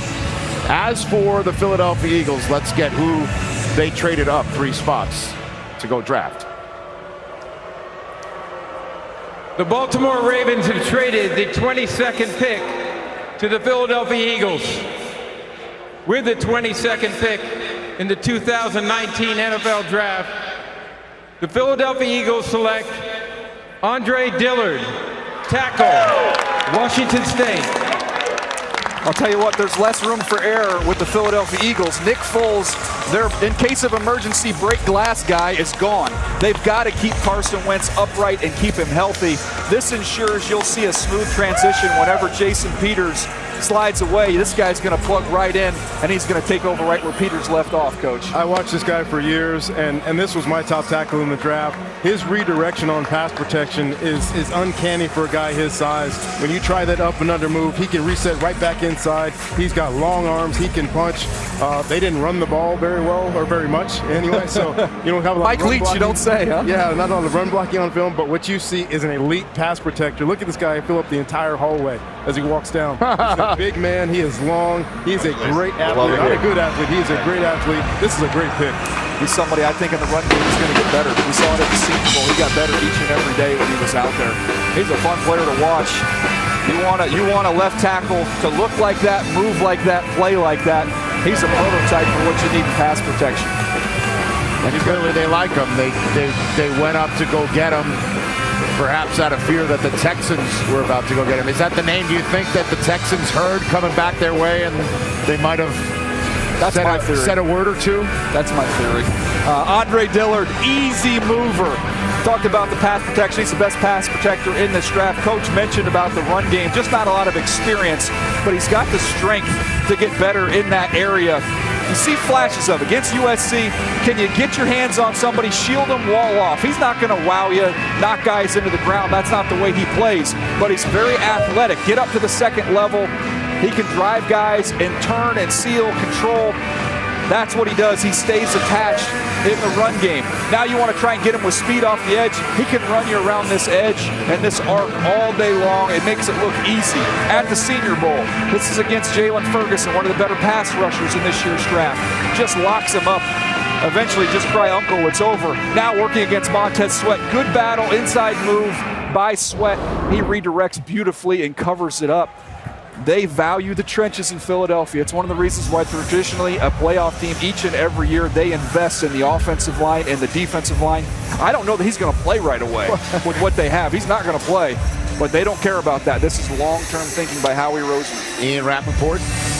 As for the Philadelphia Eagles, let's get who they traded up 3 spots to go draft. The Baltimore Ravens have traded the 22nd pick to the Philadelphia Eagles. With the 22nd pick in the 2019 NFL Draft, the Philadelphia Eagles select Andre Dillard, tackle, Washington State. I'll tell you what, there's less room for error with the Philadelphia Eagles. Nick Foles, their in case of emergency break glass guy, is gone. They've got to keep Carson Wentz upright and keep him healthy. This ensures you'll see a smooth transition whenever Jason Peters slides away. This guy's going to plug right in, and he's going to take over right where Peters left off, Coach. I watched this guy for years, and this was my top tackle in the draft. His redirection on pass protection is uncanny for a guy his size. When you try that up and under move, he can reset right back inside. He's got long arms. He can punch. They didn't run the ball very well, or very much anyway, so you don't have a lot Mike of run Leach, blocking. you don't say, huh? Yeah, not a lot of run blocking on film, but what you see is an elite pass protector. Look at this guy fill up the entire hallway as he walks down. He's a big man. He is long. He's a great athlete. Not a good athlete. He's a great athlete. This is a great pick. He's somebody I think in the run game is going to get better. We saw it at the Senior Bowl. He got better each and every day when he was out there. He's a fun player to watch. You want a left tackle to look like that, move like that, play like that. He's a prototype for what you need in pass protection. And clearly they like him. They went up to go get him, perhaps out of fear that the Texans were about to go get him. Is that the name, do you think, that the Texans heard coming back their way, and they might have said a word or two? That's my theory. Andre Dillard, easy mover. Talked about the pass protection. He's the best pass protector in this draft. Coach mentioned about the run game. Just not a lot of experience, but he's got the strength to get better in that area. You see flashes of it. Against USC, can you get your hands on somebody, shield him, wall off? He's not going to wow you, knock guys into the ground. That's not the way he plays, but he's very athletic. Get up to the second level. He can drive guys and turn and seal, control. That's what he does. He stays attached in the run game. Now you want to try and get him with speed off the edge. He can run you around this edge and this arc all day long. It makes it look easy. At the Senior Bowl, this is against Jalen Ferguson, one of the better pass rushers in this year's draft. Just locks him up. Eventually just cry uncle, it's over. Now working against Montez Sweat. Good battle, inside move by Sweat. He redirects beautifully and covers it up. They value the trenches in Philadelphia. It's one of the reasons why traditionally a playoff team each and every year they invest in the offensive line and the defensive line. I don't know that he's going to play right away with what they have. He's not going to play, but they don't care about that. This is long-term thinking by Howie Roseman. Ian Rappaport.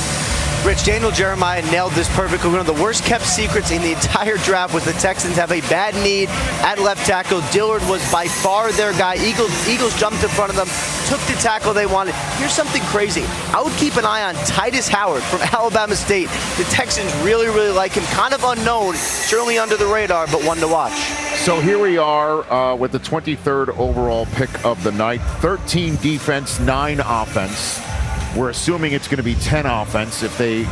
Rich, Daniel Jeremiah nailed this perfectly. One of the worst kept secrets in the entire draft was the Texans have a bad need at left tackle. Dillard was by far their guy. Eagles jumped in front of them, took the tackle they wanted. Here's something crazy. I would keep an eye on Tytus Howard from Alabama State. The Texans really, really like him. Kind of unknown, certainly under the radar, but one to watch. So here we are with the 23rd overall pick of the night. 13 defense, 9 offense. We're assuming it's going to be 10 offense if they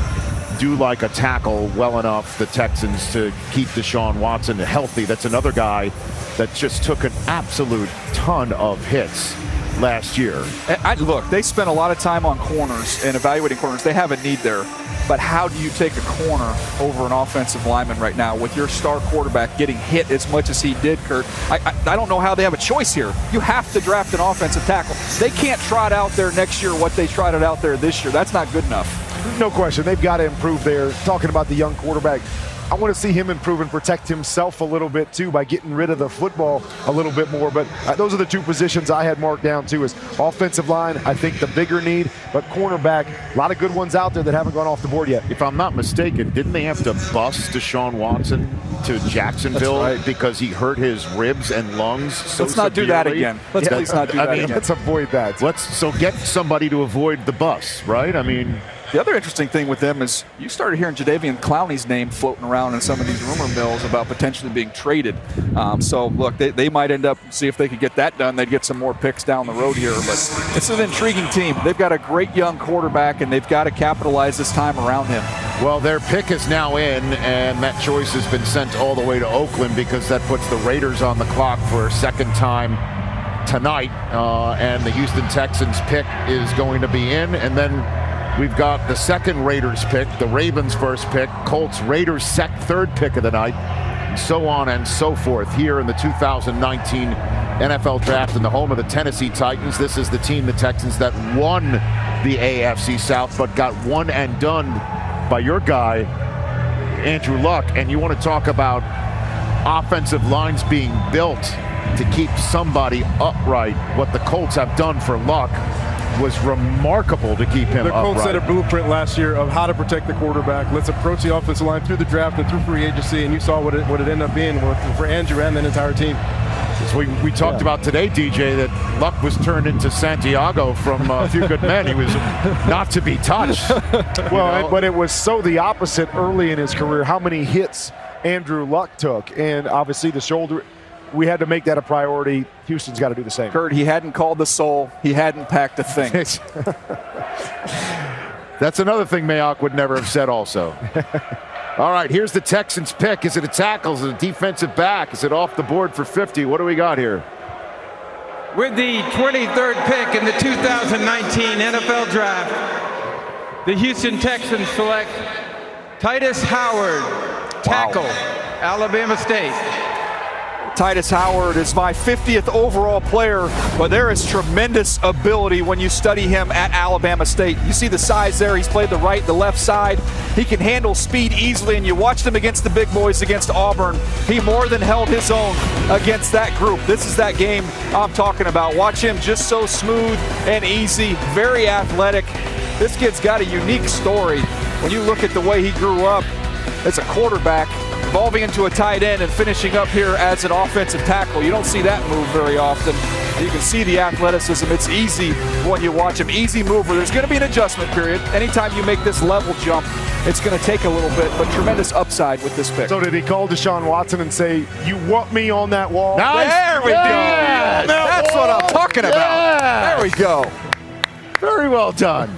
do like a tackle well enough, the Texans, to keep Deshaun Watson healthy. That's another guy that just took an absolute ton of hits last year. Look, they spent a lot of time on corners and evaluating corners. They have a need there. But how do you take a corner over an offensive lineman right now with your star quarterback getting hit as much as he did, Kurt? I don't know how they have a choice here. You have to draft an offensive tackle. They can't trot out there next year what they trotted out there this year. That's not good enough. No question. They've got to improve there. Talking about the young quarterback, I want to see him improve and protect himself a little bit too by getting rid of the football a little bit more. But those are the two positions I had marked down too. Is offensive line, I think the bigger need, but cornerback, a lot of good ones out there that haven't gone off the board yet. If I'm not mistaken, didn't they have to bus Deshaun Watson to Jacksonville because he hurt his ribs and lungs so Let's not do that again. Let's please not do that again. Let's avoid that. So get somebody to avoid the bus, right? I mean, the other interesting thing with them is you started hearing Jadeveon Clowney's name floating around in some of these rumor mills about potentially being traded. So, look, they might end up, see if they could get that done. They'd get some more picks down the road here. But it's an intriguing team. They've got a great young quarterback, and they've got to capitalize this time around him. Well, their pick is now in, and that choice has been sent all the way to Oakland because that puts the Raiders on the clock for a second time tonight. And the Houston Texans pick is going to be in, and then we've got the second Raiders pick, the Ravens first pick, Colts, Raiders third pick of the night, and so on and so forth here in the 2019 NFL Draft in the home of the Tennessee Titans. This is the team, the Texans, that won the AFC South but got one and done by your guy, Andrew Luck. And you want to talk about offensive lines being built to keep somebody upright. What the Colts have done for Luck was remarkable to keep him upright. The Colts set a blueprint last year of how to protect the quarterback. Let's approach the offensive line through the draft and through free agency, and you saw what it ended up being for Andrew and that entire team. So we talked about today, DJ, that Luck was turned into Santiago from A Few Good Men. He was not to be touched. Well, but it was so the opposite early in his career, how many hits Andrew Luck took, and obviously the shoulder. We had to make that a priority. Houston's got to do the same. Kurt, he hadn't called the soul. He hadn't packed a thing. That's another thing Mayock would never have said also. All right, here's the Texans pick. Is it a tackle? Is it a defensive back? Is it off the board for 50? What do we got here? With the 23rd pick in the 2019 NFL Draft, the Houston Texans select Tytus Howard, tackle, Alabama State. Tytus Howard is my 50th overall player, but there is tremendous ability when you study him at Alabama State. You see the size there. He's played the right, the left side. He can handle speed easily, and you watched him against the big boys against Auburn. He more than held his own against that group. This is that game I'm talking about. Watch him, just so smooth and easy, very athletic. This kid's got a unique story. When you look at the way he grew up as a quarterback, evolving into a tight end and finishing up here as an offensive tackle. You don't see that move very often. You can see the athleticism. It's easy when you watch him. Easy mover. There's going to be an adjustment period. Anytime you make this level jump, it's going to take a little bit, but tremendous upside with this pick. So did he call Deshaun Watson and say, "You want me on that wall"? Nice. There we go. That's what I'm talking about. There we go. Very well done.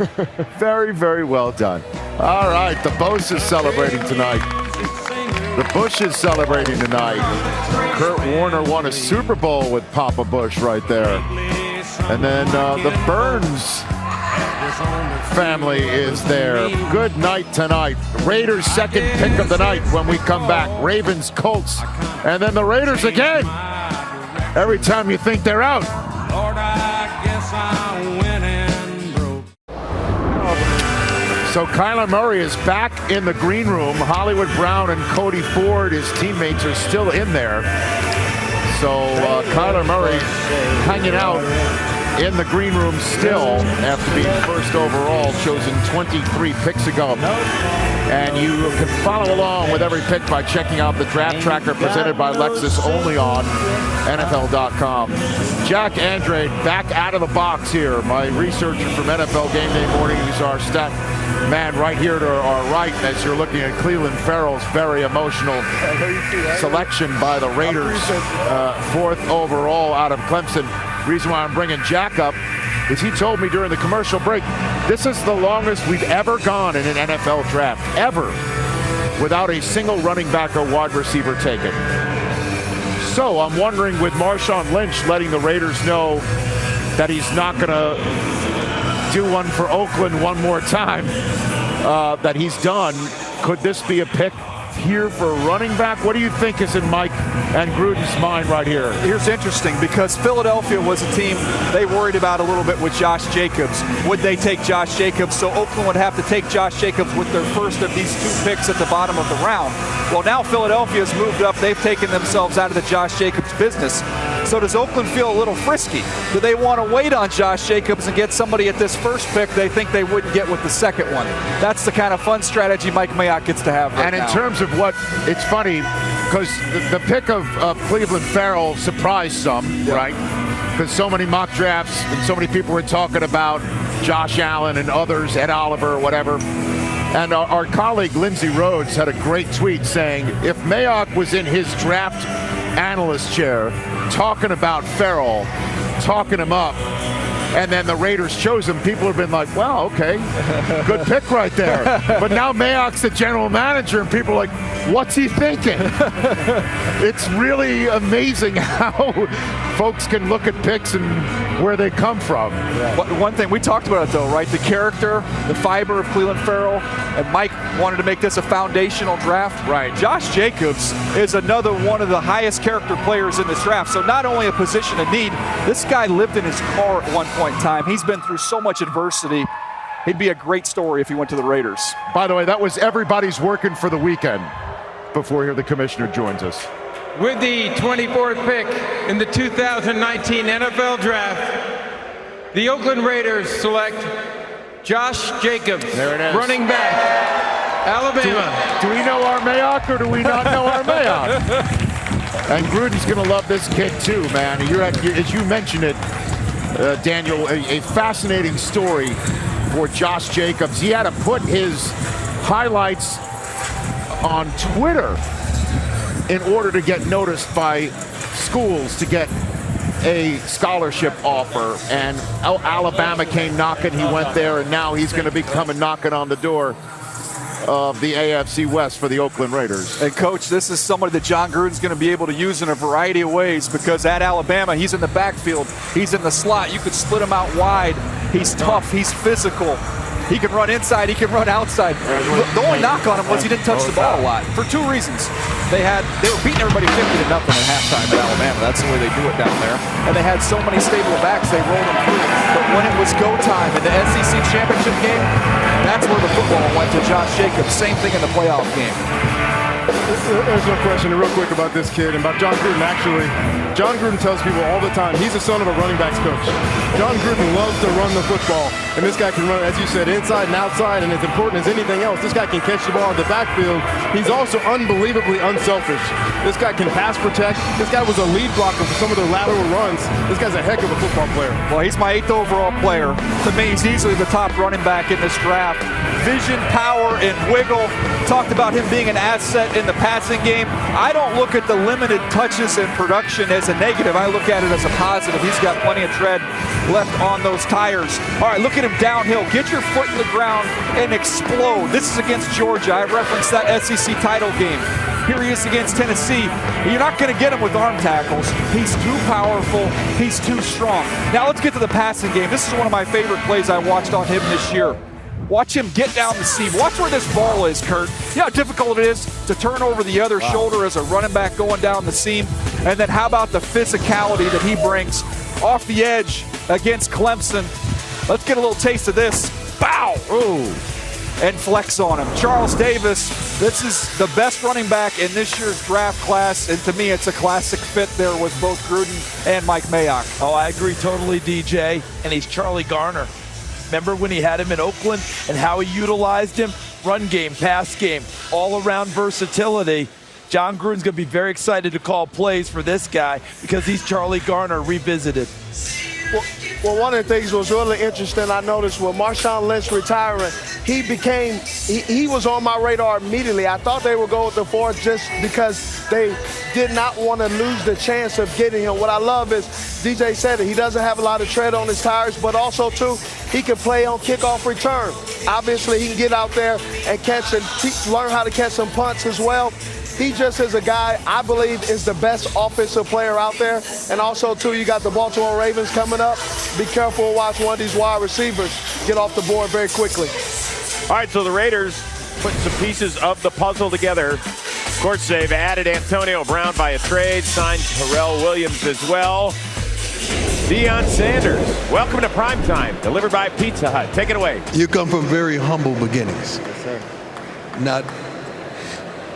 Very, very well done. All right, the Bosa is celebrating tonight. The Bush is celebrating tonight. Kurt Warner won a Super Bowl with Papa Bush right there. And then the Burns family is there. Good night tonight. Raiders second pick of the night when we come back. Ravens, Colts, and then the Raiders again. Every time you think they're out. Lord, I guess I'm winning broke. So Kyler Murray is back in the green room. Hollywood Brown and Cody Ford, his teammates, are still in there. So Kyler Murray hanging out in the green room still after being first overall, chosen 23 picks ago. And you can follow along with every pick by checking out the draft tracker presented by Lexus, only on NFL.com. Jack Andrade back out of the box here. My researcher from NFL Game Day Morning, who's our stat man right here to our right as you're looking at Clelin Ferrell's very emotional selection by the Raiders, fourth overall out of Clemson. Reason why I'm bringing Jack up is he told me during the commercial break, this is the longest we've ever gone in an NFL draft, ever, without a single running back or wide receiver taken. So I'm wondering, with Marshawn Lynch letting the Raiders know that he's not going to do one for Oakland one more time, that he's done, could this be a pick draft here for a running back? What do you think is in Mike and Gruden's mind right here? Here's interesting, because Philadelphia was a team they worried about a little bit with Josh Jacobs. Would they take Josh Jacobs? So Oakland would have to take Josh Jacobs with their first of these 2 picks at the bottom of the round. Well, now Philadelphia's moved up. They've taken themselves out of the Josh Jacobs business. So does Oakland feel a little frisky? Do they want to wait on Josh Jacobs and get somebody at this first pick they think they wouldn't get with the second one? That's the kind of fun strategy Mike Mayock gets to have right now. And in terms of what, it's funny, because the pick of Clelin Ferrell surprised some, right? Because so many mock drafts and so many people were talking about Josh Allen and others, Ed Oliver or whatever. And our colleague Lindsey Rhodes had a great tweet saying, if Mayock was in his draft analyst chair talking about Ferrell, talking him up, and then the Raiders chose him, people have been like, wow, okay, good pick right there. But now Mayock's the general manager, and people are like, what's he thinking? It's really amazing how folks can look at picks and where they come from. One thing, we talked about it though, right? The character, the fiber of Clelin Ferrell, and Mike wanted to make this a foundational draft. Right. Josh Jacobs is another one of the highest character players in this draft. So not only a position of need, this guy lived in his car at one point in time. He's been through so much adversity. He'd be a great story if he went to the Raiders. By the way, that was everybody's working for the weekend before here the commissioner joins us. With the 24th pick in the 2019 NFL Draft, the Oakland Raiders select Josh Jacobs, there it is, running back, Alabama. Do we know our Mayock or do we not know our Mayock? And Gruden's going to love this kid too, man. As you mentioned it, Daniel, a fascinating story for Josh Jacobs. He had to put his highlights on Twitter in order to get noticed by schools to get a scholarship offer. And Alabama came knocking, he went there, and now he's going to be coming knocking on the door of the AFC West for the Oakland Raiders. And Coach, this is somebody that John Gruden's going to be able to use in a variety of ways, because at Alabama, he's in the backfield, he's in the slot, you could split him out wide, he's tough, he's physical. He can run inside, he can run outside. The only knock on him was he didn't touch the ball a lot for 2 reasons. They were beating everybody 50-0 at halftime at Alabama. That's the way they do it down there. And they had so many stable backs, they rolled them through. But when it was go time in the SEC championship game, that's where the football went to Josh Jacobs. Same thing in the playoff game. There's no question real quick about this kid and about John Gruden. Actually, John Gruden tells people all the time he's the son of a running backs coach. John Gruden loves to run the football, and this guy can run, as you said, inside and outside, and as important as anything else, this guy can catch the ball in the backfield. He's also unbelievably unselfish. This guy can pass protect. This guy was a lead blocker for some of their lateral runs. This guy's a heck of a football player. Well, he's my 8th overall player. To me, he's easily the top running back in this draft. Vision, power, and wiggle. Talked about him being an asset in the passing game. I don't look at the limited touches and production as a negative. I look at it as a positive. He's got plenty of tread left on those tires. All right, look at him downhill. Get your foot in the ground and explode. This is against Georgia. I referenced that SEC title game. Here he is against Tennessee. You're not going to get him with arm tackles. He's too powerful. He's too strong. Now let's get to the passing game. This is one of my favorite plays I watched on him this year. Watch him get down the seam. Watch where this ball is, Kurt. You know how difficult it is to turn over the other shoulder as a running back going down the seam? And then how about the physicality that he brings off the edge against Clemson? Let's get a little taste of this. Bow! Ooh. And flex on him. Charles Davis, this is the best running back in this year's draft class, and to me it's a classic fit there with both Gruden and Mike Mayock. Oh, I agree totally, DJ. And he's Charlie Garner. Remember when he had him in Oakland and how he utilized him? Run game, pass game, all-around versatility. John Gruden's going to be very excited to call plays for this guy because he's Charlie Garner revisited. Well, one of the things was really interesting I noticed with Marshawn Lynch retiring, he was on my radar immediately. I thought they would go with the 4th just because they did not want to lose the chance of getting him. What I love is, DJ said it, he doesn't have a lot of tread on his tires, but also, too, he can play on kickoff return. Obviously, he can get out there and catch and learn how to catch some punts as well. He just is a guy I believe is the best offensive player out there. And also, too, you got the Baltimore Ravens coming up. Be careful and watch one of these wide receivers get off the board very quickly. All right, so the Raiders putting some pieces of the puzzle together Of course, they've added Antonio Brown by a trade, signed Quinnen Williams as well. Deion Sanders, welcome to Primetime, delivered by Pizza Hut. Take it away. You come from very humble beginnings. Yes, sir. Not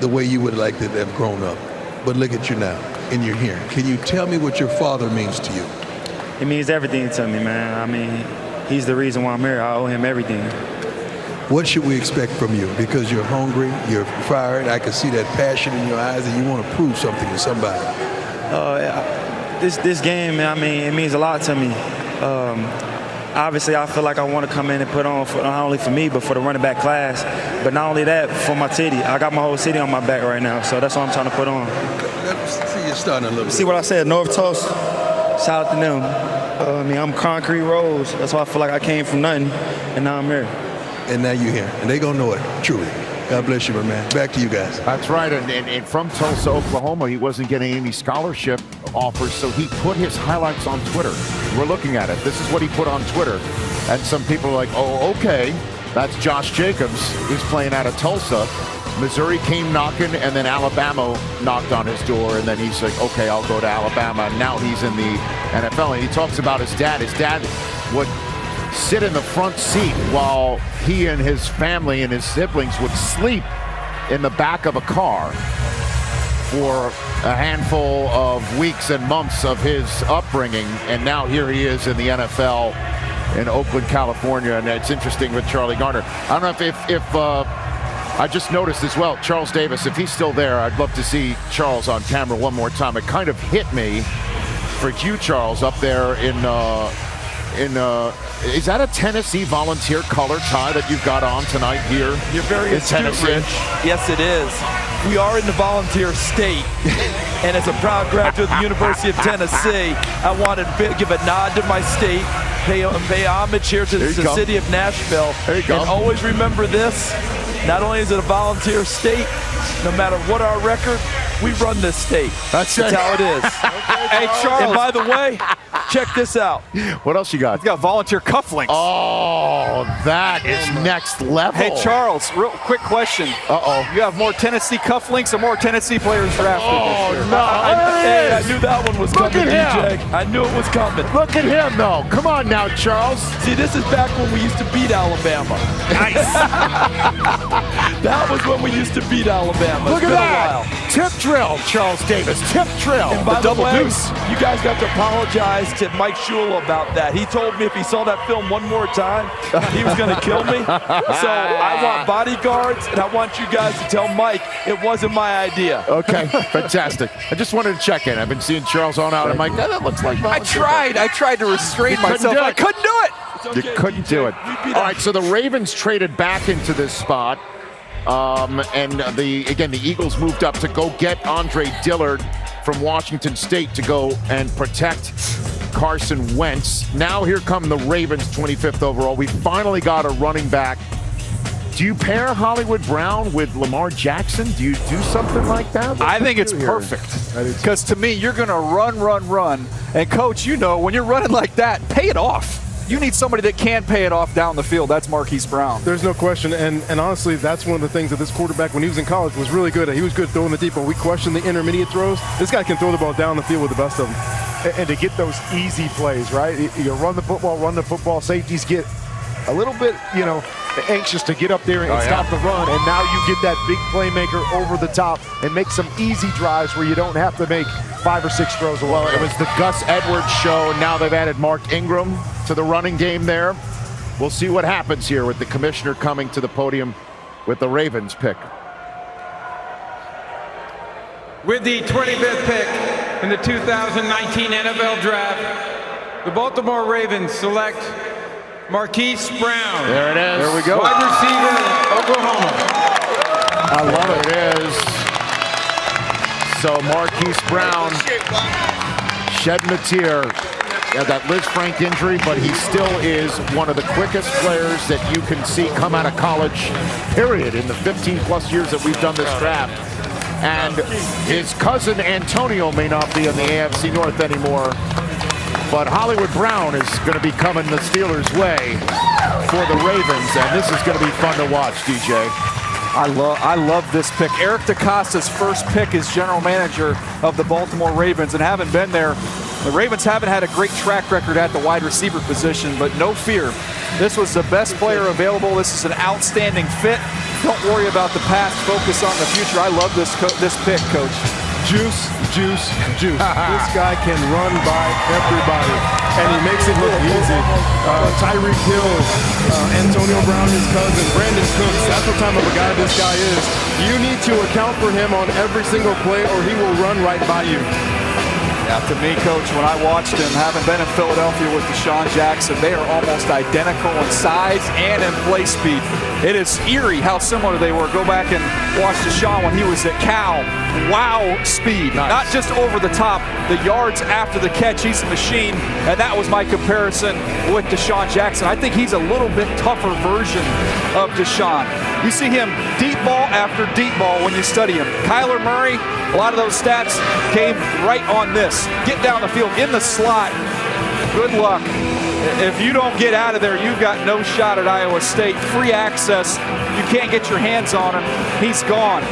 the way you would like to have grown up. But look at you now, and you're here. Can you tell me what your father means to you? It means everything to me, man. I mean, he's the reason why I'm here. I owe him everything. What should we expect from you? Because you're hungry, you're fired, I can see that passion in your eyes, and you want to prove something to somebody. This game, I mean, it means a lot to me. Obviously, I feel like I want to come in and put on, not only for me, but for the running back class. But not only that, for my city. I got my whole city on my back right now, so that's what I'm trying to put on. See you starting a little bit. See what I said, North Tulsa? Shout out to them. I mean, I'm concrete roads. That's why I feel like I came from nothing, and now I'm here. And now you're here, and they gonna know it, truly. God bless you, my man. Back to you guys. That's right, and from Tulsa, Oklahoma, he wasn't getting any scholarship offers, so he put his highlights on Twitter. We're looking at it. This is what he put on Twitter. And some people are like, oh, okay, that's Josh Jacobs, who's playing out of Tulsa. Missouri came knocking, and then Alabama knocked on his door, and then he's like, okay, I'll go to Alabama, and now he's in the NFL. And he talks about his dad. His dad would sit in the front seat while he and his family and his siblings would sleep in the back of a car for a handful of weeks and months of his upbringing, and now here he is in the NFL in Oakland, California. And it's interesting with Charlie Garner. I don't know if I just noticed as well, Charles Davis, if he's still there, I'd love to see Charles on camera one more time. It kind of hit me for you, Charles, up there in is that a Tennessee volunteer color tie that you've got on tonight here? You're very astute, Rich. Yes, it is. We are in the volunteer state, and as a proud graduate of the University of Tennessee, I wanted to give a nod to my state, pay homage here to the city of Nashville, and always remember this, not only is it a volunteer state, no matter what our record, we run this state. That's how it is. Hey, Charles. And by the way, check this out. What else you got? He's got volunteer cufflinks. Oh, that is next level. Hey, Charles, real quick question. Uh-oh. You have more Tennessee cufflinks or more Tennessee players drafted this year? No. I knew that one was coming, DJ. I knew it was coming. Look at him, though. Come on now, Charles. See, this is back when we used to beat Alabama. Nice. That was when we used to beat Alabama. Look at that. Tip drill, Charles Davis. Tip drill. And by the way, you guys got to apologize to Mike Shula about that. He told me if he saw that film one more time, he was going to kill me. So I want bodyguards, and I want you guys to tell Mike it wasn't my idea. Okay, fantastic. I just wanted to check in. I've been seeing Charles on out. I'm like, that looks like volunteer. I tried to restrain myself. I couldn't do it. You couldn't do it. All right, so the Ravens traded back into this spot. And the Eagles moved up to go get Andre Dillard from Washington State to go and protect Carson Wentz. Now here come the Ravens, 25th overall. We finally got a running back. Do you pair Hollywood Brown with Lamar Jackson? Do you do something like that? I think it's perfect. Because to me, you're going to run. And, Coach, you know, when you're running like that, pay it off. You need somebody that can pay it off down the field. That's Marquise Brown. There's no question, and honestly, that's one of the things that this quarterback, when he was in college, was really good at. He was good throwing the deep ball. We questioned the intermediate throws. This guy can throw the ball down the field with the best of them. And to get those easy plays, right? You run the football, safeties get a little bit, anxious to get up there and stop the run, and now you get that big playmaker over the top and make some easy drives where you don't have to make 5 or 6 throws away. Well, it was the Gus Edwards show, and now they've added Mark Ingram to the running game there. We'll see what happens here with the commissioner coming to the podium with the Ravens pick. With the 25th pick in the 2019 NFL Draft, the Baltimore Ravens select Marquise Brown. There it is. There we go. Wide receiver, Oklahoma. I love it. It is. So Marquise Brown shedding a tear. That Liz Frank injury, but he still is one of the quickest players that you can see come out of college, period, in the 15-plus years that we've done this draft. And his cousin Antonio may not be in the AFC North anymore, but Hollywood Brown is going to be coming the Steelers' way for the Ravens, and this is going to be fun to watch, DJ. I love this pick. Eric DeCosta's first pick as general manager of the Baltimore Ravens, and having been there, the Ravens haven't had a great track record at the wide receiver position, but no fear. This was the best player available. This is an outstanding fit. Don't worry about the past. Focus on the future. I love this pick, Coach. Juice, juice, juice. This guy can run by everybody, and he makes it look easy. Tyreek Hill, Antonio Brown, his cousin, Brandon Cooks, that's what type of a guy this guy is. You need to account for him on every single play, or he will run right by you. Yeah, to me, Coach, when I watched him, having been in Philadelphia with Deshaun Jackson, they are almost identical in size and in play speed. It is eerie how similar they were. Go back and watch Deshaun when he was at Cal. Wow speed, nice. Not just over the top, the yards after the catch, he's a machine, and that was my comparison with Deshaun Jackson. I think he's a little bit tougher version of Deshaun. You see him deep ball after deep ball when you study him. Kyler Murray, a lot of those stats came right on this. Get down the field in the slot. Good luck. If you don't get out of there, you've got no shot at Iowa State. Free access. You can't get your hands on him. He's gone.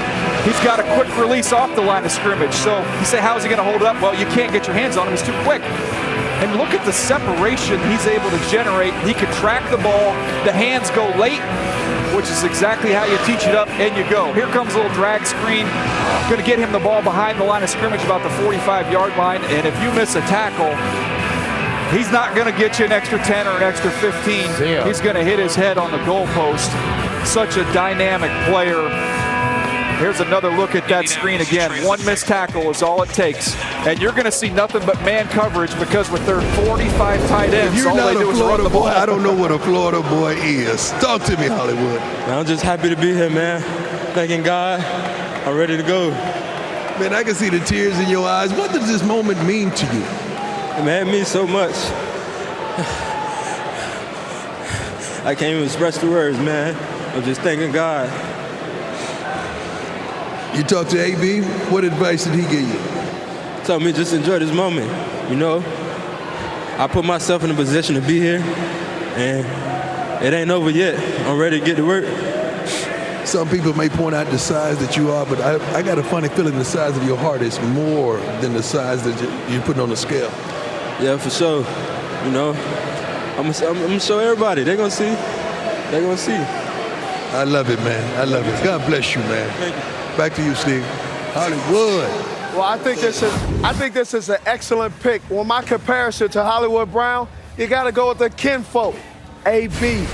He's got a quick release off the line of scrimmage. So you say, how is he going to hold up? Well, you can't get your hands on him. He's too quick. And look at the separation he's able to generate. He can track the ball. The hands go late, which is exactly how you teach it up, and you go. Here comes a little drag screen. Going to get him the ball behind the line of scrimmage about the 45-yard line, and if you miss a tackle, he's not going to get you an extra 10 or an extra 15. He's going to hit his head on the goalpost. Such a dynamic player. Here's another look at that screen again. One missed tackle is all it takes. And you're going to see nothing but man coverage because with their 45 tight ends, all they do is run the ball. I don't know what a Florida boy is. Talk to me, Hollywood. I'm just happy to be here, man. Thanking God. I'm ready to go. Man, I can see the tears in your eyes. What does this moment mean to you? Man, it means so much. I can't even express the words, man. I'm just thanking God. You talked to AB. What advice did he give you? He told me just enjoy this moment. You know, I put myself in a position to be here, and it ain't over yet. I'm ready to get to work. Some people may point out the size that you are, but I got a funny feeling the size of your heart is more than the size that you're putting on the scale. Yeah, for sure. You know, I'm gonna show everybody. They're gonna see. They're gonna see. I love it, man. I love it. God bless you, man. Thank you. Back to you, Steve. Hollywood. Well, I think this is an excellent pick. Well, my comparison to Hollywood Brown, you got to go with the kinfolk, AB,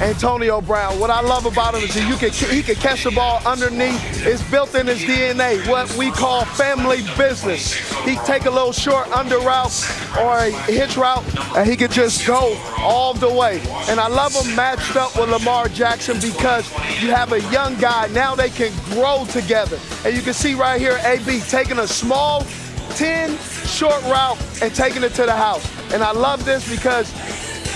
Antonio Brown. What I love about him is that he can catch the ball underneath. It's built in his DNA, what we call family business. He take a little short under route or a hitch route, and he can just go all the way. And I love him matched up with Lamar Jackson because you have a young guy. Now they can grow together. And you can see right here, AB taking a small 10 short route and taking it to the house. And I love this because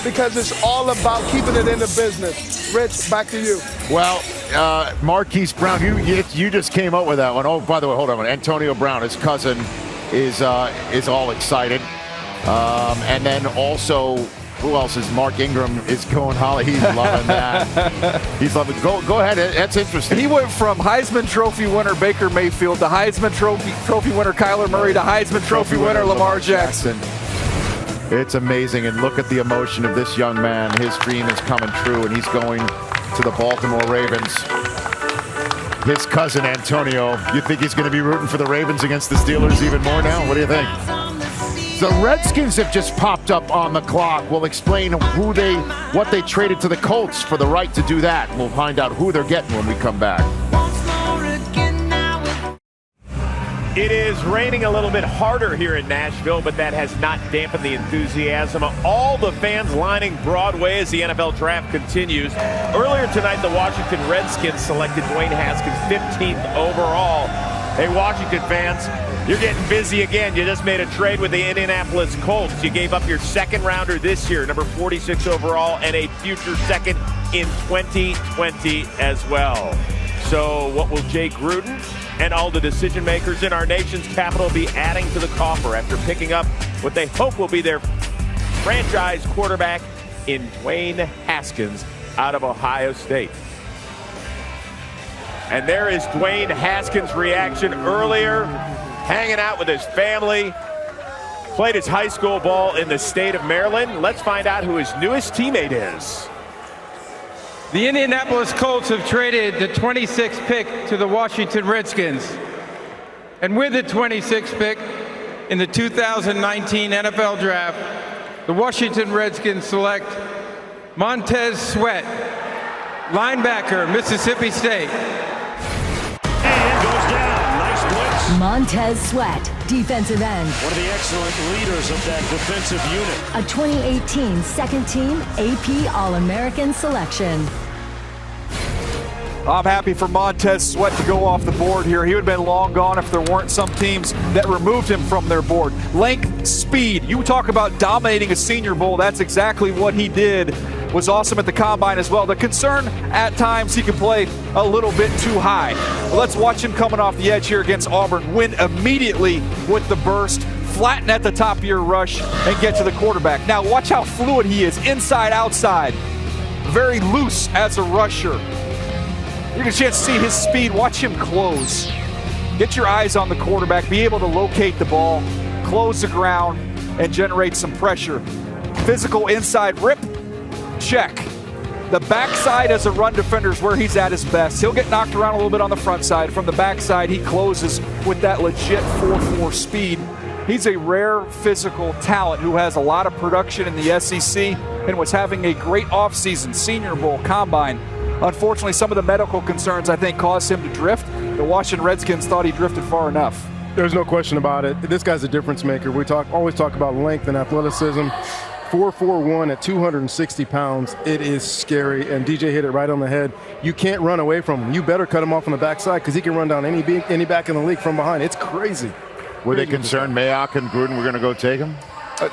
it's all about keeping it in the business. Rich, back to you. Well, Marquise Brown, you just came up with that one. Oh, by the way, hold on. Antonio Brown, his cousin, is all excited. And then also, who else is Mark Ingram is going Holly. He's loving that. He's loving. Go ahead. That's interesting. He went from Heisman Trophy winner Baker Mayfield to Heisman Trophy winner Kyler Murray to Heisman Trophy winner Lamar Jackson. It's amazing, and look at the emotion of this young man. His dream is coming true, and he's going to the Baltimore Ravens. His cousin Antonio, you think he's going to be rooting for the Ravens against the Steelers even more now? What do you think? The Redskins have just popped up on the clock. We'll explain what they traded to the Colts for the right to do that. We'll find out who they're getting when we come back. It is raining a little bit harder here in Nashville, but that has not dampened the enthusiasm of all the fans lining Broadway as the NFL Draft continues. Earlier tonight, the Washington Redskins selected Dwayne Haskins 15th overall. Hey, Washington fans, you're getting busy again. You just made a trade with the Indianapolis Colts. You gave up your second rounder this year, number 46 overall, and a future second in 2020 as well. So what will Jay Gruden and all the decision makers in our nation's capital be adding to the coffer after picking up what they hope will be their franchise quarterback in Dwayne Haskins out of Ohio State? And there is Dwayne Haskins' reaction earlier, hanging out with his family. Played his high school ball in the state of Maryland. Let's find out who his newest teammate is. The Indianapolis Colts have traded the 26th pick to the Washington Redskins. And with the 26th pick in the 2019 NFL Draft, the Washington Redskins select Montez Sweat, linebacker, Mississippi State. And goes down. Nice blitz. Montez Sweat, defensive end. One of the excellent leaders of that defensive unit. A 2018 second team AP All-American selection. I'm happy for Montez Sweat to go off the board here. He would have been long gone if there weren't some teams that removed him from their board. Length, speed. You talk about dominating a Senior Bowl. That's exactly what he did. Was awesome at the Combine as well. The concern, at times, he can play a little bit too high. Let's watch him coming off the edge here against Auburn. Win immediately with the burst. Flatten at the top of your rush and get to the quarterback. Now watch how fluid he is, inside, outside. Very loose as a rusher. You get a chance to see his speed. Watch him close. Get your eyes on the quarterback. Be able to locate the ball, close the ground, and generate some pressure. Physical inside rip, check. The backside as a run defender is where he's at his best. He'll get knocked around a little bit on the front side. From the backside, he closes with that legit 4.4 speed. He's a rare physical talent who has a lot of production in the SEC and was having a great offseason, Senior Bowl, Combine. Unfortunately, some of the medical concerns, I think, caused him to drift. The Washington Redskins thought he drifted far enough. There's no question about it. This guy's a difference maker. We always talk about length and athleticism. 4'4" at 260 pounds. It is scary, and DJ hit it right on the head. You can't run away from him. You better cut him off on the backside because he can run down any back in the league from behind. It's crazy. Were they concerned Mayock and Gruden were going to go take him?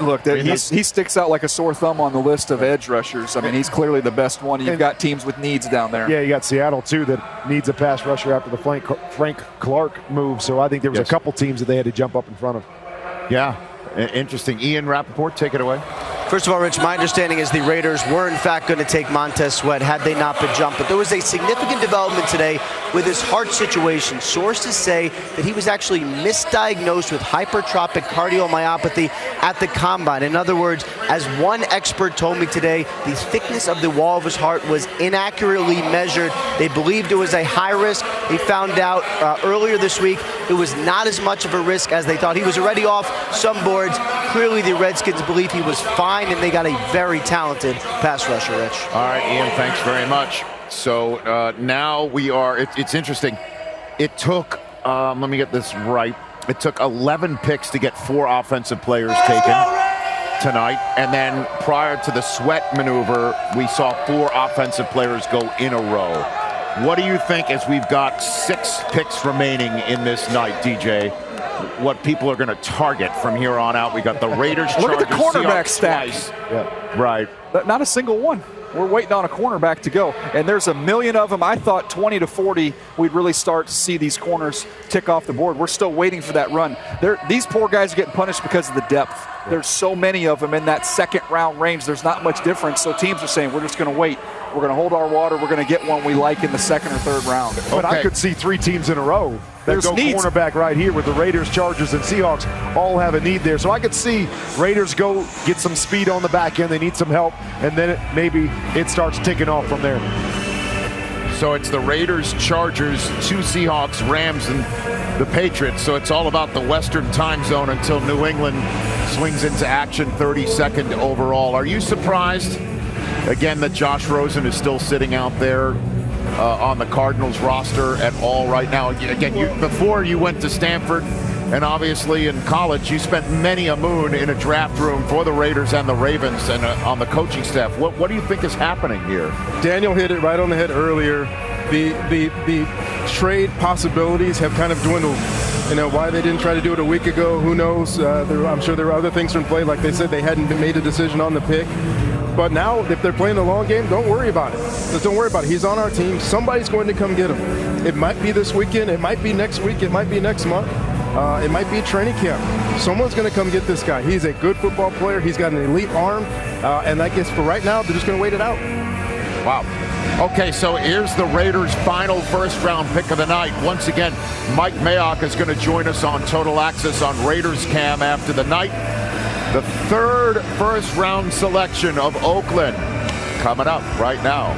Look, he sticks out like a sore thumb on the list of edge rushers. I mean, he's clearly the best one. You've got teams with needs down there. Yeah, you got Seattle, too, that needs a pass rusher after the Frank Clark move. So I think there was a couple teams that they had to jump up in front of. Yeah, interesting. Ian Rappaport, take it away. First of all, Rich, my understanding is the Raiders were in fact going to take Montez Sweat had they not been jumped. But there was a significant development today with his heart situation. Sources say that he was actually misdiagnosed with hypertrophic cardiomyopathy at the Combine. In other words, as one expert told me today, the thickness of the wall of his heart was inaccurately measured. They believed it was a high risk. They found out earlier this week it was not as much of a risk as they thought. He was already off some boards. Clearly, the Redskins believe he was fine, and they got a very talented pass rusher, Rich. All right, Ian, thanks very much. So now we are, it's interesting. It took, let me get this right. It took 11 picks to get 4 offensive players taken tonight. And then prior to the Sweat maneuver, we saw 4 offensive players go in a row. What do you think as we've got 6 picks remaining in this night, DJ? What people are going to target from here on out? We got the Raiders, Look at the cornerback stack. Yeah. Right. Not a single one. We're waiting on a cornerback to go, and there's a million of them. I thought 20 to 40, we'd really start to see these corners tick off the board. We're still waiting for that run. These poor guys are getting punished because of the depth. There's so many of them in that second round range. There's not much difference, so teams are saying, we're just going to wait. We're going to hold our water. We're going to get one we like in the second or third round. But I could see 3 teams in a row that go cornerback right here with the Raiders, Chargers, and Seahawks all have a need there. So I could see Raiders go get some speed on the back end. They need some help, and then maybe it starts ticking off from there. So it's the Raiders, Chargers, 2 Seahawks, Rams, and the Patriots. So it's all about the Western time zone until New England swings into action 32nd overall. Are you surprised, again, that Josh Rosen is still sitting out there on the Cardinals roster at all right now? Again, before you went to Stanford, and obviously in college, you spent many a moon in a draft room for the Raiders and the Ravens and on the coaching staff. What do you think is happening here? Daniel hit it right on the head earlier. The trade possibilities have kind of dwindled. You know, why they didn't try to do it a week ago, who knows? I'm sure there were other things in play. Like they said, they hadn't made a decision on the pick. But now, if they're playing the long game, don't worry about it. Just don't worry about it. He's on our team. Somebody's going to come get him. It might be this weekend. It might be next week. It might be next month. It might be training camp. Someone's going to come get this guy. He's a good football player. He's got an elite arm. And I guess for right now, they're just going to wait it out. Wow. Okay, so here's the Raiders' final first-round pick of the night. Once again, Mike Mayock is going to join us on Total Access on Raiders Cam after the night. The third first-round selection of Oakland coming up right now.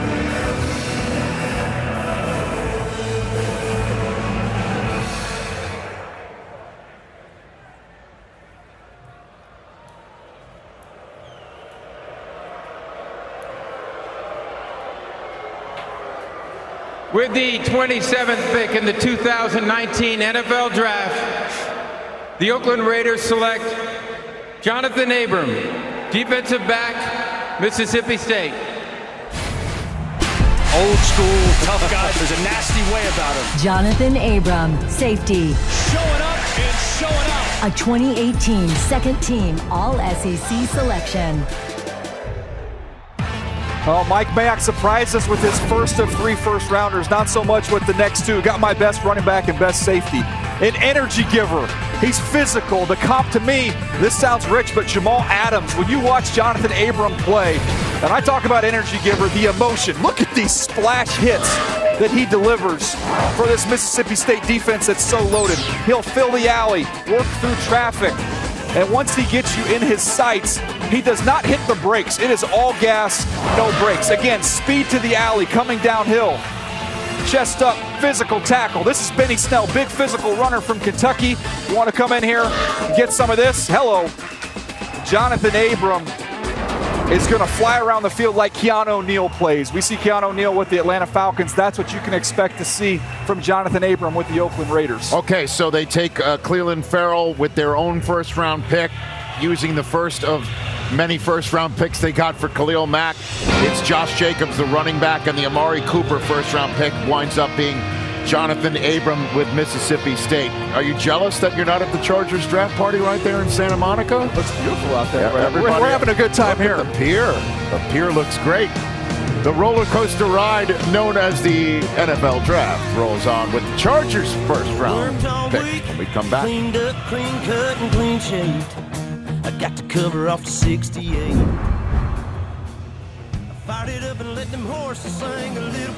With the 27th pick in the 2019 NFL Draft, the Oakland Raiders select Jonathan Abram, defensive back, Mississippi State. Old school, tough guy. There's a nasty way about him. Jonathan Abram, safety. Showing up and showing out. A 2018 second team All-SEC selection. Oh, Mike Mayock surprised us with his first of 3 first-rounders, not so much with the next 2. Got my best running back and best safety. An energy giver. He's physical. The comp to me, this sounds rich, but Jamal Adams, when you watch Jonathan Abram play, and I talk about energy giver, the emotion. Look at these splash hits that he delivers for this Mississippi State defense that's so loaded. He'll fill the alley, work through traffic, and once he gets you in his sights, he does not hit the brakes. It is all gas, no brakes. Again, speed to the alley, coming downhill. Chest up, physical tackle. This is Benny Snell, big physical runner from Kentucky. You want to come in here and get some of this? Hello. Jonathan Abram is going to fly around the field like Keanu O'Neal plays. We see Keanu O'Neal with the Atlanta Falcons. That's what you can expect to see from Jonathan Abram with the Oakland Raiders. Okay, so they take Clelin Ferrell with their own first-round pick, using the first of many first-round picks they got for Khalil Mack. It's Josh Jacobs, the running back, and the Amari Cooper first-round pick winds up being Jonathan Abram with Mississippi State. Are you jealous that you're not at the Chargers draft party right there in Santa Monica? Looks beautiful out there. Yeah, We're having a good time here. The pier. The pier looks great. The roller coaster ride known as the NFL Draft rolls on with the Chargers' first-round pick when we come back. Cleaned up, clean cut, and clean shaved. I got to cover off the 68. I fired it up and let them horses sing a little.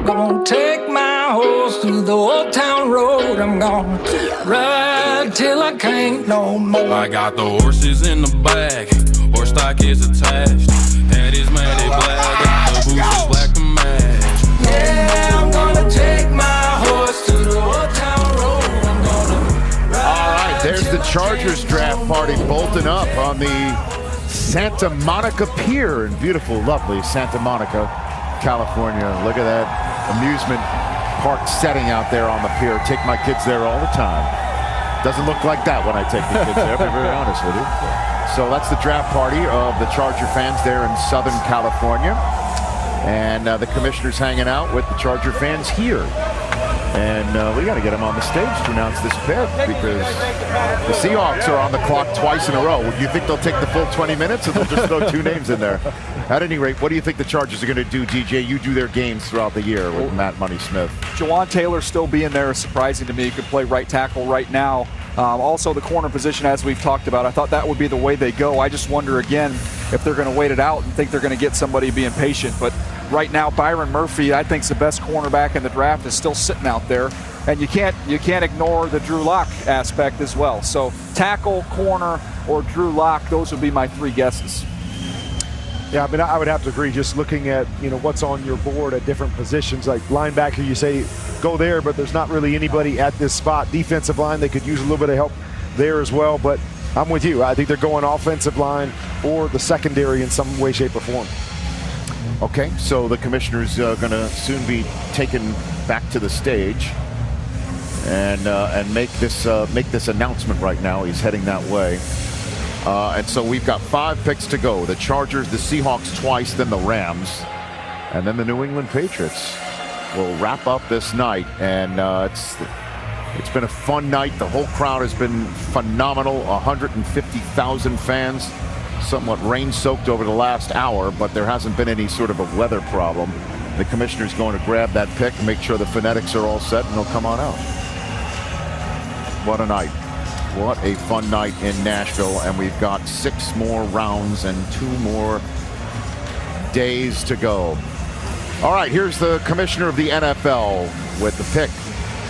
Gonna take my horse through the old town road. I'm gonna ride till I can't no more. I got the horses in the back, horse stock is attached. Head is matted black, the boots is black to match. Yeah, I'm gonna take my horse through the old town road. I'm gonna ride. All right, there's the Chargers draft party bolting up on the Santa Monica Pier in beautiful, lovely Santa Monica, California. Look at that amusement park setting out there on the pier. Take my kids there all the time. Doesn't look like that when I take the kids there, to be very honest with you. So that's the draft party of the Charger fans there in Southern California. And the commissioner's hanging out with the Charger fans here. And we got to get him on the stage to announce this pick because the Seahawks are on the clock twice in a row. You think they'll take the full 20 minutes or they'll just throw 2 names in there? At any rate, what do you think the Chargers are going to do, DJ? You do their games throughout the year with Matt Money Smith. Jawan Taylor still being there is surprising to me. He could play right tackle right now. Also the corner position, as we've talked about, I thought that would be the way they go. I just wonder again if they're going to wait it out and think they're going to get somebody being patient. But right now, Byron Murphy, I think, is the best cornerback in the draft, is still sitting out there. And you can't ignore the Drew Lock aspect as well. So tackle, corner, or Drew Lock, those would be my 3 guesses. Yeah, I mean, I would have to agree. Just looking at what's on your board at different positions, like linebacker, you say go there, but there's not really anybody at this spot. Defensive line, they could use a little bit of help there as well. But I'm with you. I think they're going offensive line or the secondary in some way, shape, or form. Okay, so the commissioner's going to soon be taken back to the stage and make this announcement right now. He's heading that way. And so we've got 5 picks to go. The Chargers, the Seahawks twice, then the Rams, and then the New England Patriots will wrap up this night. And it's been a fun night. The whole crowd has been phenomenal. 150,000 fans, somewhat rain-soaked over the last hour, but there hasn't been any sort of a weather problem. The commissioner's going to grab that pick and make sure the phonetics are all set, and they'll come on out. What a night. What a fun night in Nashville, and we've got 6 more rounds and 2 more days to go. All right, here's the commissioner of the NFL with the pick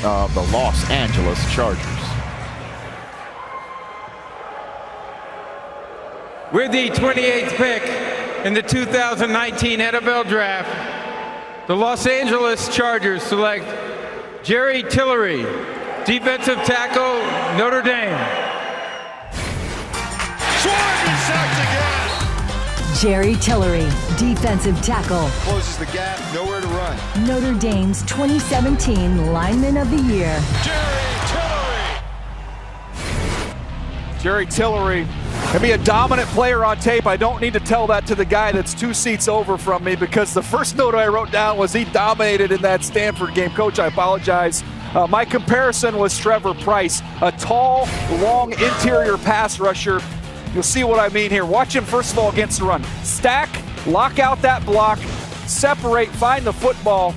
of the Los Angeles Chargers. With the 28th pick in the 2019 NFL Draft, the Los Angeles Chargers select Jerry Tillery, defensive tackle, Notre Dame. Jerry Tillery, defensive tackle. Closes the gap, nowhere to run. Notre Dame's 2017 Lineman of the Year. Jerry Tillery can be a dominant player on tape. I don't need to tell that to the guy that's 2 seats over from me, because the first note I wrote down was he dominated in that Stanford game. Coach, I apologize. My comparison was Trevor Pryce, a tall, long interior pass rusher. You'll see what I mean here. Watch him, first of all, against the run. Stack, lock out that block, separate, find the football.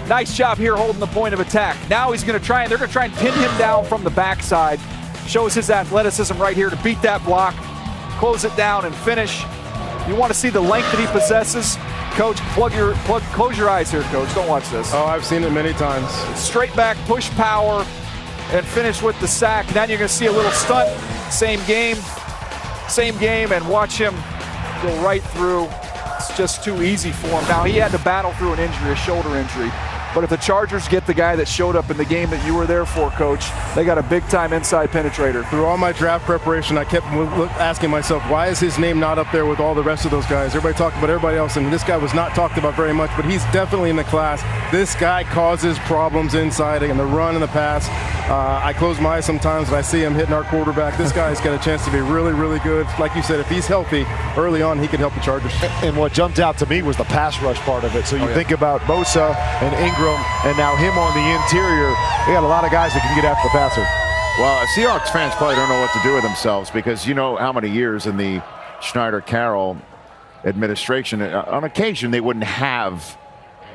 Nice job here holding the point of attack. Now he's going to try, and they're going to try and pin him down from the backside. Shows his athleticism right here to beat that block, close it down, and finish. You want to see the length that he possesses? Coach, close your eyes here, Coach. Don't watch this. Oh, I've seen it many times. Straight back, push power, and finish with the sack. Then you're going to see a little stunt. Same game, and watch him go right through. It's just too easy for him. Now, he had to battle through an injury, a shoulder injury. But if the Chargers get the guy that showed up in the game that you were there for, Coach, they got a big-time inside penetrator. Through all my draft preparation, I kept asking myself, why is his name not up there with all the rest of those guys? Everybody talked about everybody else, and this guy was not talked about very much, but he's definitely in the class. This guy causes problems inside in the run and the pass. I close my eyes sometimes and I see him hitting our quarterback. This guy's got a chance to be really, really good. Like you said, if he's healthy early on, he could help the Chargers. And what jumped out to me was the pass rush part of it. So you think about Bosa and Ingram, and now him on the interior. They got a lot of guys that can get after the passer. Well, Seahawks fans probably don't know what to do with themselves, because you know how many years in the Schneider-Carroll administration, on occasion, they wouldn't have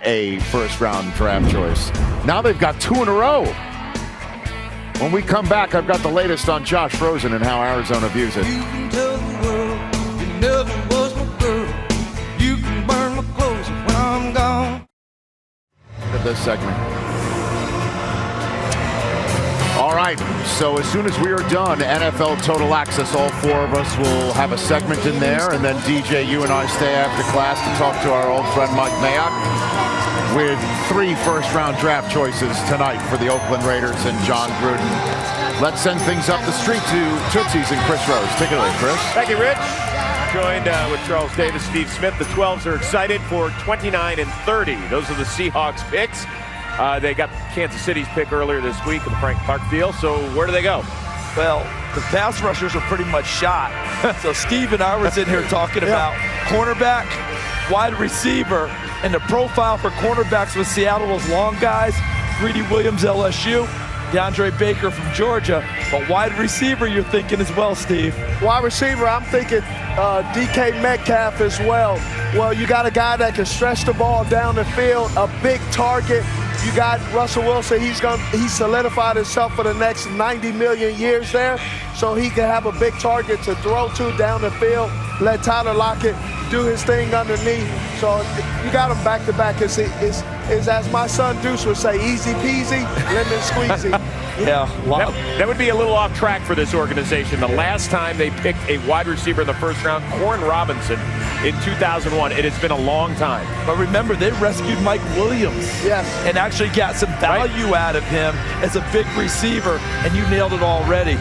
a first-round draft choice. Now they've got 2 in a row. When we come back, I've got the latest on Josh Rosen and how Arizona views it. You can tell the world you never was my girl. You can burn my clothes when I'm gone. At this segment. All right, so as soon as we are done, NFL Total Access, all 4 of us will have a segment in there, and then DJ, you and I stay after class to talk to our old friend Mike Mayock with 3 first-round draft choices tonight for the Oakland Raiders and John Gruden. Let's send things up the street to Tootsie's and Chris Rose. Take it away, Chris. Thank you, Rich. Joined with Charles Davis, Steve Smith. The 12s are excited for 29 and 30. Those are the Seahawks picks. They got Kansas City's pick earlier this week in the Frank Clark Field. So where do they go? Well, the pass rushers are pretty much shot. So Steve and I were sitting here talking about cornerback, wide receiver, and the profile for cornerbacks with Seattle, those long guys, Quinnen Williams, LSU, DeAndre Baker from Georgia. But wide receiver, you're thinking as well, Steve. Wide receiver, I'm thinking DK Metcalf as well. Well, you got a guy that can stretch the ball down the field, a big target. You got Russell Wilson. He's solidified himself for the next 90 million years there, so he can have a big target to throw to down the field. Let Tyler Lockett do his thing underneath. So you got him back to back. It's as my son Deuce would say, easy peasy, lemon squeezy. Yeah, that would be a little off track for this organization. The last time they picked a wide receiver in the first round, Corn Robinson, in 2001. It has been a long time. But remember, they rescued Mike Williams. Yes. And actually got some value out of him as a big receiver, and you nailed it already.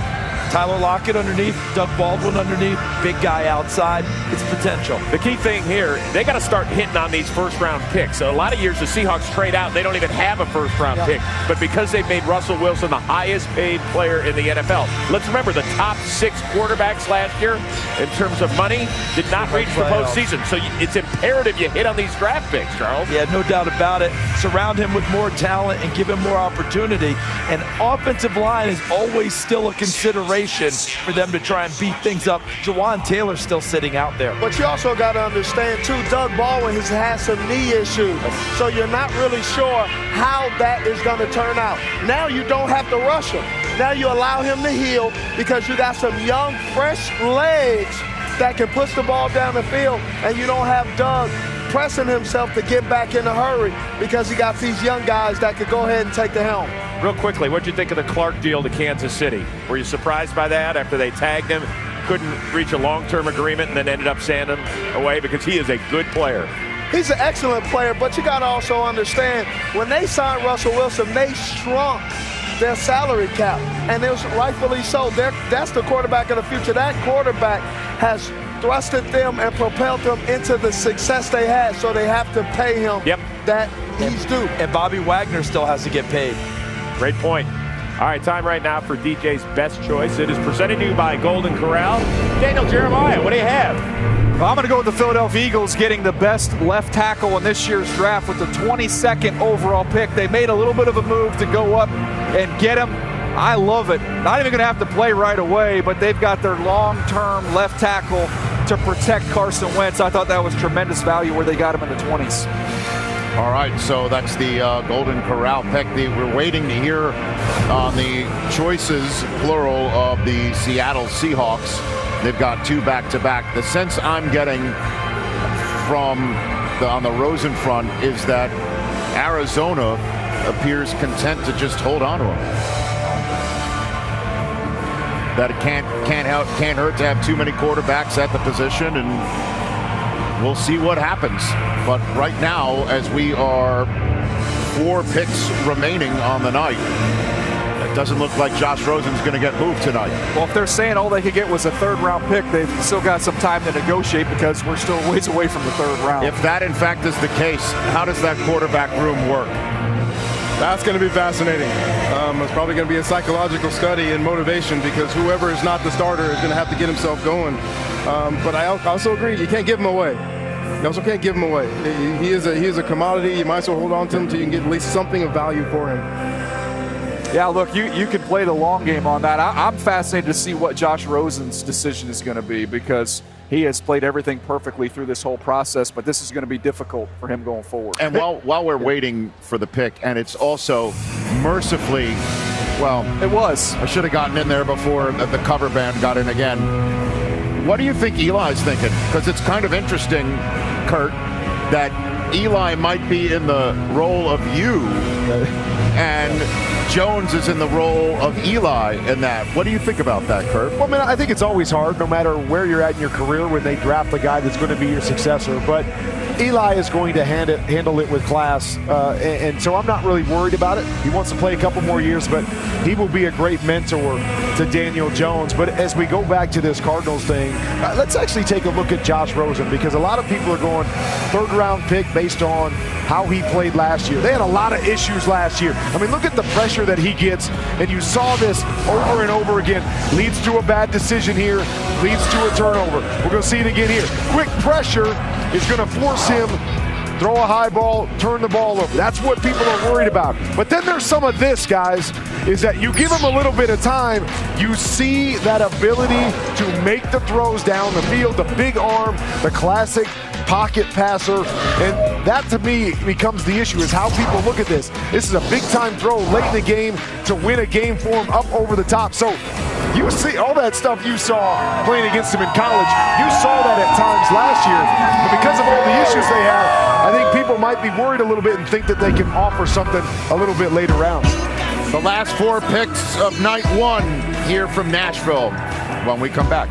Tyler Lockett underneath, Doug Baldwin underneath, big guy outside. It's potential. The key thing here, they got to start hitting on these first-round picks. So a lot of years the Seahawks trade out. They don't even have a first-round pick. But because they've made Russell Wilson the highest-paid player in the NFL. Let's remember, the top 6 quarterbacks last year, in terms of money, did not reach the postseason. So it's imperative you hit on these draft picks, Charles. Yeah, no doubt about it. Surround him with more talent and give him more opportunity. And offensive line is always still a consideration for them to try and beat things up. Jawan Taylor's still sitting out there. But you also got to understand, too, Doug Baldwin has had some knee issues. So you're not really sure how that is going to turn out. Now you don't have to rush him. Now you allow him to heal because you got some young, fresh legs that can push the ball down the field, and you don't have Doug pressing himself to get back in a hurry because he got these young guys that could go ahead and take the helm. Real quickly, what'd you think of the Clark deal to Kansas City? Were you surprised by that after they tagged him, couldn't reach a long-term agreement, and then ended up sending him away because he is a good player? He's an excellent player, but you got to also understand, when they signed Russell Wilson, they shrunk their salary cap, and it was rightfully so. That's the quarterback of the future. That quarterback has thrusted them and propelled them into the success they had, so they have to pay him that he's due. And Bobby Wagner still has to get paid. Great point. All right, time right now for DJ's Best Choice. It is presented to you by Golden Corral. Daniel Jeremiah, what do you have? Well, I'm going to go with the Philadelphia Eagles getting the best left tackle in this year's draft with the 22nd overall pick. They made a little bit of a move to go up and get him. I love it. Not even going to have to play right away, but they've got their long-term left tackle to protect Carson Wentz. I thought that was tremendous value where they got him in the 20s. All right, so that's the Golden Corral pick. We're waiting to hear on the choices, plural, of the Seattle Seahawks. They've got two back-to-back. The sense I'm getting from on the Rosen front is that Arizona appears content to just hold on to him. That it can't hurt to have too many quarterbacks at the position, and we'll see what happens. But right now, as we are 4 picks remaining on the night, it doesn't look like Josh Rosen's going to get moved tonight. Well, if they're saying all they could get was a 3rd-round pick, they've still got some time to negotiate because we're still ways away from the 3rd round. If that, in fact, is the case, how does that quarterback room work? That's going to be fascinating. It's probably going to be a psychological study in motivation because whoever is not the starter is going to have to get himself going. But I also agree, you can't give him away. You also can't give him away. He is a commodity. You might as well hold on to him until you can get at least something of value for him. Yeah, look, you can play the long game on that. I'm fascinated to see what Josh Rosen's decision is going to be because he has played everything perfectly through this whole process, but this is going to be difficult for him going forward. And while we're waiting for the pick, and it's also mercifully, well, it was. I should have gotten in there before the cover band got in again. What do you think Eli's thinking? Because it's kind of interesting, Kurt, that Eli might be in the role of you, and Jones is in the role of Eli in that. What do you think about that, Kurt? Well, man, I think it's always hard, no matter where you're at in your career, when they draft the guy that's going to be your successor. But Eli is going to handle it with class, and so I'm not really worried about it. He wants to play a couple more years, but he will be a great mentor to Daniel Jones. But as we go back to this Cardinals thing, let's actually take a look at Josh Rosen, because a lot of people are going 3rd-round pick based on how he played last year. They had a lot of issues last year. I mean, look at the pressure that he gets, and you saw this over and over again. Leads to a bad decision here, leads to a turnover. We're going to see it again here. Quick pressure is going to force him throw a high ball, turn the ball over. That's what people are worried about. But then there's some of this, guys, is that you give him a little bit of time, you see that ability to make the throws down the field, the big arm, the classic pocket passer, and that to me becomes the issue, is how people look at this. This is a big-time throw late in the game to win a game for him up over the top. So you see all that stuff you saw playing against him in college. You saw that at times last year, but because of all the issues they have, I think people might be worried a little bit and think that they can offer something a little bit later rounds. The last 4 picks of night 1 here from Nashville when we come back.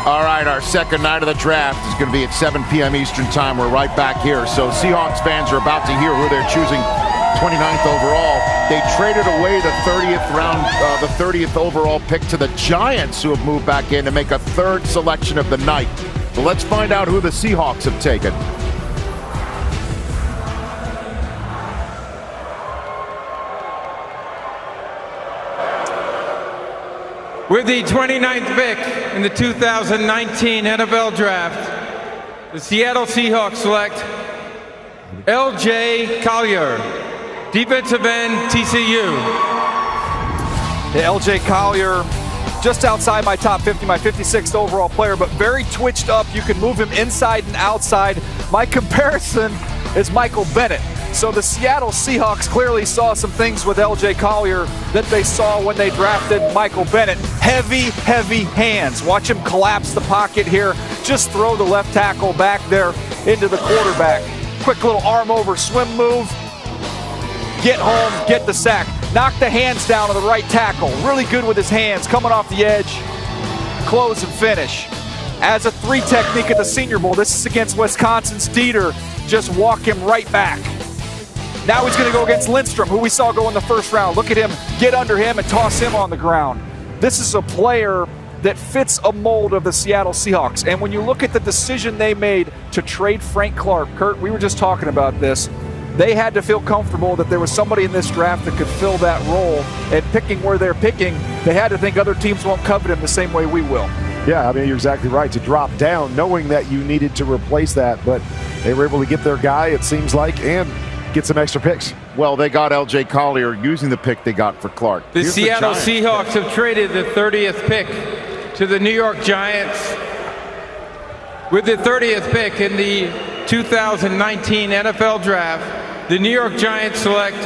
All right, our second night of the draft is going to be at 7 p.m. Eastern time. We're right back here. So Seahawks fans are about to hear who they're choosing 29th overall. They traded away the 30th overall pick to the Giants, who have moved back in to make a 3rd selection of the night. But let's find out who the Seahawks have taken. With the 29th pick in the 2019 NFL Draft, the Seattle Seahawks select L.J. Collier, defensive end, TCU. L.J. Collier, just outside my top 50, my 56th overall player, but very twitched up. You can move him inside and outside. My comparison is Michael Bennett. So the Seattle Seahawks clearly saw some things with L.J. Collier that they saw when they drafted Michael Bennett. Heavy, heavy hands. Watch him collapse the pocket here. Just throw the left tackle back there into the quarterback. Quick little arm over swim move. Get home, get the sack. Knock the hands down to the right tackle. Really good with his hands, coming off the edge. Close and finish. As a 3 technique at the Senior Bowl, this is against Wisconsin's Dieter. Just walk him right back. Now he's going to go against Lindstrom, who we saw go in the first round. Look at him, get under him and toss him on the ground. This is a player that fits a mold of the Seattle Seahawks. And when you look at the decision they made to trade Frank Clark, Kurt, we were just talking about this. They had to feel comfortable that there was somebody in this draft that could fill that role. And picking where they're picking, they had to think other teams won't covet him the same way we will. Yeah, I mean, you're exactly right. To drop down, knowing that you needed to replace that, but they were able to get their guy, it seems like, and get some extra picks. Well, they got L.J. Collier using the pick they got for Clark. The Seattle Seahawks have traded the 30th pick to the New York Giants. With the 30th pick in the 2019 NFL Draft, the New York Giants select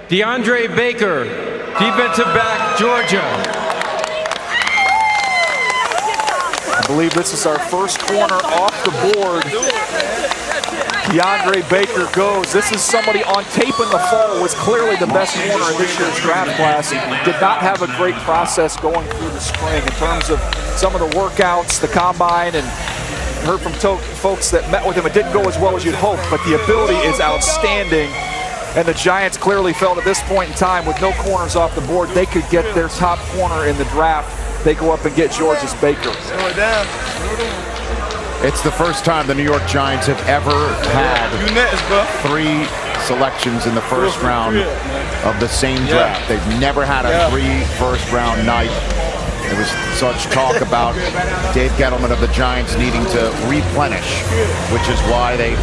DeAndre Baker, defensive back, Georgia. I believe this is our first corner off the board. DeAndre Baker goes. This is somebody on tape in the fall, was clearly the best corner in this year's draft class. Did not have a great process going through the spring in terms of some of the workouts, the combine, and heard from folks that met with him. It didn't go as well as you'd hope, but the ability is outstanding. And the Giants clearly felt at this point in time, with no corners off the board, they could get their top corner in the draft. They go up and get George's Baker. It's the first time the New York Giants have ever had 3 selections in the first round of the same draft. They've never had a 3 first-round night. There was such talk about Dave Gettleman of the Giants needing to replenish, which is why they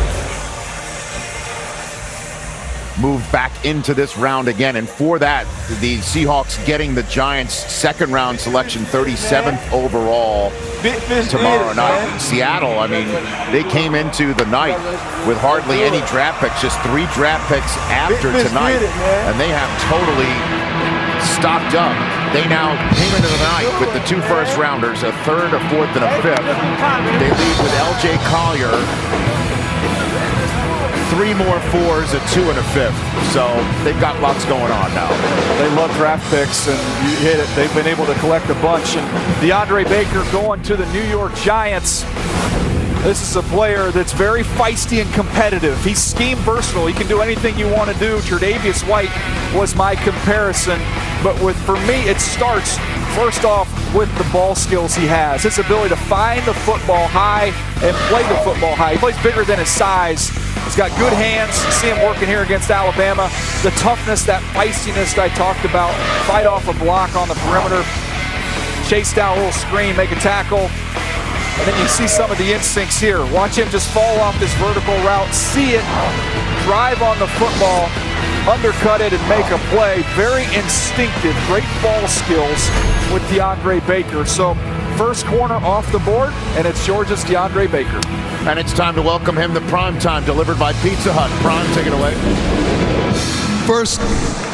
moved back into this round again. And for that, the Seahawks getting the Giants' second-round selection, 37th overall, tomorrow night. Seattle, I mean, they came into the night with hardly any draft picks, just 3 draft picks after tonight, and they have totally stocked up. They now came into the night with the 2 first-rounders, a 3rd, a 4th, and a 5th. They lead with L.J. Collier, 3 more 4s, a 2, and a 5th. So they've got lots going on now. They love draft picks, and you hit it. They've been able to collect a bunch. And DeAndre Baker going to the New York Giants. This is a player that's very feisty and competitive. He's scheme versatile. He can do anything you want to do. Tre'Davious White was my comparison. But for me, it starts first off with the ball skills he has. His ability to find the football high and play the football high. He plays bigger than his size. He's got good hands. You see him working here against Alabama. The toughness, that feistiness that I talked about. Fight off a block on the perimeter. Chase down a little screen, make a tackle. And then you see some of the instincts here. Watch him just fall off this vertical route, see it, drive on the football, undercut it, and make a play. Very instinctive, great ball skills with DeAndre Baker. So first corner off the board, and it's Georgia's DeAndre Baker. And it's time to welcome him to Prime Time, delivered by Pizza Hut. Prime, take it away. First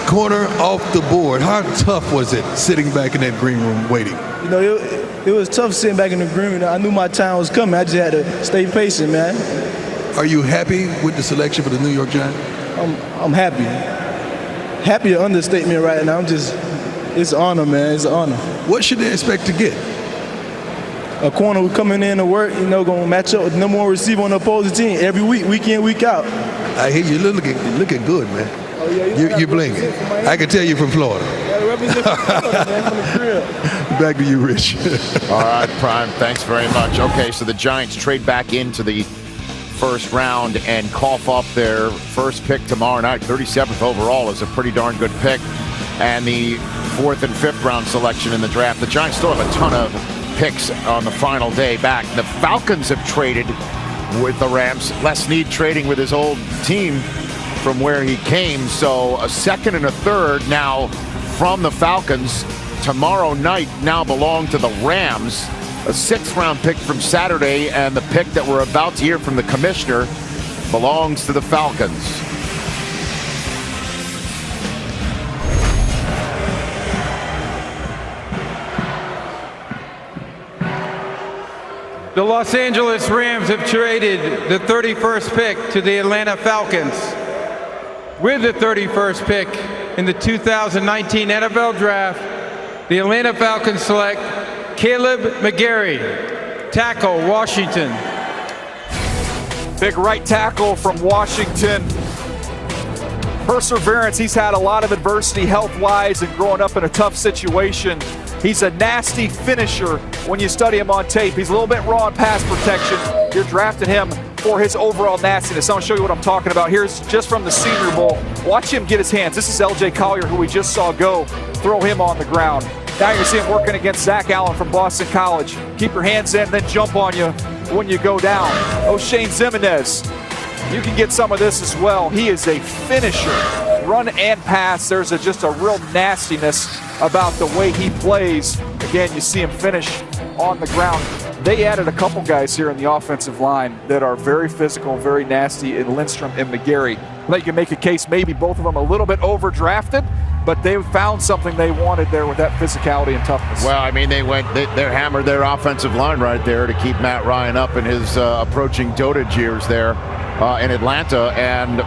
corner off the board. How tough was it sitting back in that green room waiting? You know, it was tough sitting back in the green room. I knew my time was coming. I just had to stay patient, man. Are you happy with the selection for the New York Giants? I'm happy. Happy to understatement right now. It's an honor, man. It's an honor. What should they expect to get? A corner who coming in to work, you know, going to match up with the number 1 receiver on the opposing team every week, week in, week out. I hear you looking good, man. Oh, yeah, you're blinking. I can tell you're from Florida. Yeah, represent Florida, man, from the crib. Back to you, Rich. All right, Prime, thanks very much. Okay, so the Giants trade back into the first round and cough up their first pick tomorrow night. 37th overall is a pretty darn good pick. And the 4th and 5th round selection in the draft. The Giants still have a ton of picks on the final day back. The Falcons have traded with the Rams. Les Snead trading with his old team from where he came. So a 2nd and a 3rd now from the Falcons tomorrow night now belong to the Rams. A 6th round pick from Saturday, and the pick that we're about to hear from the commissioner belongs to the Falcons. the Los Angeles Rams have traded the 31st pick to the Atlanta Falcons. With the 31st pick in the 2019 NFL Draft, the Atlanta Falcons select Kaleb McGary, tackle, Washington. Big right tackle from Washington. Perseverance, he's had a lot of adversity health-wise and growing up in a tough situation. He's a nasty finisher when you study him on tape. He's a little bit raw in pass protection. You're drafting him for his overall nastiness. I'm going to show you what I'm talking about. Here's just from the Senior Bowl. Watch him get his hands. This is L.J. Collier, who we just saw go. Throw him on the ground. Now you're seeing him working against Zach Allen from Boston College. Keep your hands in, then jump on you when you go down. O'Shane Zimenez, you can get some of this as well. He is a finisher, run and pass. There's just a real nastiness about the way he plays. Again, you see him finish on the ground. They added a couple guys here in the offensive line that are very physical, very nasty in Lindstrom and McGary. I think you can make a case maybe both of them a little bit overdrafted, but they found something they wanted there with that physicality and toughness. Well, I mean, they hammered their offensive line right there to keep Matt Ryan up in his approaching dotage years there in Atlanta. And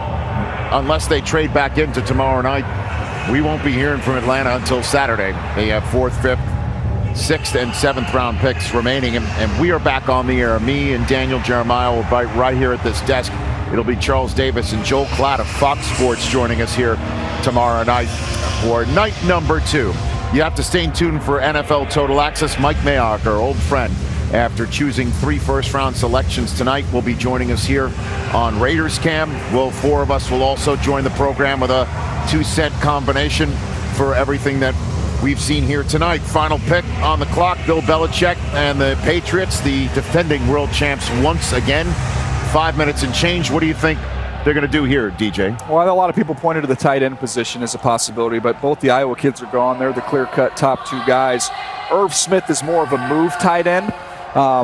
unless they trade back into tomorrow night, we won't be hearing from Atlanta until Saturday. They have 4th, 5th, 6th, and 7th round picks remaining. And we are back on the air. Me and Daniel Jeremiah will be right here at this desk. It'll be Charles Davis and Joel Klatt of Fox Sports joining us here tomorrow night for night number 2. You have to stay tuned for NFL Total Access. Mike Mayock, our old friend, after choosing 3 first-round selections tonight, will be joining us here on Raiders Cam. 4 of us will also join the program with a 2-cent combination for everything that we've seen here tonight. Final pick on the clock, Bill Belichick and the Patriots, the defending world champs once again. 5 minutes and change. What do you think they're going to do here, DJ? Well, a lot of people pointed to the tight end position as a possibility, but both the Iowa kids are gone. They're the clear-cut top 2 guys. Irv Smith is more of a move tight end,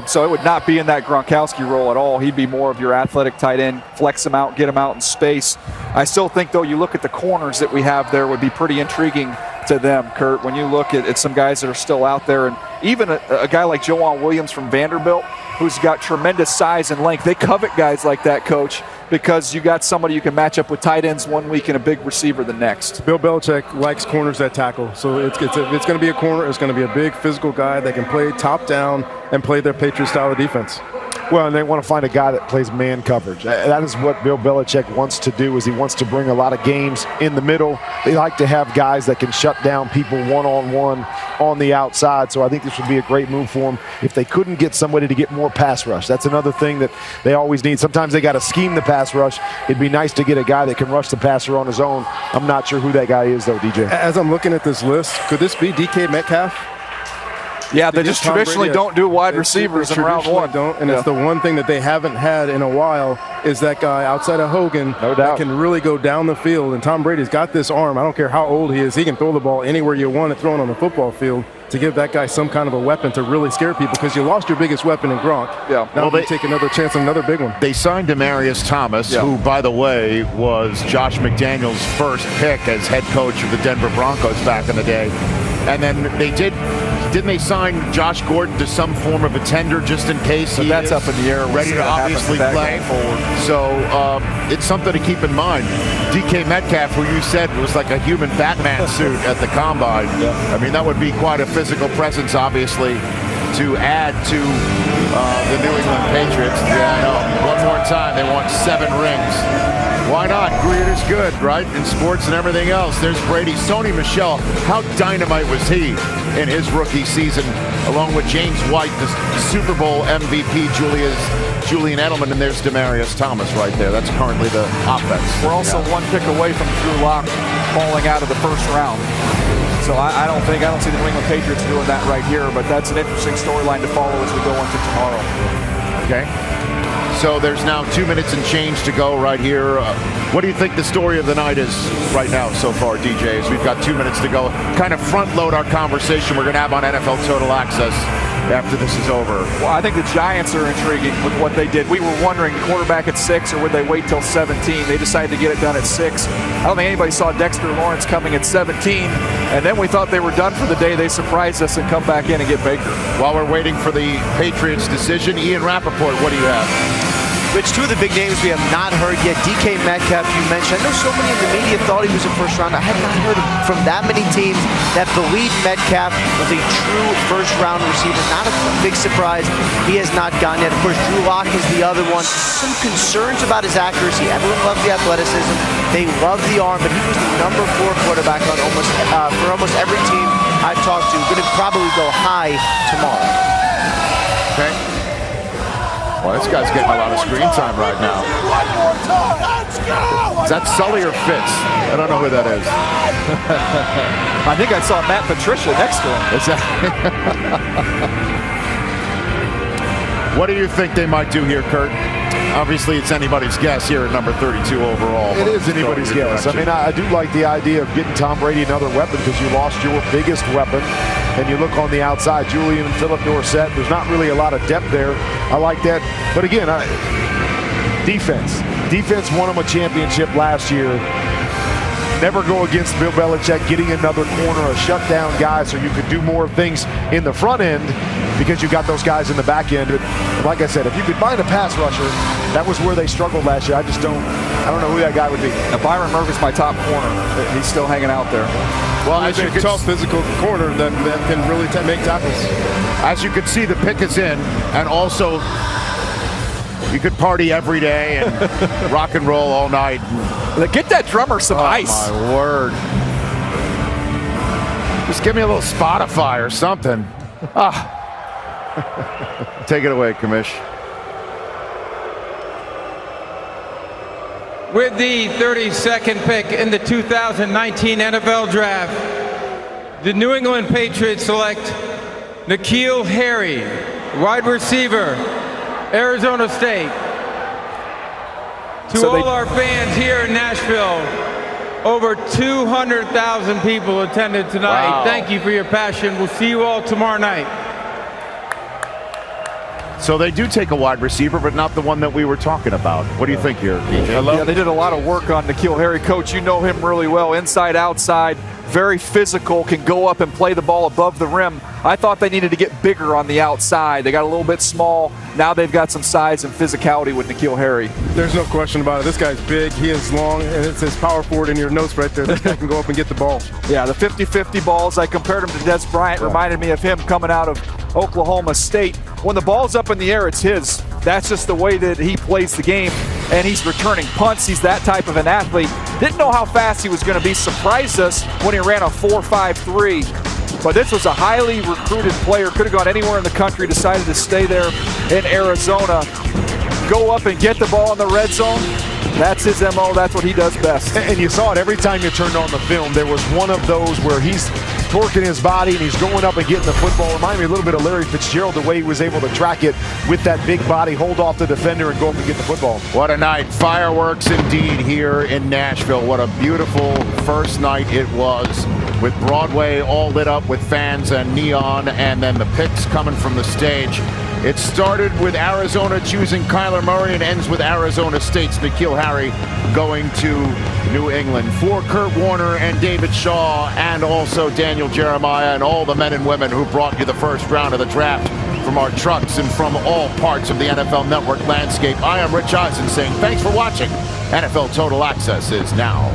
so it would not be in that Gronkowski role at all. He'd be more of your athletic tight end, flex him out, get him out in space. I still think, though, you look at the corners that we have there would be pretty intriguing to them, Kurt, when you look at some guys that are still out there, and even a guy like Jonah Williams from Vanderbilt, who's got tremendous size and length. They covet guys like that, Coach, because you got somebody you can match up with tight ends one week and a big receiver the next. Bill Belichick likes corners that tackle, so it's going to be a corner. It's going to be a big physical guy that can play top down and play their Patriot style of defense. Well, and they want to find a guy that plays man coverage. That is what Bill Belichick wants to do, is he wants to bring a lot of games in the middle. They like to have guys that can shut down people one-on-one on the outside. So I think this would be a great move for them if they couldn't get somebody to get more pass rush. That's another thing that they always need. Sometimes they got to scheme the pass rush. It'd be nice to get a guy that can rush the passer on his own. I'm not sure who that guy is, though, DJ. As I'm looking at this list, could this be DK Metcalf? Yeah, they just traditionally don't do wide receivers in round 1. And it's the one thing that they haven't had in a while is that guy outside of Hogan that can really go down the field. And Tom Brady's got this arm. I don't care how old he is. He can throw the ball anywhere you want it thrown on the football field to give that guy some kind of a weapon to really scare people, because you lost your biggest weapon in Gronk. Yeah. Now they take another chance on another big one. They signed Demaryius Thomas, who, by the way, was Josh McDaniels' first pick as head coach of the Denver Broncos back in the day. And then didn't they sign Josh Gordon to some form of a tender just in case that's up in the air, ready to obviously play? So it's something to keep in mind. DK Metcalf, who you said was like a human Batman suit at the Combine. I mean, that would be quite a physical presence, obviously, to add to the New England Patriots. Yeah, I know. One more time, they want 7 rings. Why not? Greed is good, right? In sports and everything else. There's Brady. Sony Michel, how dynamite was he in his rookie season, along with James White, the Super Bowl MVP, Julian Edelman, and there's Demaryius Thomas right there. That's currently the offense. We're also 1 pick away from Drew Lock falling out of the first round. So I don't see the New England Patriots doing that right here, but that's an interesting storyline to follow as we go into tomorrow. Okay. So there's now 2 minutes and change to go right here. What do you think the story of the night is right now so far, DJ? As we've got 2 minutes to go. Kind of front load our conversation we're going to have on NFL Total Access after this is over? Well, I think the Giants are intriguing with what they did. We were wondering quarterback at 6 or would they wait till 17. They decided to get it done at 6. I don't think anybody saw Dexter Lawrence coming at 17. And then we thought they were done for the day. They surprised us and come back in and get Baker. While we're waiting for the Patriots decision, Ian Rappaport, what do you have? Rich, two of the big names we have not heard yet. DK Metcalf, you mentioned. I know so many in the media thought he was a first rounder. I have not heard from that many teams that believe Metcalf was a true first round receiver. Not a big surprise. He has not gone yet. Of course, Drew Lock is the other one. Some concerns about his accuracy. Everyone loves the athleticism. They love the arm, but he was the number 4 quarterback on for almost every team I've talked to. Going to probably go high tomorrow. Okay. Well, this guy's getting a lot of screen time right now. Is that Sully or Fitz? I don't know who that is. I think I saw Matt Patricia next to him. Is that? What do you think they might do here, Kurt? Obviously, it's anybody's guess here at number 32 overall. It is anybody's guess. I mean, I do like the idea of getting Tom Brady another weapon because you lost your biggest weapon. And you look on the outside, Julian and Philip Dorsett. There's not really a lot of depth there. I like that. But again, defense. Defense won them a championship last year. Never go against Bill Belichick getting another corner, a shutdown guy, so you could do more things in the front end because you got those guys in the back end. But like I said, if you could find a pass rusher, that was where they struggled last year. I don't know who that guy would be. Now, Byron Murphy's my top corner. He's still hanging out there. Well, as you can tough physical corner that can really make tackles. As you can see, the pick is in, and also you could party every day and rock and roll all night. Get that drummer some ice. Oh, my word. Just give me a little Spotify or something. Take it away, Kamish. With the 32nd pick in the 2019 NFL Draft, the New England Patriots select N'Keal Harry, wide receiver, Arizona State. To all our fans here in Nashville, over 200,000 people attended tonight. Wow. Thank you for your passion. We'll see you all tomorrow night. So they do take a wide receiver, but not the one that we were talking about. What do you think here, DJ? Yeah, they did a lot of work on N'Keal Harry. Coach, you know him really well. Inside, outside, very physical, can go up and play the ball above the rim. I thought they needed to get bigger on the outside. They got a little bit small. Now they've got some size and physicality with N'Keal Harry. There's no question about it. This guy's big, he is long, and it says power forward in your notes right there. This guy can go up and get the ball. Yeah, the 50-50 balls, I compared him to Des Bryant, reminded me of him coming out of Oklahoma State. When the ball's up in the air, it's his. That's just the way that he plays the game, and he's returning punts. He's that type of an athlete. Didn't know how fast he was going to be. Surprised us when he ran a 4.53. But this was a highly recruited player. Could have gone anywhere in the country, decided to stay there in Arizona. Go up and get the ball in the red zone. That's his MO. That's what he does best. And you saw it every time you turned on the film. There was one of those where he's torquing his body and he's going up and getting the football. Remind me a little bit of Larry Fitzgerald, the way he was able to track it with that big body, hold off the defender and go up and get the football. What a night. Fireworks indeed here in Nashville. What a beautiful first night it was, with Broadway all lit up with fans and neon, and then the picks coming from the stage. It started with Arizona choosing Kyler Murray and ends with Arizona State's N'Keal Harry going to New England. For Kurt Warner and David Shaw and also Daniel Jeremiah and all the men and women who brought you the first round of the draft from our trucks and from all parts of the NFL Network landscape, I am Rich Eisen saying thanks for watching. NFL Total Access is now